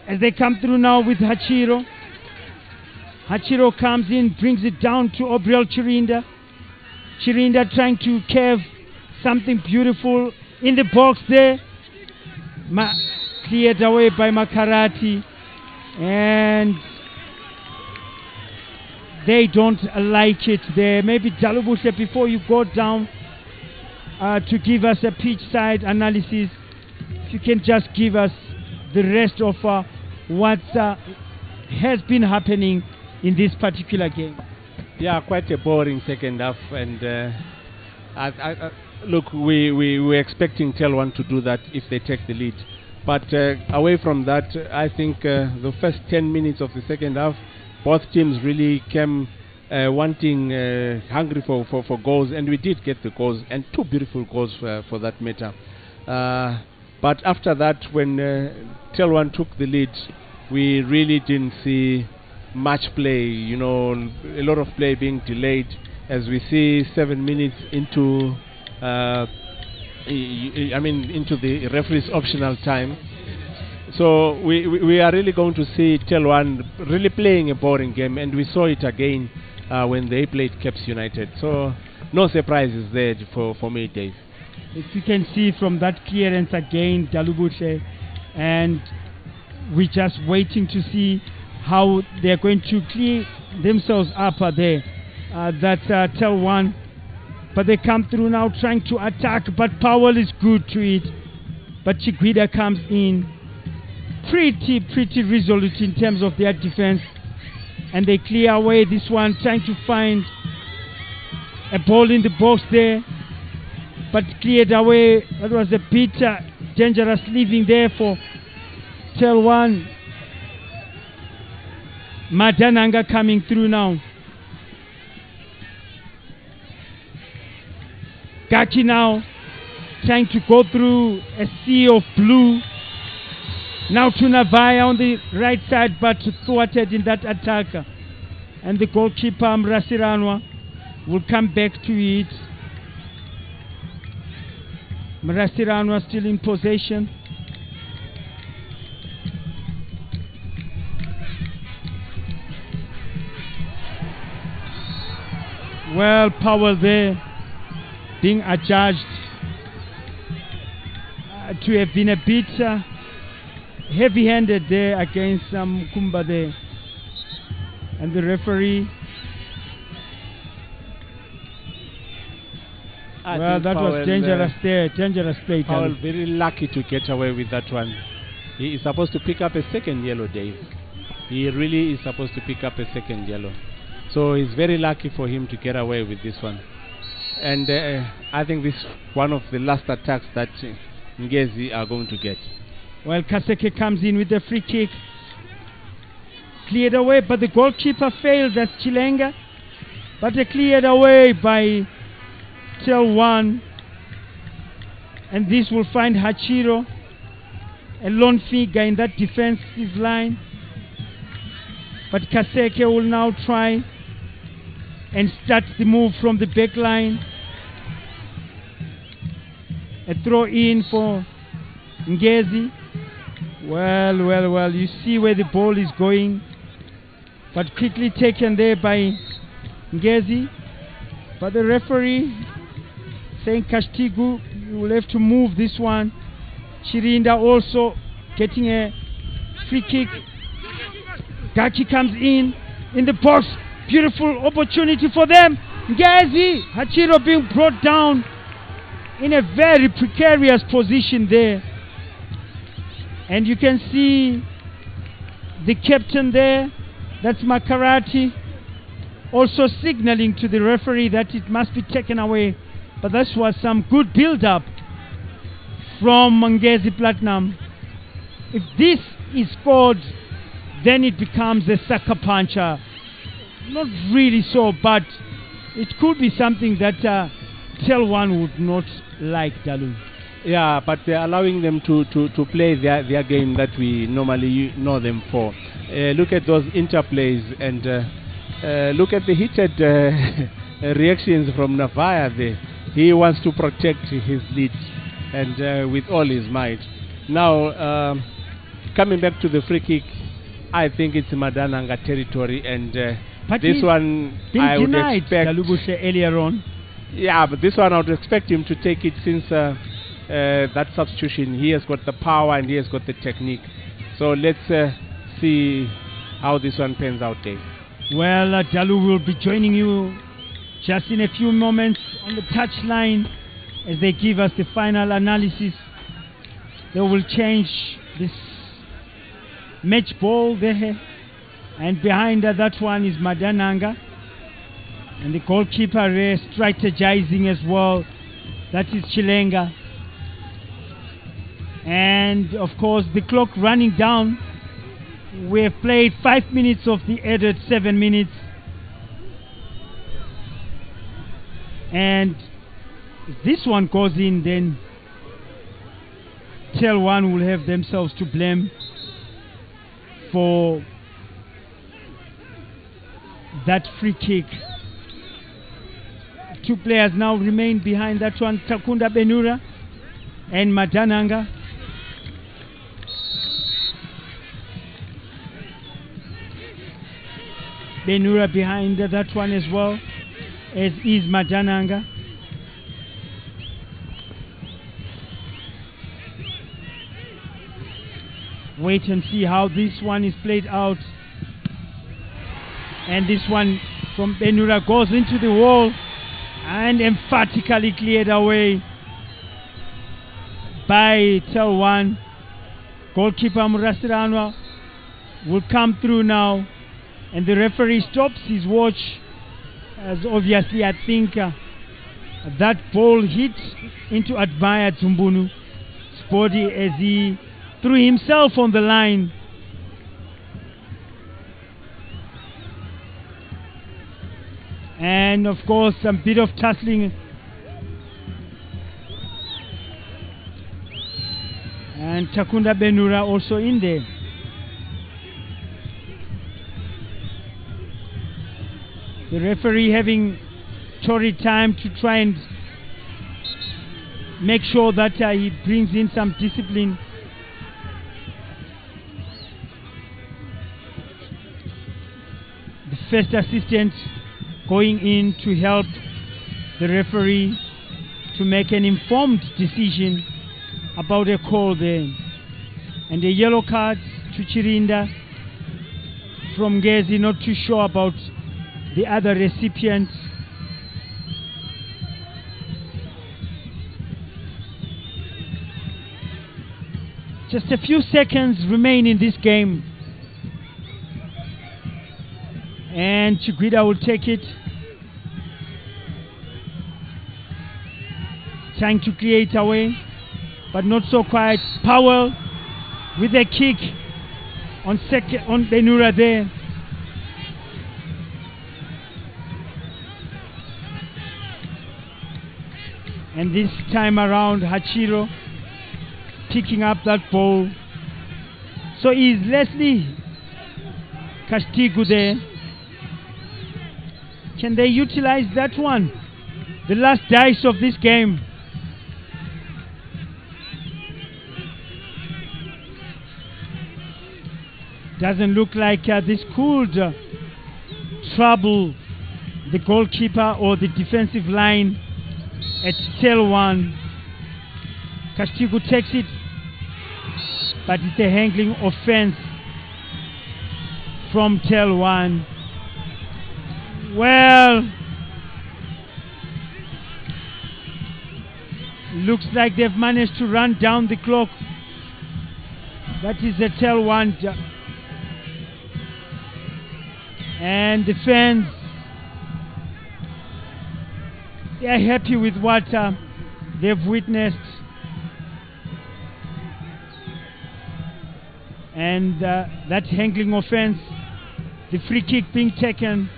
as they come through now with Hachiro. Hachiro comes in, brings it down to Obriel Chirinda. Chirinda trying to curve something beautiful in the box there. Cleared away by Makarati, and they don't like it there. Maybe Dalubushe, before you go down to give us a pitch side analysis, if you can just give us the rest of what has been happening in this particular game?
Yeah, quite a boring second half, and look, we were expecting Telwan to do that if they take the lead. But away from that, I think the first 10 minutes of the second half, both teams really came wanting, hungry for goals, and we did get the goals, and 2 beautiful goals for that matter. But after that, when Telwan took the lead, we really didn't see much play, you know, a lot of play being delayed, as we see 7 minutes into into the referee's optional time. So we are really going to see Telwan really playing a boring game, and we saw it again when they played Caps United. So no surprises there for me, Dave.
If you can see from that clearance again, Dalubushe, and we're just waiting to see how they're going to clear themselves up there. That's Telwan. But they come through now trying to attack, but Powell is good to it. But Chiguida comes in pretty resolute in terms of their defense. And they clear away this one, trying to find a ball in the box there. But cleared away. That was a bit dangerous leaving there for Telwan. Madananga coming through now. Gaki now trying to go through a sea of blue. Now to Navaya on the right side, but thwarted in that attack. And the goalkeeper Mrasiranwa will come back to it. Mrasiranwa still in possession. Well, Powell there being adjudged to have been a bit heavy-handed there against Kumba there. And the referee, well, that was dangerous there, dangerous play.
Powell very lucky to get away with that one. He is supposed to pick up a second yellow, Dave. He really is supposed to pick up a second yellow. So it's very lucky for him to get away with this one. And I think this is one of the last attacks that Ngezi are going to get.
Well, Kaseke comes in with the free kick. Cleared away, but the goalkeeper failed. That's Chilenga. But they cleared away by Telwan. And this will find Hachiro, a lone figure in that defensive line. But Kaseke will now try and start the move from the back line. A throw in for Ngezi. Well, you see where the ball is going, but quickly taken there by Ngezi. But the referee saying, Kashtigu, you will have to move this one. Chirinda also getting a free kick. Gaki comes in the box. Beautiful opportunity for them. Ngezi, Hachiro being brought down in a very precarious position there. And you can see the captain there, that's Makarati, also signaling to the referee that it must be taken away. But that was some good build-up from Ngezi Platinum. If this is scored, then it becomes a sucker puncher. Not really so, but it could be something that Telwan would not like, Dalu.
Yeah, but they're allowing them to play their game that we normally know them for. Look at those interplays, and look at the heated reactions from Navaya there. He wants to protect his lead, and with all his might. Now, coming back to the free kick, I think it's Madananga territory, and
but
this one I would expect
earlier on.
Yeah, but this one I would expect him to take it, since that substitution, he has got the power and he has got the technique. So let's see how this one pans out, Dave.
Well, Dalu will be joining you just in a few moments on the touchline as they give us the final analysis. They will change this match ball there. And behind that one is Madananga. And the goalkeeper strategizing as well. That is Chilenga. And of course the clock running down. We have played 5 minutes of the added 7 minutes. And if this one goes in, then Telwan will have themselves to blame for that free kick. Two players now remain behind that one, Takunda Benura and Madananga. Benura behind that one as well, as is Madananga. Wait and see how this one is played out. And this one from Benura goes into the wall and emphatically cleared away by Telwan. Goalkeeper Murasiranwa will come through now, and the referee stops his watch, as obviously I think that ball hit into Admire Zumbunu's body as he threw himself on the line. And of course some bit of tussling, and Takunda Benura also in there. The referee having torrid time to try and make sure that he brings in some discipline. The first assistant going in to help the referee to make an informed decision about a call there. And a yellow card to Chirinda from Ngezi, not too sure about the other recipients. Just a few seconds remain in this game, and Chiguida will take it, trying to create a way, but not so quiet. Powell with a kick on Benura there. And this time around Hachiro picking up that ball. So is Leslie Castigo there. Can they utilize that one? The last dice of this game. Doesn't look like this could trouble the goalkeeper or the defensive line at Telwan. Castigo takes it, but it's a handling offense from Telwan. Well, looks like they've managed to run down the clock. That is a Telwan. And the fans, they are happy with what they've witnessed. And that handling offense, the free kick being taken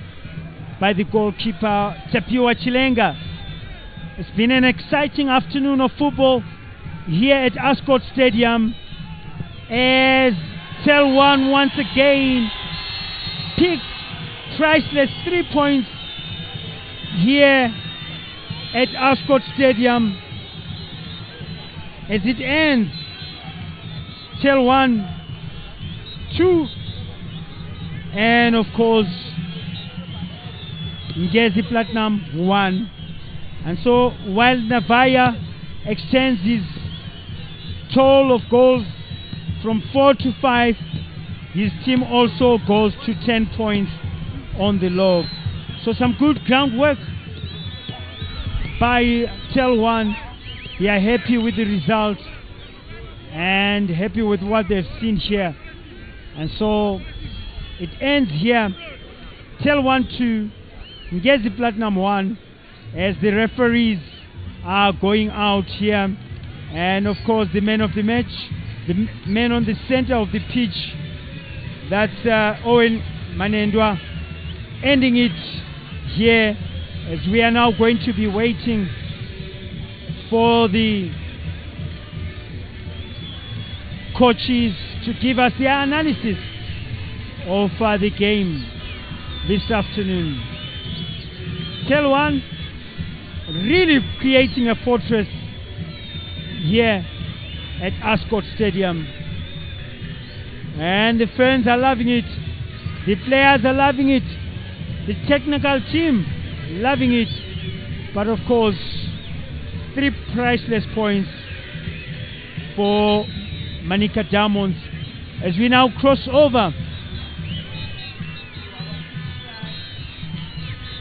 by the goalkeeper Tapiwa Chilenga. It's been an exciting afternoon of football here at Ascot Stadium, as Telwan once again picked priceless 3 points here at Ascot Stadium, as it ends Telwan 2, and of course Ngezi Platinum 1. And so while Navaya extends his total of goals from 4 to 5, his team also goes to 10 points on the log. So some good groundwork by Telwan. They are happy with the result and happy with what they've seen here. And so It ends here. Telwan 2, Ngezi Platinum 1, as the referees are going out here. And of course the man of the match, the man on the center of the pitch, that's Owen Manendwa, ending it here, as we are now going to be waiting for the coaches to give us their analysis of the game this afternoon. Telwan really creating a fortress here at Ascot Stadium, and the fans are loving it, the players are loving it, the technical team loving it. But of course, 3 priceless points for Manica Diamonds as we now cross over.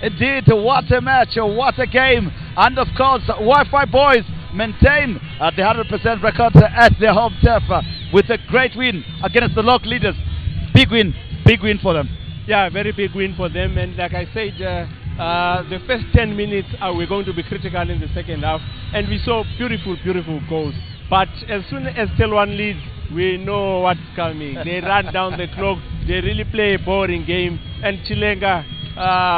Indeed, what a match, what a game. And of course, Wi-Fi boys maintain the 100% record at their home turf with a great win against the local leaders. Big win for them.
Yeah, very big win for them. And like I said, the first 10 minutes we're going to be critical in the second half. And we saw beautiful goals. But as soon as Telwan leads, we know what's coming. They run down the clock. They really play a boring game. And Chilenga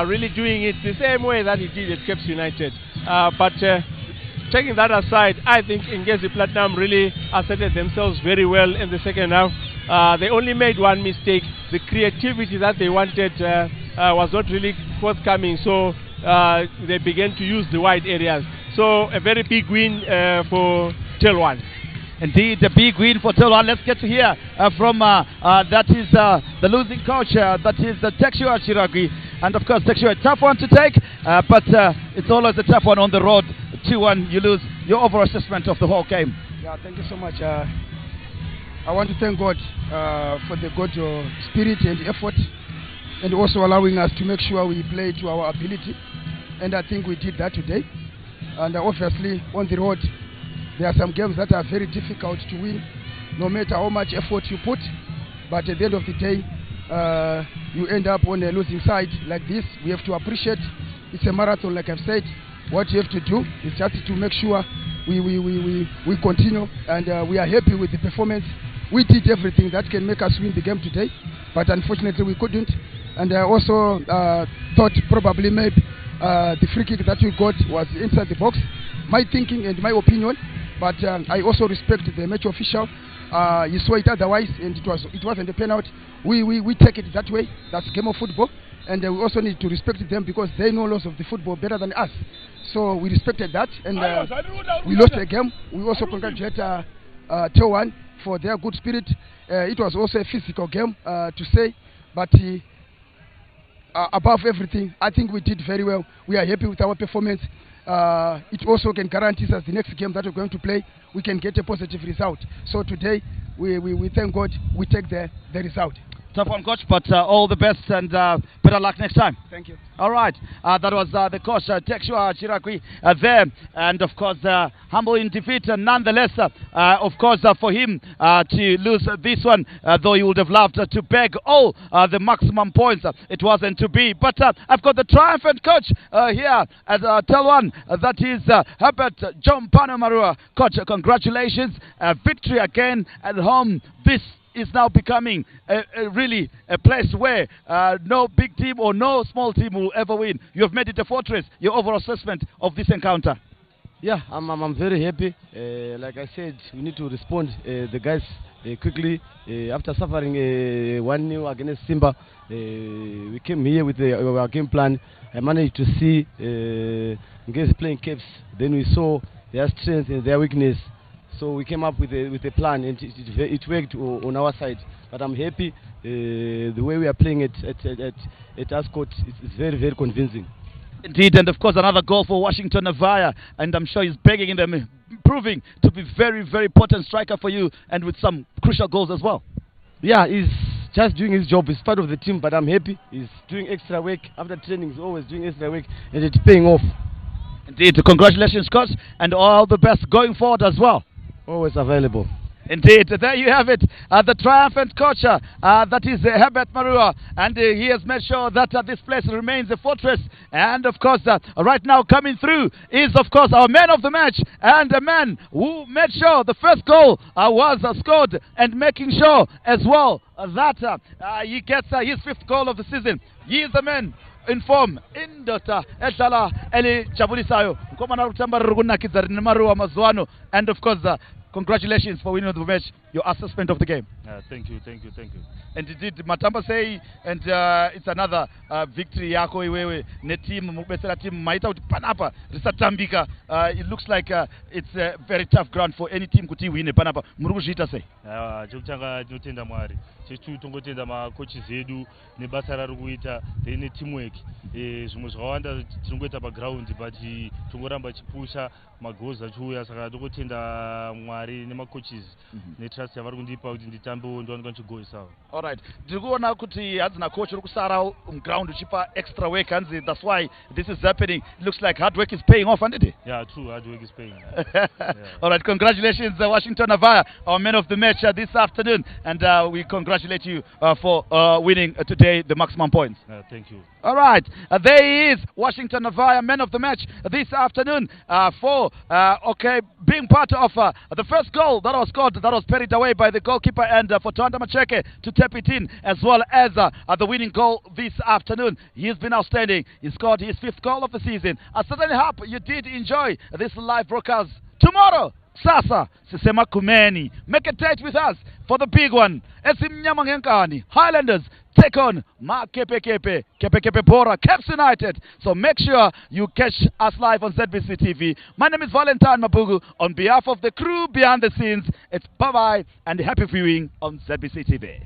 really doing it the same way that he did at Cape United. But taking that aside, I think Ngezi Platinum really asserted themselves very well in the second half. They only made one mistake. The creativity that they wanted was not really forthcoming, so they began to use the wide areas. So a very big win for Telwan.
Indeed, a big win for Telwan. Let's get to hear from that is the losing coach, that is Tekshua Chiragwi. And of course, Tekshua, a tough one to take, but it's always a tough one on the road. 2-1, you lose. Your overall assessment of the whole game.
Yeah, thank you so much. I want to thank God for the good spirit and effort, and also allowing us to make sure we play to our ability. And I think we did that today. And obviously, on the road, there are some games that are very difficult to win, no matter how much effort you put. But at the end of the day, you end up on a losing side like this. We have to appreciate it's a marathon, like I've said. What you have to do is just to make sure we continue, and we are happy with the performance. We did everything that can make us win the game today, but unfortunately we couldn't. And I also thought probably maybe the free kick that we got was inside the box. My thinking and my opinion, but I also respect the match official. He saw it otherwise, and it wasn't a penalty. We take it that way. That's game of football, and we also need to respect them because they know laws of the football better than us. So we respected that, and we lost the game. We also congratulate Telwan for their good spirit. It was also a physical game to say, but above everything, I think we did very well. We are happy with our performance. It also can guarantee us the next game that we're going to play, we can get a positive result. So today, we thank God, we take the result.
Tough one, coach, but all the best and better luck next time.
Thank you.
All right, that was the coach, Tekshua Chiragwi, there. And of course, humble in defeat, nonetheless, of course, for him to lose this one, though he would have loved to beg all the maximum points, it wasn't to be. But I've got the triumphant coach here at Telwan, that is Herbert John Panamarua. Coach, congratulations, victory again at home. This is now becoming really a place where no big team or no small team will ever win. You have made it a fortress. Your overall assessment of this encounter?
Yeah, I'm very happy. Like I said, we need to respond the guys quickly. After suffering 1-0 against Simba, we came here with our game plan. I managed to see Ngezi playing Capes. Then we saw their strength and their weakness. So we came up with a plan, and it worked on our side. But I'm happy the way we are playing at Ascot is very convincing.
Indeed, and of course another goal for Washington Avaya, and I'm sure he's begging them, proving to be very potent striker for you, and with some crucial goals as well.
Yeah, he's just doing his job. He's part of the team, but I'm happy. He's doing extra work after training. He's always doing extra work, and it's paying off.
Indeed, congratulations, coach, and all the best going forward as well.
Always available.
Indeed, there you have it, the triumphant coach, that is Herbert Marua, and he has made sure that this place remains a fortress. And of course, right now coming through is of course our man of the match, and a man who made sure the first goal was scored, and making sure as well that he gets his 5th goal of the season. He is the man in form, indota edlala elijabulisayo ngomana rutamba rukunakidza rine Marua mazuano. And of course, congratulations for winning the match, your assessment of the game.
Thank you.
And did Matamba say, and it's another victory yako iwewe ne team mubesera team maita kuti panapa risatambika. It looks like it's a very tough ground for any team kuti win panapa. Muri kuzviita sei?
Chokutanga tinotenda Mwari, chechitu tongotenda makoches edu nebasa rari kuita then teamwork. Zvimwe zvakawanda tinongoita paground but tongoramba chipusha magoals achiuya, saka tongotenda Mwari nemacoaches netrust yavari kundipa kuti nditambewo ndiwanika ndichigoal sawa.
Alright, ndiri kuona kuti hadzina coach uri kusara ground uchipa extra work, hanzi that's why this is happening. It looks like hard work is paying off, isn't it?
Yeah, true, hard work is paying.
Alright, congratulations Washington Avaya, our man of the match this afternoon, and we congratulate you for winning today the maximum points.
Thank you.
Alright, there he is, Washington Avaya, man of the match this afternoon, for being part of the first goal that was scored, that was parried away by the goalkeeper, and for Twanda Macheke to tap it in, as well as the winning goal this afternoon. He has been outstanding. He scored his 5th goal of the season. I certainly hope you did enjoy this live broadcast. Tomorrow, Sasa, Sisema Kumeni, make a date with us for the big one. Esimnyama Ngenkani, Highlanders take on Kepe Bora, Caps United. So make sure you catch us live on ZBC TV. My name is Valentine Mabugu. On behalf of the crew behind the scenes, it's bye-bye and happy viewing on ZBC TV.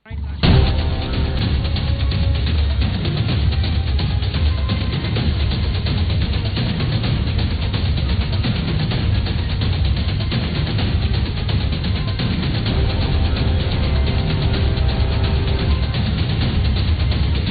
Right.